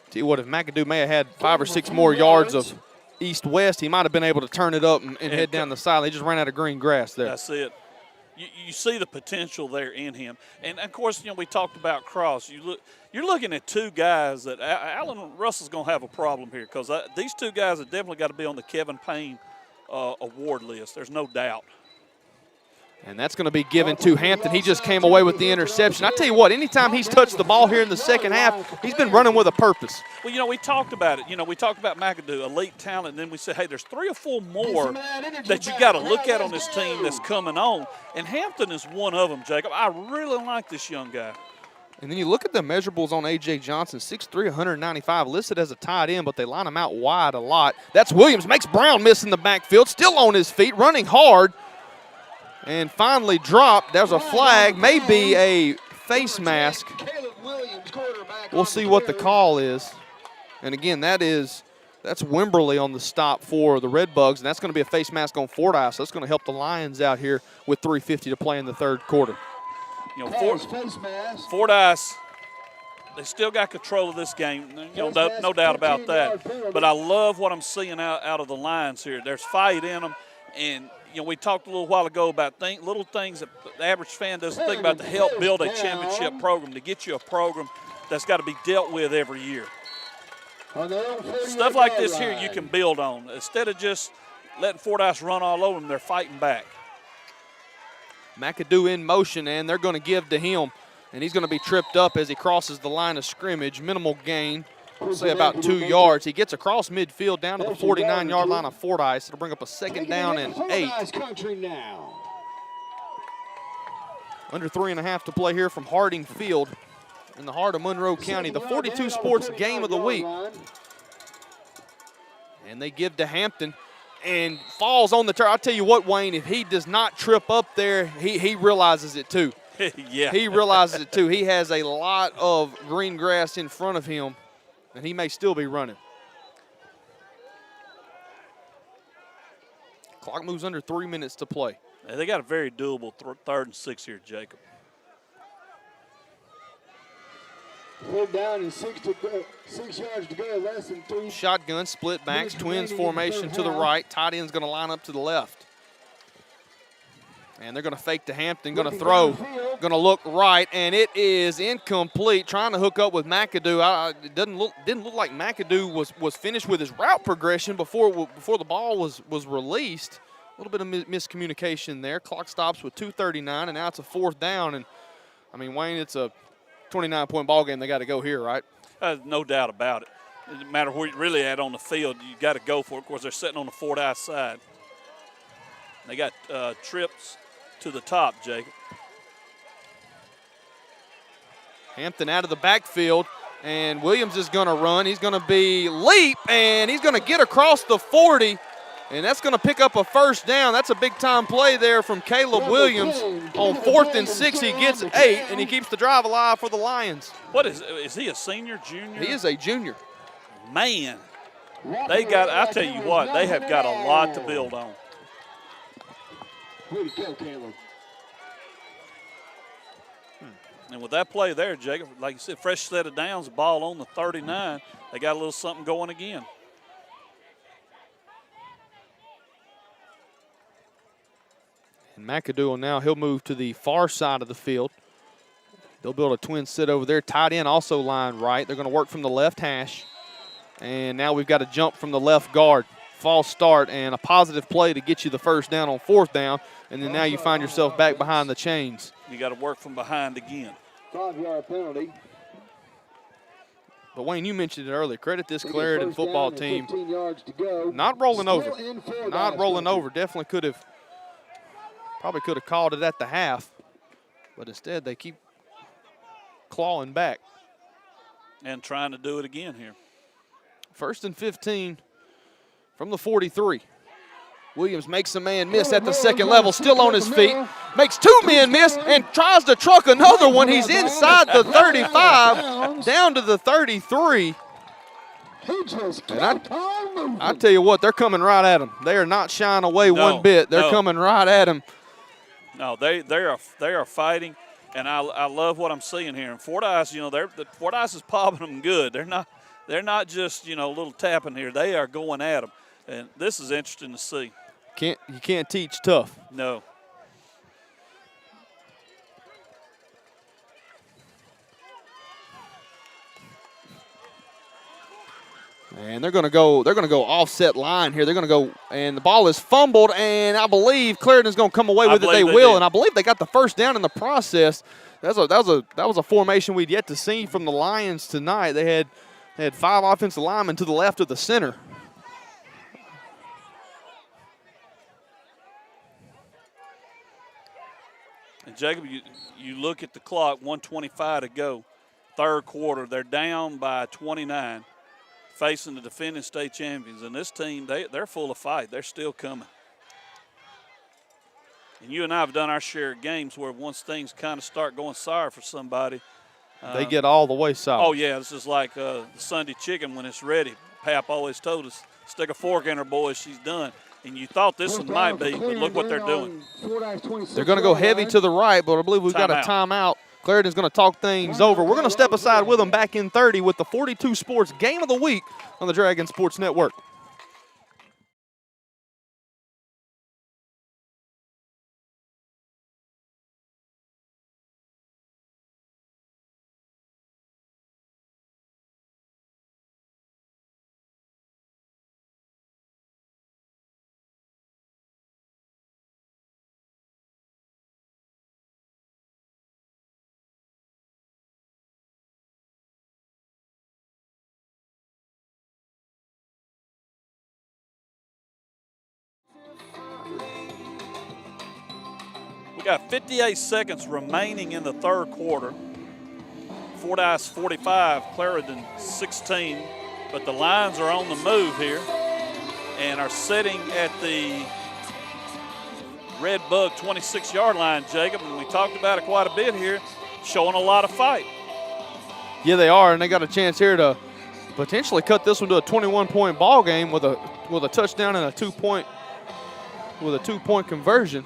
Tell you what, if McAdoo may have had 5 or 6 more yards of east-west, he might have been able to turn it up and head down the side. They just ran out of green grass there. That's it. You see the potential there in him. And, of course, we talked about Cross. You're looking at 2 guys that Allen Russell's going to have a problem here because these 2 guys have definitely got to be on the Kevin Payne award list. There's no doubt. And that's going to be given to Hampton. He just came away with the interception. I tell you what, anytime he's touched the ball here in the second half, he's been running with a purpose. Well, we talked about it. We talked about McAdoo, elite talent, and then we said, hey, there's 3 or 4 more that you got to look at on this team that's coming on. And Hampton is one of them, Jacob. I really like this young guy. And then you look at the measurables on A.J. Johnson, 6'3", 195, listed as a tight end, but they line him out wide a lot. That's Williams, makes Brown miss in the backfield, still on his feet, running hard. And finally dropped. There's a flag, maybe a face mask. We'll see what the call is. And again, that's Wimberly on the stop for the Redbugs, and that's going to be a face mask on Fordyce. So that's going to help the Lions out here with 3:50 to play in the third quarter. Fordyce, they still got control of this game. No doubt about that. But I love what I'm seeing out of the Lions here. There's fight in them, and we talked a little while ago about little things that the average fan doesn't think about to help build a championship program, to get you a program that's got to be dealt with every year. Stuff like this here you can build on. Instead of just letting Fordyce run all over them, they're fighting back. McAdoo in motion, and they're going to give to him. And he's going to be tripped up as he crosses the line of scrimmage. Minimal gain. Say about 2 yards. He gets across midfield down to the 49-yard line of Fordyce. It'll bring up a 2nd down and 8. Under 3.5 to play here from Harding Field in the heart of Monroe County. The 42 Sports Game of the Week. And they give to Hampton and falls on the turf. I'll tell you what, Wayne, if he does not trip up there, he realizes it too. Yeah. He realizes it too. He has a lot of green grass in front of him, and he may still be running. Clock moves under 3 minutes to play. They got a very doable 3rd and 6 here, Jacob. 4 down and 6 yards to go, less than 3. Shotgun, split backs, twins formation to the right. Tight end's going to line up to the left. And they're going to fake to Hampton, going to throw, going to look right, and it is incomplete. Trying to hook up with McAdoo. It didn't look like McAdoo was finished with his route progression before the ball was released. A little bit of miscommunication there. Clock stops with 2:39, and now it's a 4th down. And I mean, Wayne, it's a 29-point ball game. They got to go here, right? No doubt about it. It doesn't matter where you're really at on the field. You got to go for it. Of course, they're sitting on the Fordyce side. They got trips to the top, Jacob. Hampton out of the backfield, and Williams is going to run. He's going to be leap, and he's going to get across the 40, and that's going to pick up a 1st down. That's a big-time play there from Caleb Williams. On 4th and 6, he gets 8, and he keeps the drive alive for the Lions. What is he, a senior, junior? He is a junior. Man, I tell you what, they have got a lot to build on. Way to go, Caleb. And with that play there, Jacob, like you said, fresh set of downs, ball on the 39. They got a little something going again. And McAdoo now, he'll move to the far side of the field. They'll build a twin sit over there. Tight end also line right. They're going to work from the left hash. And now we've got a jump from the left guard. False start and a positive play to get you the 1st down on 4th down. And then now you find yourself back behind the chains. You got to work from behind again. 5-yard penalty. But, Wayne, you mentioned it earlier. Credit this Clarendon football team. 15 yards to go. Not rolling over. Still in Not rolling country. over. Definitely probably could have called it at the half. But instead, they keep clawing back. And trying to do it again here. 1st and 15 from the 43. Williams makes a man miss at the second level, still on his feet. Makes 2 men miss and tries to truck another one. He's inside the 35, down to the 33. And I tell you what, they're coming right at him. They are not shying away one bit. They're coming right at him. No, they are fighting, and I love what I'm seeing here. And Fordyce, Fordyce is popping them good. They're not just a little tapping here. They are going at them, and this is interesting to see. You can't teach tough. No. And they're going to go offset line here. They're going to go, and the ball is fumbled, and I believe Clarendon's going to come away with it. They will, and I believe they got the first down in the process. That was a formation we'd yet to see from the Lions tonight. They had 5 offensive linemen to the left of the center. And Jacob, you look at the clock, 1:25 to go, third quarter. They're down by 29, facing the defending state champions. And this team, they're full of fight. They're still coming. And you and I have done our share of games where once things kind of start going sour for somebody, they get all the way sour. Oh, yeah, this is like the Sunday chicken when it's ready. Pap always told us, stick a fork in her, boys, she's done. And you thought this one might be, but look what they're doing. They're going to go heavy to the right, but I believe we've got a timeout. Clarendon's going to talk things over. We're going to step aside with them back in 30 with the 42 Sports Game of the Week on the Dragon Sports Network. We got 58 seconds remaining in the third quarter. Fordyce 45, Clarendon 16. But the Lions are on the move here and are sitting at the Red Bug 26-yard line, Jacob. And we talked about it quite a bit here, showing a lot of fight. Yeah, they are, and they got a chance here to potentially cut this one to a 21-point ball game with a touchdown and a two-point conversion.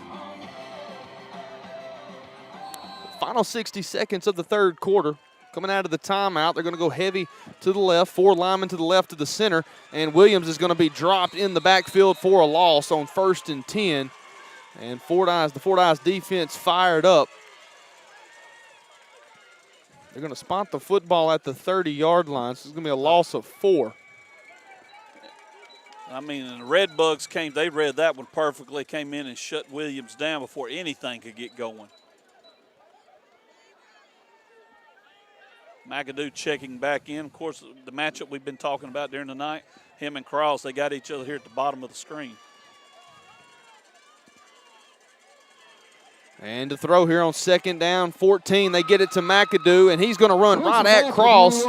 Final 60 seconds of the third quarter. Coming out of the timeout, they're going to go heavy to the left, 4 linemen to the left of the center, and Williams is going to be dropped in the backfield for a loss on 1st and 10. And the Fordyce defense fired up. They're going to spot the football at the 30-yard line, so it's going to be a loss of 4. I mean, the Red Bugs they read that one perfectly, came in and shut Williams down before anything could get going. McAdoo checking back in. Of course, the matchup we've been talking about during the night, him and Cross, they got each other here at the bottom of the screen. And to throw here on 2nd down, 14. They get it to McAdoo, and he's going to run right at Cross,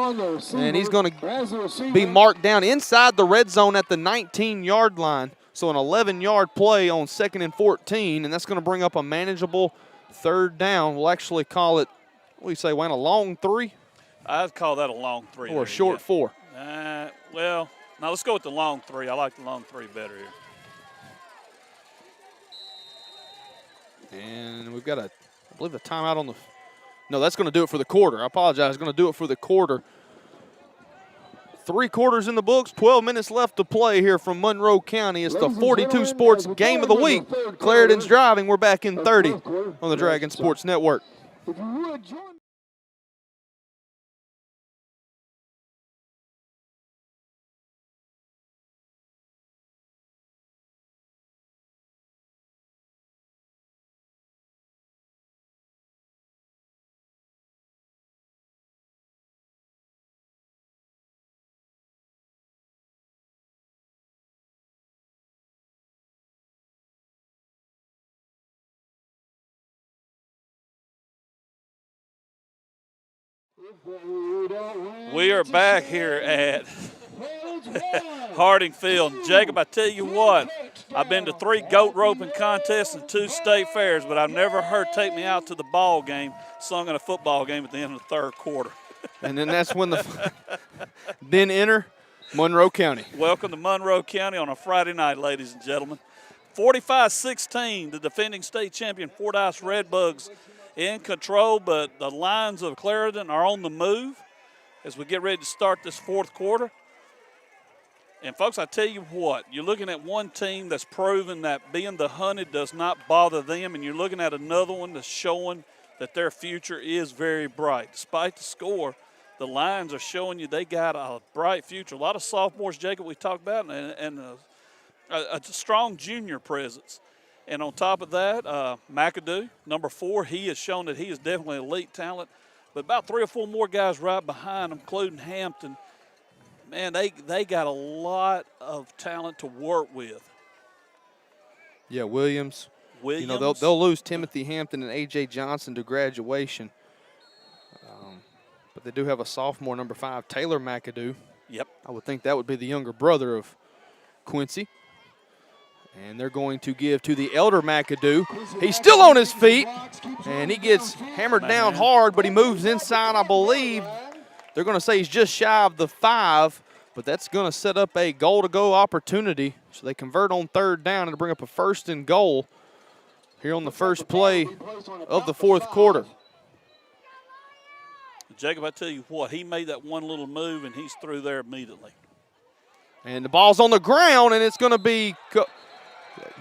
and he's going to be marked down inside the red zone at the 19-yard line. So an 11-yard play on 2nd and 14, and that's going to bring up a manageable 3rd down. We'll actually call it, what do you say, Wayne, a long 3? I'd call that a long 3. Or a short 4. Well, now let's go with the long 3. I like the long 3 better here. And we've got I believe a timeout on the, no, that's going to do it for the quarter. I apologize, going to do it for the quarter. 3 quarters in the books, 12 minutes left to play here from Monroe County. It's the 42 Sports Game of the Week. Clarendon's driving. We're back in 30 on the Dragon Sports Network. If you would join. We are back here at Harding Field. Jacob, I tell you what, I've been to 3 goat roping contests and 2 state fairs, but I've never heard "Take Me Out to the Ball Game" sung in a football game at the end of the 3rd quarter. And then that's when then enter Monroe County. Welcome to Monroe County on a Friday night, ladies and gentlemen. 45-16, the defending state champion Fordyce Redbugs in control, but the Lions of Clarendon are on the move as we get ready to start this 4th quarter. And, folks, I tell you what, you're looking at one team that's proven that being the hunted does not bother them, and you're looking at another one that's showing that their future is very bright. Despite the score, the Lions are showing you they got a bright future. A lot of sophomores, Jacob, we talked about, and a strong junior presence. And on top of that, McAdoo, number 4, he has shown that he is definitely elite talent. But about 3 or 4 more guys right behind him, including Hampton. Man, they got a lot of talent to work with. Yeah, Williams. You know, they'll lose Timothy Hampton and A.J. Johnson to graduation. But they do have a sophomore, number 5, Taylor McAdoo. Yep. I would think that would be the younger brother of Quincy. And they're going to give to the elder McAdoo. He's still on his feet, and he gets hammered down hard, but he moves inside, I believe. They're going to say he's just shy of the 5, but that's going to set up a goal-to-go opportunity. So they convert on 3rd down and bring up a 1st and goal here on the first play of the 4th quarter. Jacob, I tell you what, he made that one little move, and he's through there immediately. And the ball's on the ground, and it's going to be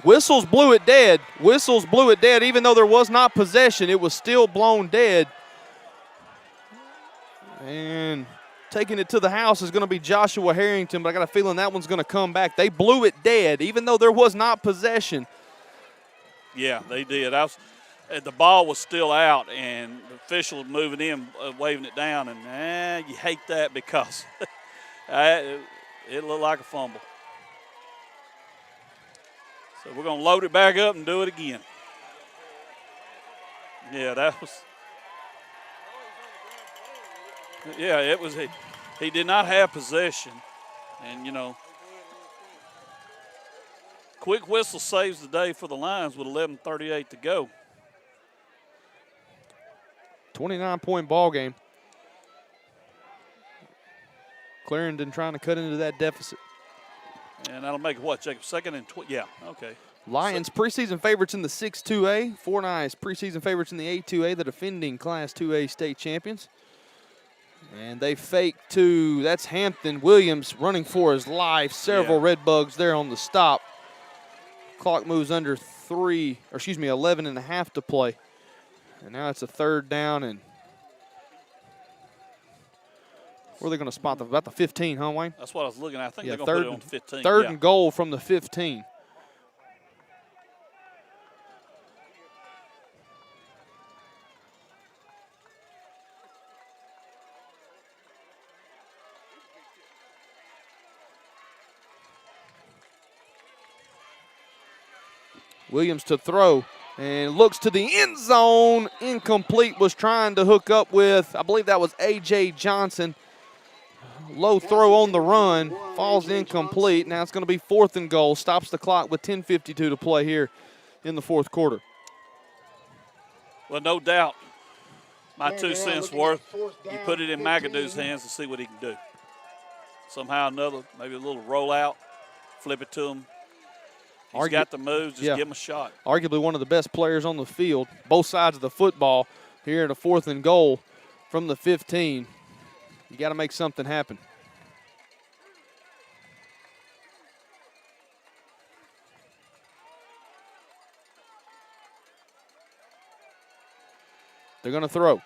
whistles blew it dead. Whistles blew it dead. Even though there was not possession, it was still blown dead. And taking it to the house is going to be Joshua Harrington, but I got a feeling that one's going to come back. They blew it dead, even though there was not possession. Yeah, they did. The ball was still out, and the official moving in, waving it down, and you hate that because it looked like a fumble. So we're going to load it back up and do it again. Yeah, that was – yeah, it was – he did not have possession. And, you know, quick whistle saves the day for the Lions with 11:38 to go. 29-point ball game. Clarendon trying to cut into that deficit. And that'll make what, Jacob? 2nd and yeah, okay. Lions preseason favorites in the 6-2A. Fordyce preseason favorites in the 8-2A, the defending Class 2A state champions. And they fake to, that's Hampton. Williams running for his life. Several Redbugs there on the stop. Clock moves under 11 and a half to play. And now it's a 3rd down, and where are they going to spot them? About the 15, huh, Wayne? That's what I was looking at. I think they're going to put it on 15. 3rd and goal from the 15. Williams to throw, and looks to the end zone. Incomplete, was trying to hook up with, I believe that was A.J. Johnson. Low throw on the run, falls incomplete. Now it's going to be 4th and goal. Stops the clock with 10:52 to play here in the 4th quarter. Well, no doubt. My 2 cents worth, you put it in McAdoo's hands and see what he can do. Somehow or another, maybe a little rollout, flip it to him. He's got the moves, just give him a shot. Arguably one of the best players on the field, both sides of the football, here in a 4th and goal from the 15. You got to make something happen. They're going to throw.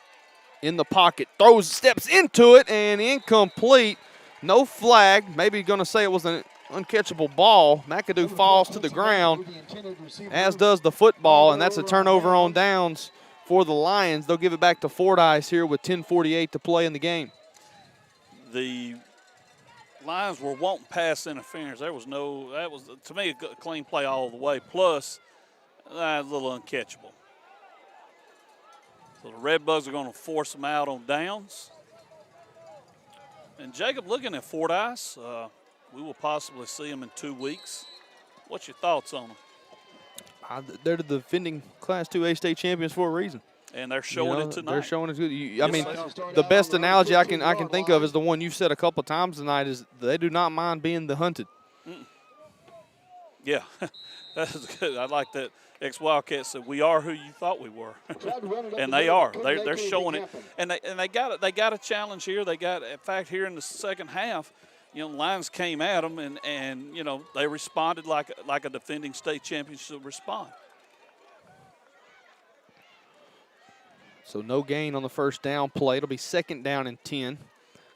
In the pocket, throws, steps into it, and incomplete. No flag. Maybe going to say it was an uncatchable ball. McAdoo falls to the ground, as does the football, and that's a turnover on downs for the Lions. They'll give it back to Fordyce here with 10:48 to play in the game. The Lions were wanting pass interference. There was no, that was, to me, a clean play all the way. Plus, a little uncatchable. So the Redbugs are going to force them out on downs. And Jacob, looking at Fordyce, We will possibly see them in 2 weeks. What's your thoughts on them? They're the defending Class 2A state champions for a reason. And they're showing it tonight. They're showing it good. Yes, I mean, they are. the best analogy I can think of is the one you've said a couple of times tonight is they do not mind being the hunted. Yeah, that's good. I like that. Ex-Wildcat said, "We are who you thought we were," and they are. They're showing it, and they got a challenge here. They got, in fact, here in the second half, Lions came at them, and they responded like a defending state champion should respond. So no gain on the first down play. It'll be second down and 10.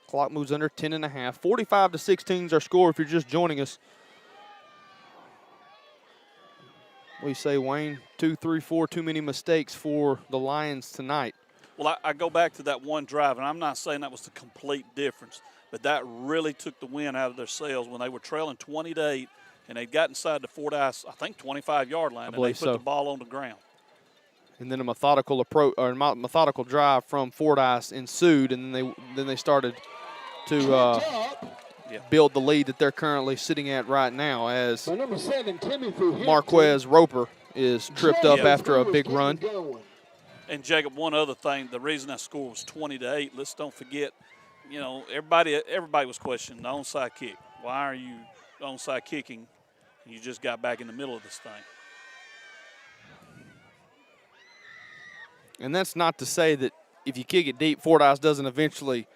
Clock moves under 10 and a half. 45-16 is our score if you're just joining us. What do you say, Wayne? 2, 3, 4, too many mistakes for the Lions tonight. Well, I go back to that one drive, and I'm not saying that was the complete difference, but that really took the wind out of their sails when they were trailing 20-8, and they got inside the Fordyce, I think, 25-yard line, and they put the ball on the ground. And then a methodical approach or methodical drive from Fordyce ensued, and then they started to build the lead that they're currently sitting at right now as number 7, Marquez Roper is tripped up after a big run. And Jacob, one other thing, the reason that score was 20-8, let's don't forget, everybody was questioning the onside kick. Why are you onside kicking? You just got back in the middle of this thing. And that's not to say that if you kick it deep, Fordyce doesn't eventually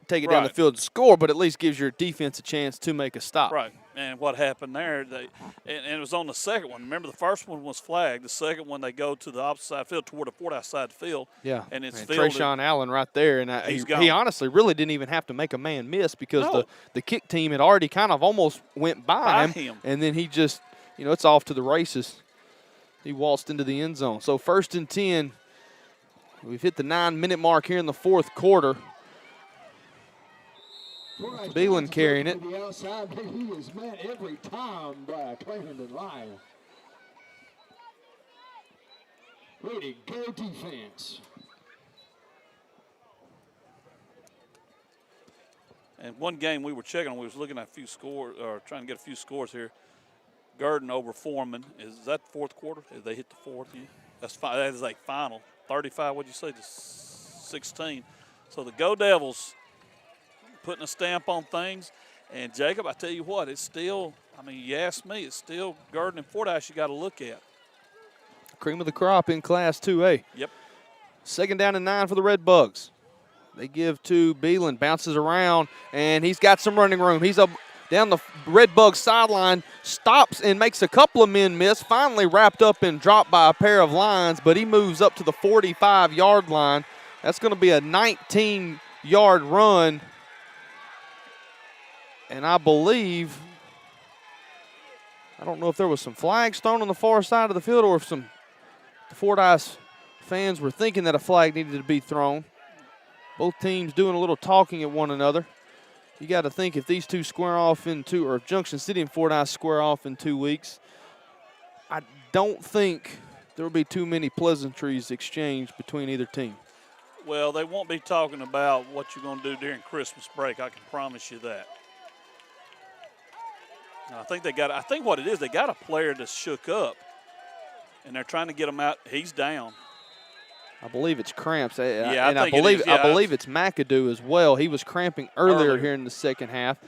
take it down the field to score, but at least gives your defense a chance to make a stop. Right. And what happened there, and it was on the second one. Remember, the first one was flagged. The second one, they go to the opposite side of the field, toward the Fordyce side of the field. Yeah. And it's Trayshawn Allen right there. And he honestly really didn't even have to make a man miss because the kick team had already kind of almost went by him. And then he just, it's off to the races. He waltzed into the end zone. So 1st and 10. We've hit the 9-minute mark here in the fourth quarter. Beelan carrying it. The outside, but he is met every time by a Clarendon Lion. Way to go, defense. And one game we were checking on, we was looking at a few scores, or trying to get a few scores here. Gurdon over Foreman. Is that fourth quarter? Did they hit the fourth? Yeah. That's fine. That is like final. 35, what'd you say, to 16. So the Go Devils putting a stamp on things. And, Jacob, I tell you what, it's still, you ask me, it's still Gurdon and Fordyce you got to look at. Cream of the crop in Class 2A. Yep. Second down and 9 for the Red Bugs. They give to Beelan, bounces around, and he's got some running room. He's up down the Red Bug sideline, stops and makes a couple of men miss, finally wrapped up and dropped by a pair of Lions, but he moves up to the 45-yard line. That's going to be a 19-yard run. And I don't know if there was some flags thrown on the far side of the field or if the Fordyce fans were thinking that a flag needed to be thrown. Both teams doing a little talking at one another. You got to think if these two square off in 2, or if Junction City and Fordyce square off in 2 weeks, I don't think there will be too many pleasantries exchanged between either team. Well, they won't be talking about what you're going to do during Christmas break. I can promise you that. I think what it is, they got a player that's shook up, and they're trying to get him out. He's down. I believe it's cramps. Yeah, I believe it's McAdoo as well. He was cramping earlier here in the second half.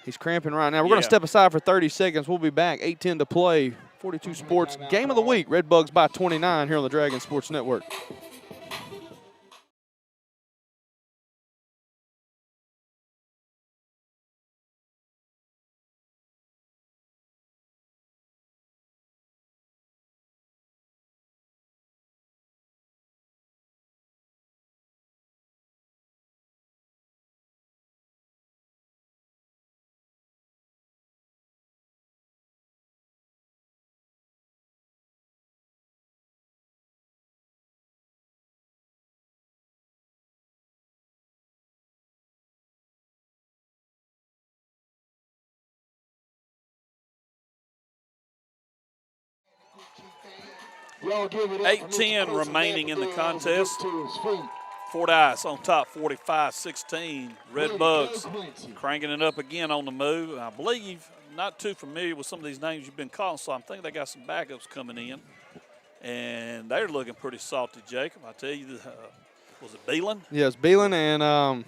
He's cramping right now. We're going to step aside for 30 seconds. We'll be back. 8:10 to play. 42 Sports Game of the Week. Red Bugs by 29 here on the Dragon Sports Network. Y'all give it up. 8:10 remaining in the contest. Fordyce on top, 45-16. Red Bugs cranking it up again on the move. I believe, not too familiar with some of these names you've been calling, so I'm thinking they got some backups coming in. And they're looking pretty salty, Jacob. I tell you, was it Beelan? Yes, Beelan and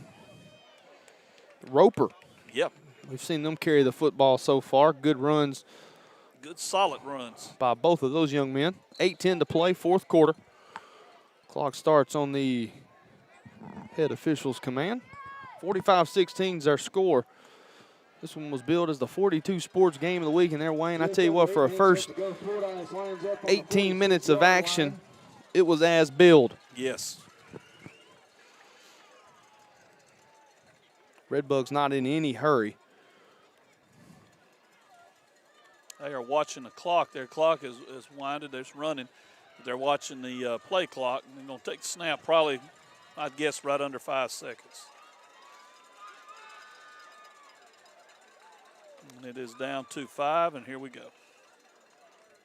Roper. Yep. We've seen them carry the football so far. Good runs. Good, solid runs. By both of those young men. 8:10 to play, fourth quarter. Clock starts on the head official's command. 45-16 is our score. This one was billed as the 42 Sports Game of the Week, and there, Wayne, I tell you what, for a first 18 minutes of action, it was as billed. Yes. Redbugs not in any hurry. They are watching the clock. Their clock is winded. They're running. They're watching the play clock. They're going to take the snap probably, I'd guess, right under 5 seconds. And it is down 2-5, and here we go.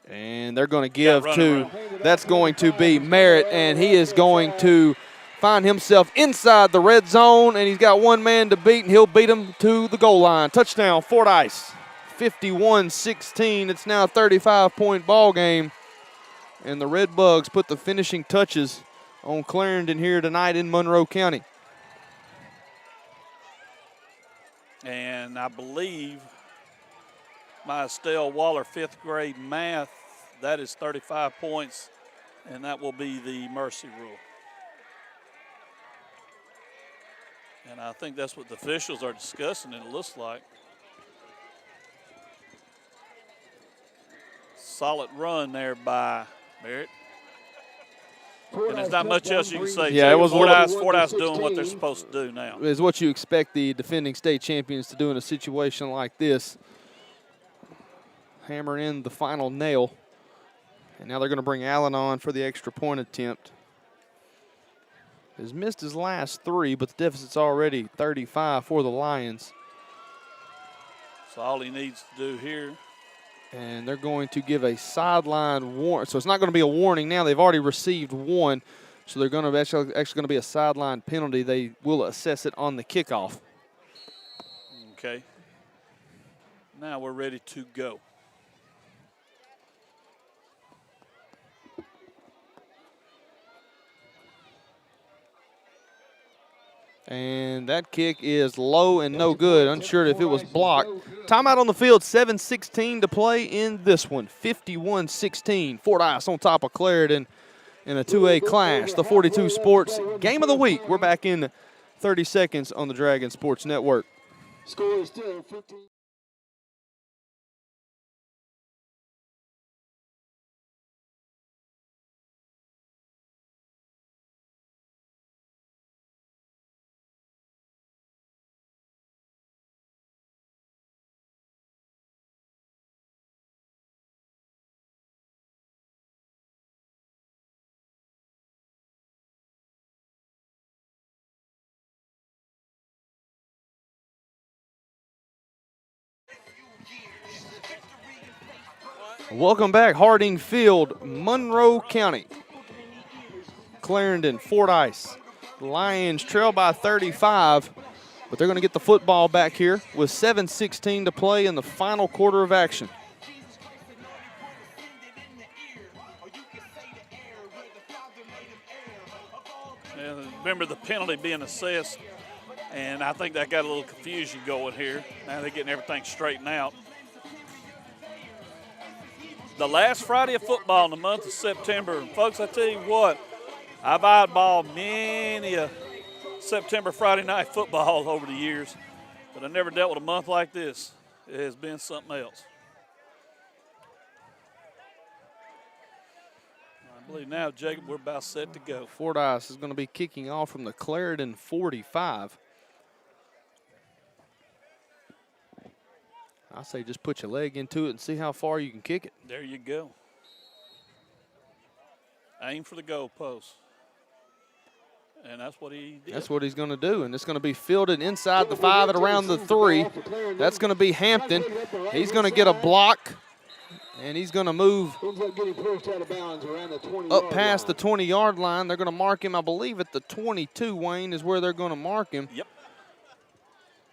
And they're going to give to, that's going to be Merritt, and he is going to find himself inside the red zone, and he's got one man to beat, and he'll beat him to the goal line. Touchdown, Fordyce, 51-16. It's now a 35-point ball game, and the Red Bugs put the finishing touches on Clarendon here tonight in Monroe County. And I believe my Estelle Waller 5th grade math, that is 35 points, and that will be the mercy rule. And I think that's what the officials are discussing, it looks like. Solid run there by Merritt. And there's not much else you can say. Yeah, it was Fordyce doing what they're supposed to do now. Is what you expect the defending state champions to do in a situation like this. Hammering in the final nail. And now they're going to bring Allen on for the extra point attempt. He's missed his last 3, but the deficit's already 35 for the Lions. So all he needs to do here. And they're going to give a sideline warning. So it's not going to be a warning now. They've already received 1. So they're going to actually going to be a sideline penalty. They will assess it on the kickoff. Okay. Now we're ready to go. And that kick is low and no good. Unsure if it was blocked. Timeout on the field, 7:16 to play in this one. 51-16. Fordyce on top of Clarendon in a 2A clash. The 42 Sports Game of the Week. We're back in 30 seconds on the Dragon Sports Network. Score is still 15. Welcome back, Harding Field, Monroe County. Clarendon, Fordyce. Lions trail by 35, but they're going to get the football back here with 7:16 to play in the final quarter of action. And remember the penalty being assessed, and I think that got a little confusion going here. Now they're getting everything straightened out. The last Friday of football in the month of September. And folks, I tell you what, I've eyeballed many a September Friday night football over the years, but I never dealt with a month like this. It has been something else. I believe now, Jacob, we're about set to go. Fordyce is going to be kicking off from the Clarendon 45. I say just put your leg into it and see how far you can kick it. There you go. Aim for the goal post. And that's what he did. That's what he's going to do, and it's going to be fielded inside the 5 and around the 3. That's going to be Hampton. He's going to get a block, And he's going to move Ends up getting pushed out of bounds around the 20-yard up past the line. 20-yard line. They're going to mark him, I believe, at the 22, Wayne, is where they're going to mark him. Yep.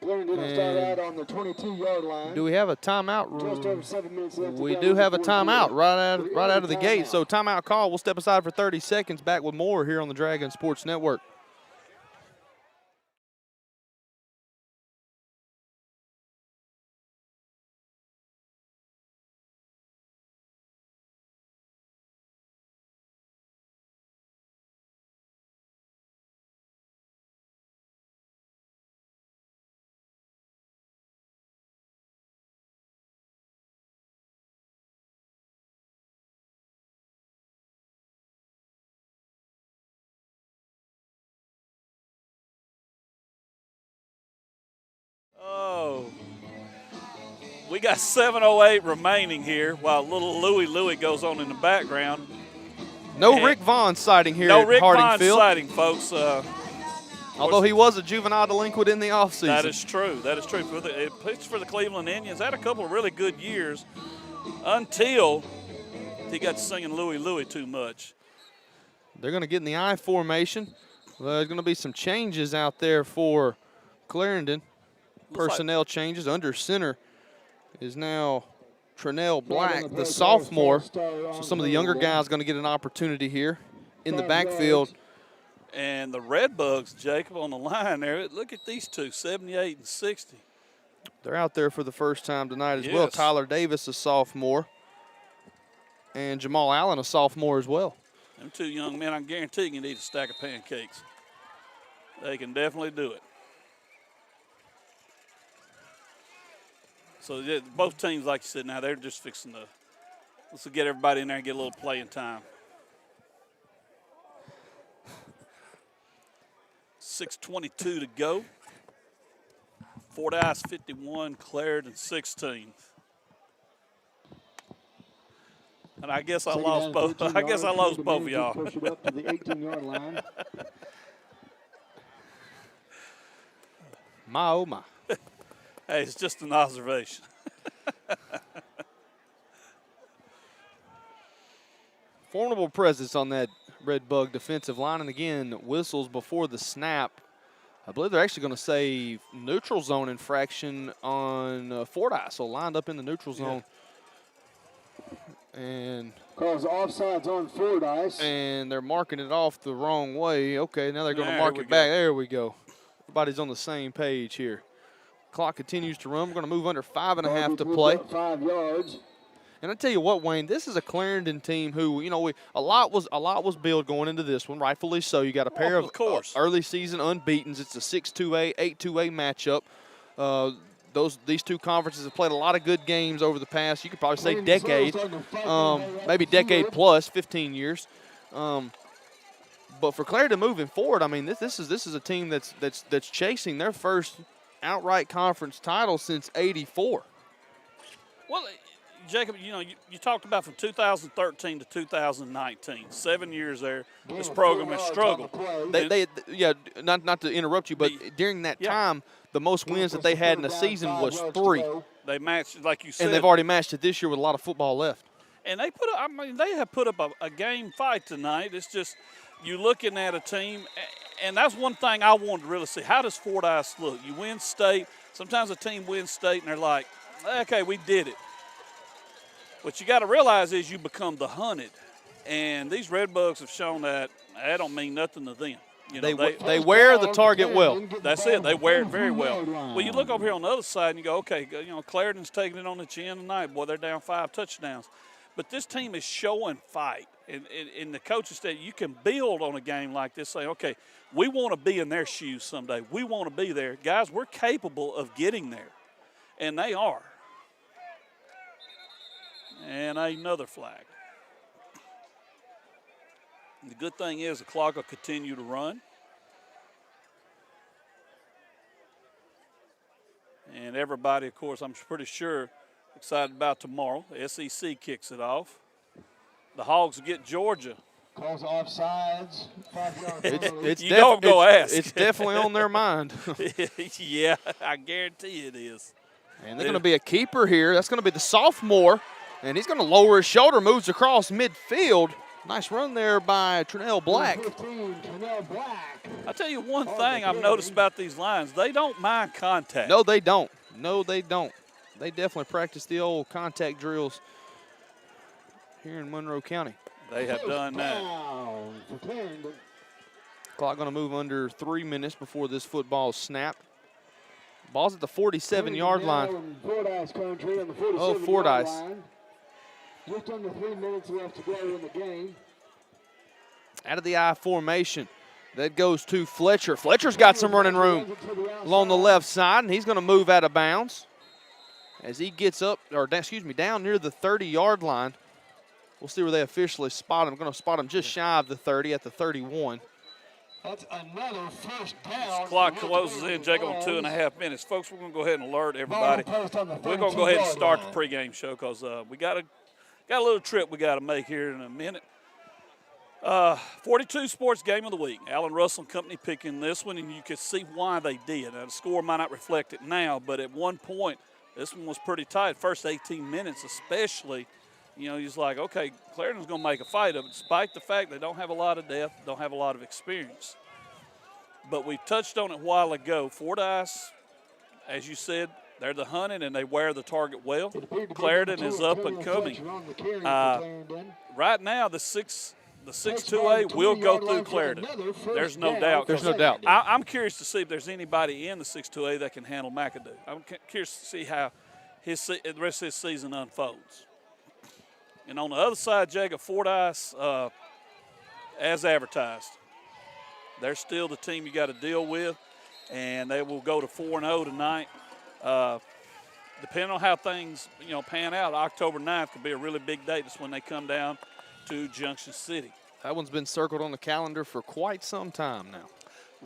Clarendon will start out on the 22-yard line. Do we have a timeout? Just over 7 minutes left to We go do in the have a fourth timeout quarter. right out of the gate. Timeout. So timeout call. We'll step aside for 30 seconds. Back with more here on the Dragon Sports Network. Oh, we got 7:08 remaining here while little Louie goes on in the background. No And Rick Vaughn sighting here No at Rick Harding Vaughn Field. sighting, folks. Although he was a juvenile delinquent in the offseason. That is true. That is true. It pitched for the Cleveland Indians. Had a couple of really good years until he got to singing Louie too much. They're going to get in the I formation. There's going to be some changes out there for Clarendon. Personnel changes. Under center is now Trinell Black, the sophomore. So some of the younger guys going to get an opportunity here in the backfield. And the Redbugs, Jacob, on the line there. Look at these two, 78 and 60. They're out there for the first time tonight as well. Yes. Tyler Davis, a sophomore, and Jamal Allen, a sophomore as well. Them two young men, I guarantee you can eat a stack of pancakes. They can definitely do it. So both teams, like you said, now they're just fixing to let's get everybody in there and get a little playing time. 6:22 to go. Fordyce 51, Clarendon 16. And I guess I lost both. I guess I lost both of y'all. Push it up to the 18-yard line. My, oh, my. Hey, it's just an observation. Formidable presence on that Redbug defensive line. And again, whistles before the snap. I believe they're actually going to say neutral zone infraction on Fordyce. So lined up in the neutral zone. And Calls offsides on Fordyce. and they're marking it off the wrong way. Okay, now they're going to There mark we it go. back. There we go. Everybody's on the same page here. Clock continues to run. We're going to move under 5.5 to play. 5 yards. And I tell you what, Wayne, this is a Clarendon team who, you know, a lot was built going into this one, rightfully so. You got a pair of course. early season unbeatens. It's a 6-2A, 8-2A matchup. These two conferences have played a lot of good games over the past, you could probably say decade, maybe decade plus, 15 years. But for Clarendon moving forward, I mean, this is a team that's chasing their first outright conference title since '84. Well, Jacob, you know, you talked about from 2013 to 2019, 7 years there. This program has struggled. Not to interrupt you, but during that time, the most wins that they had in a season was 3. They matched, like you said. And they've already matched it this year with a lot of football left. And they have put up a game fight tonight. It's just you looking at a team, and that's one thing I wanted to really see. How does Fordyce look? You win state. Sometimes a team wins state, and they're like, okay, we did it. What you got to realize is you become the hunted. And these Redbugs have shown that don't mean nothing to them. You know, they wear the target well. That's it. They wear it very well. Well, you look over here on the other side and you go, okay, you know, Clarendon's taking it on the chin tonight. Boy, they're down 5 touchdowns. But this team is showing fight. And the coaches said you can build on a game like this, saying, okay, we want to be in their shoes someday. We want to be there. Guys, we're capable of getting there. And they are. And another flag. The good thing is the clock will continue to run. And everybody, of course, I'm pretty sure, excited about tomorrow. The SEC kicks it off. The Hogs will get Georgia. Calls offsides. 5 yards. You don't go ask. It's definitely on their mind. Yeah, I guarantee it is. And they're going to be a keeper here. That's going to be the sophomore, And he's going to lower his shoulder, moves across midfield. Nice run there by Trinell Black. 15, Trinell Black. I'll tell you one thing I've noticed about these lines. They don't mind contact. No, they don't. No, they don't. They definitely practice the old contact drills here in Monroe County. They have done that. Down for Clarendon. Clock going to move under 3 minutes before this football is snapped. Ball's at the 47-yard line. Fordyce country on the 47 Oh, Fordyce. line. Just under 3 minutes left to go in the game. Out of the I formation. That goes to Fletcher. Fletcher's got some running room along the left side, and he's going to move out of bounds as he gets up, or excuse me, down near the 30-yard line. We'll see where they officially spot him. Going to spot him just shy of the 30 at the 31. That's another first down. Clock closes in, Jacob, on 2.5 minutes. Folks, we're going to go ahead and alert everybody. We're going to go ahead and start the pregame show because we got a little trip we got to make here in a minute. 42 Sports Game of the Week. Alan Russell and company picking this one, and you can see why they did. Now, the score might not reflect it now, but at one point, this one was pretty tight. First 18 minutes especially, you know, he's like, okay, Clarendon's going to make a fight of it, despite the fact they don't have a lot of depth, don't have a lot of experience. But we touched on it a while ago. Fordyce, as you said, they're the hunted and they wear the target well. Clarendon is up and coming. Right now, the 6-2A will go through Clarendon. There's no doubt. There's no doubt. I'm curious to see if there's anybody in the 6-2A that can handle McAdoo. I'm curious to see how the rest of his season unfolds. And on the other side, Jacob, Fordyce, as advertised, they're still the team you got to deal with, and they will go to 4-0 tonight. Depending on how things, pan out, October 9th could be a really big date. That's when they come down to Junction City. That one's been circled on the calendar for quite some time now.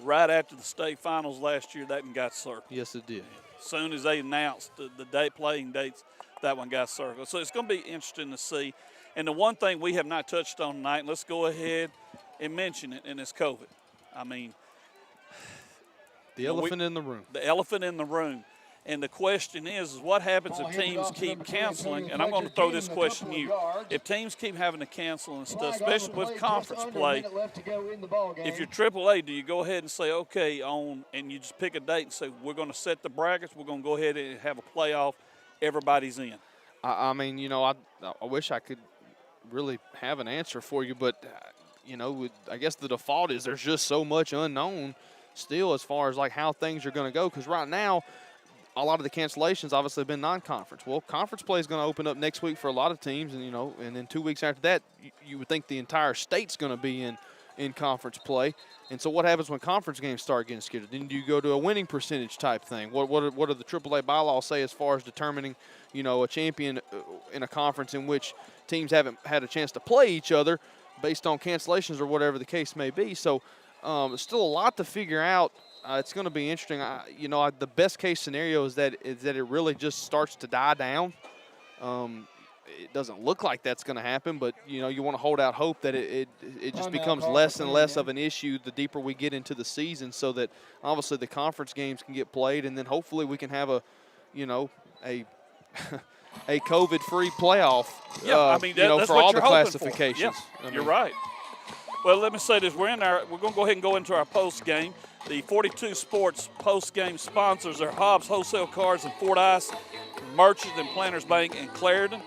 Right after the state finals last year, that one got circled. Yes, it did. As soon as they announced the playing dates, that one got circled. So it's going to be interesting to see. And the one thing we have not touched on tonight, and let's go ahead and mention it, and it's COVID. I mean, the elephant in the room. The elephant in the room. And the question is what happens if teams keep canceling? And I'm going to throw this question to you. If teams keep having to cancel and stuff, especially with conference play, if you're AAA, do you go ahead and say, okay, and you just pick a date and say, we're going to set the brackets, we're going to go ahead and have a playoff, everybody's in? I mean, I wish I could really have an answer for you, but, I guess the default is there's just so much unknown still as far as, how things are going to go. Because right now, a lot of the cancellations obviously have been non-conference. Well, conference play is going to open up next week for a lot of teams, and and then 2 weeks after that, you would think the entire state's going to be in conference play. And so, what happens when conference games start getting scheduled? Then do you go to a winning percentage type thing? What do the AAA bylaws say as far as determining, a champion in a conference in which teams haven't had a chance to play each other based on cancellations or whatever the case may be? So, there's still a lot to figure out. It's going to be interesting. The best case scenario is that it really just starts to die down. It doesn't look like that's going to happen, but you want to hold out hope that it just becomes less and less of an issue the deeper we get into the season, so that obviously the conference games can get played, and then hopefully we can have a a COVID-free playoff. Yeah, that's for what all you're the hoping classifications. For. Yeah, you're right. Well, let me say this: we're going to go ahead and go into our post game. The 42 Sports post-game sponsors are Hobbs Wholesale Cars and Fordyce, Merchants and Planters Bank in Clarendon.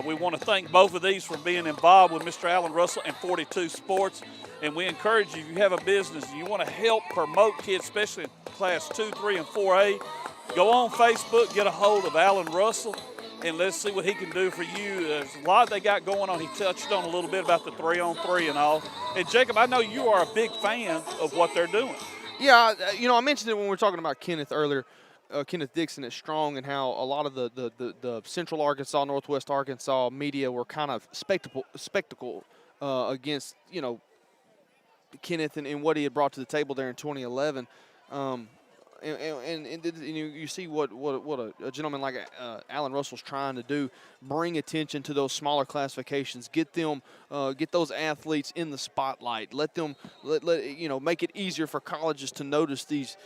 We want to thank both of these for being involved with Mr. Alan Russell and 42 Sports. And we encourage you, if you have a business and you want to help promote kids, especially in Class 2, 3, and 4A, go on Facebook, get a hold of Alan Russell, and let's see what he can do for you. There's a lot they got going on. He touched on a little bit about the 3-on-3 and all. And, Jacob, I know you are a big fan of what they're doing. Yeah, I mentioned it when we were talking about Kenneth earlier, Kenneth Dixon at Strong, and how a lot of the Central Arkansas, Northwest Arkansas media were kind of spectacle against, Kenneth and what he had brought to the table there in 2011. And you see what a gentleman like Alan Russell's trying to do, bring attention to those smaller classifications, get those athletes in the spotlight, let make it easier for colleges to notice these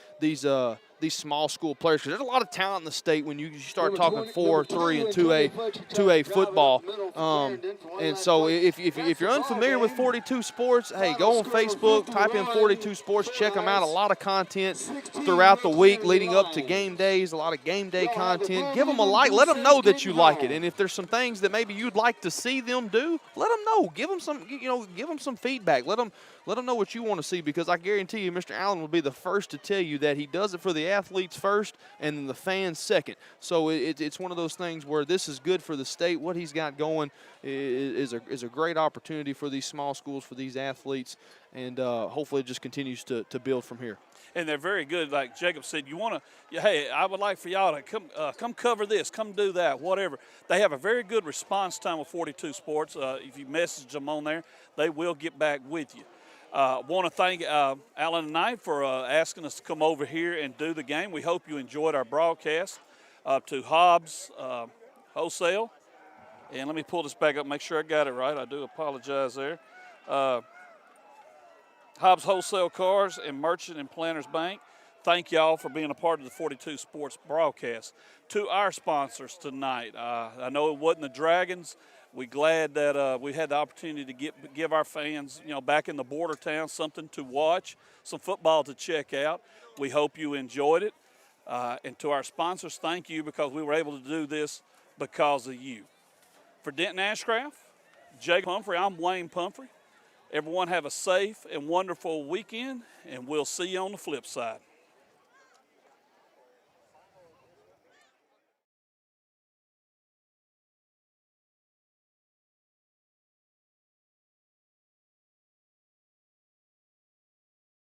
these small school players, because there's a lot of talent in the state when you start talking 4, 3, and 2A football. And so if you're unfamiliar with 42 Sports, hey, go on Facebook, type in 42 Sports, check them out. A lot of content throughout the week leading up to game days, a lot of game day content. Give them a like. Let them know that you like it. And if there's some things that maybe you'd like to see them do, let them know. Give them some feedback. Let them know what you want to see, because I guarantee you Mr. Allen will be the first to tell you that he does it for the athletes first and then the fans second. So it's one of those things where this is good for the state. What he's got going is a great opportunity for these small schools, for these athletes, and hopefully it just continues to build from here. And they're very good. Like Jacob said, you want to, hey, I would like for y'all to come cover this, come do that, whatever. They have a very good response time with 42 Sports. If you message them on there, they will get back with you. Want to thank Alan and Knight for asking us to come over here and do the game. We hope you enjoyed our broadcast. To Hobbs Wholesale. And let me pull this back up, make sure I got it right. I do apologize there. Hobbs Wholesale Cars and Merchant and Planters Bank, thank y'all for being a part of the 42 Sports broadcast. To our sponsors tonight, I know it wasn't the Dragons. We're glad that we had the opportunity to give our fans, back in the border town, something to watch, some football to check out. We hope you enjoyed it. And to our sponsors, thank you, because we were able to do this because of you. For Denton Ashcraft, Jake Pumphrey, I'm Wayne Pumphrey. Everyone have a safe and wonderful weekend, and we'll see you on the flip side.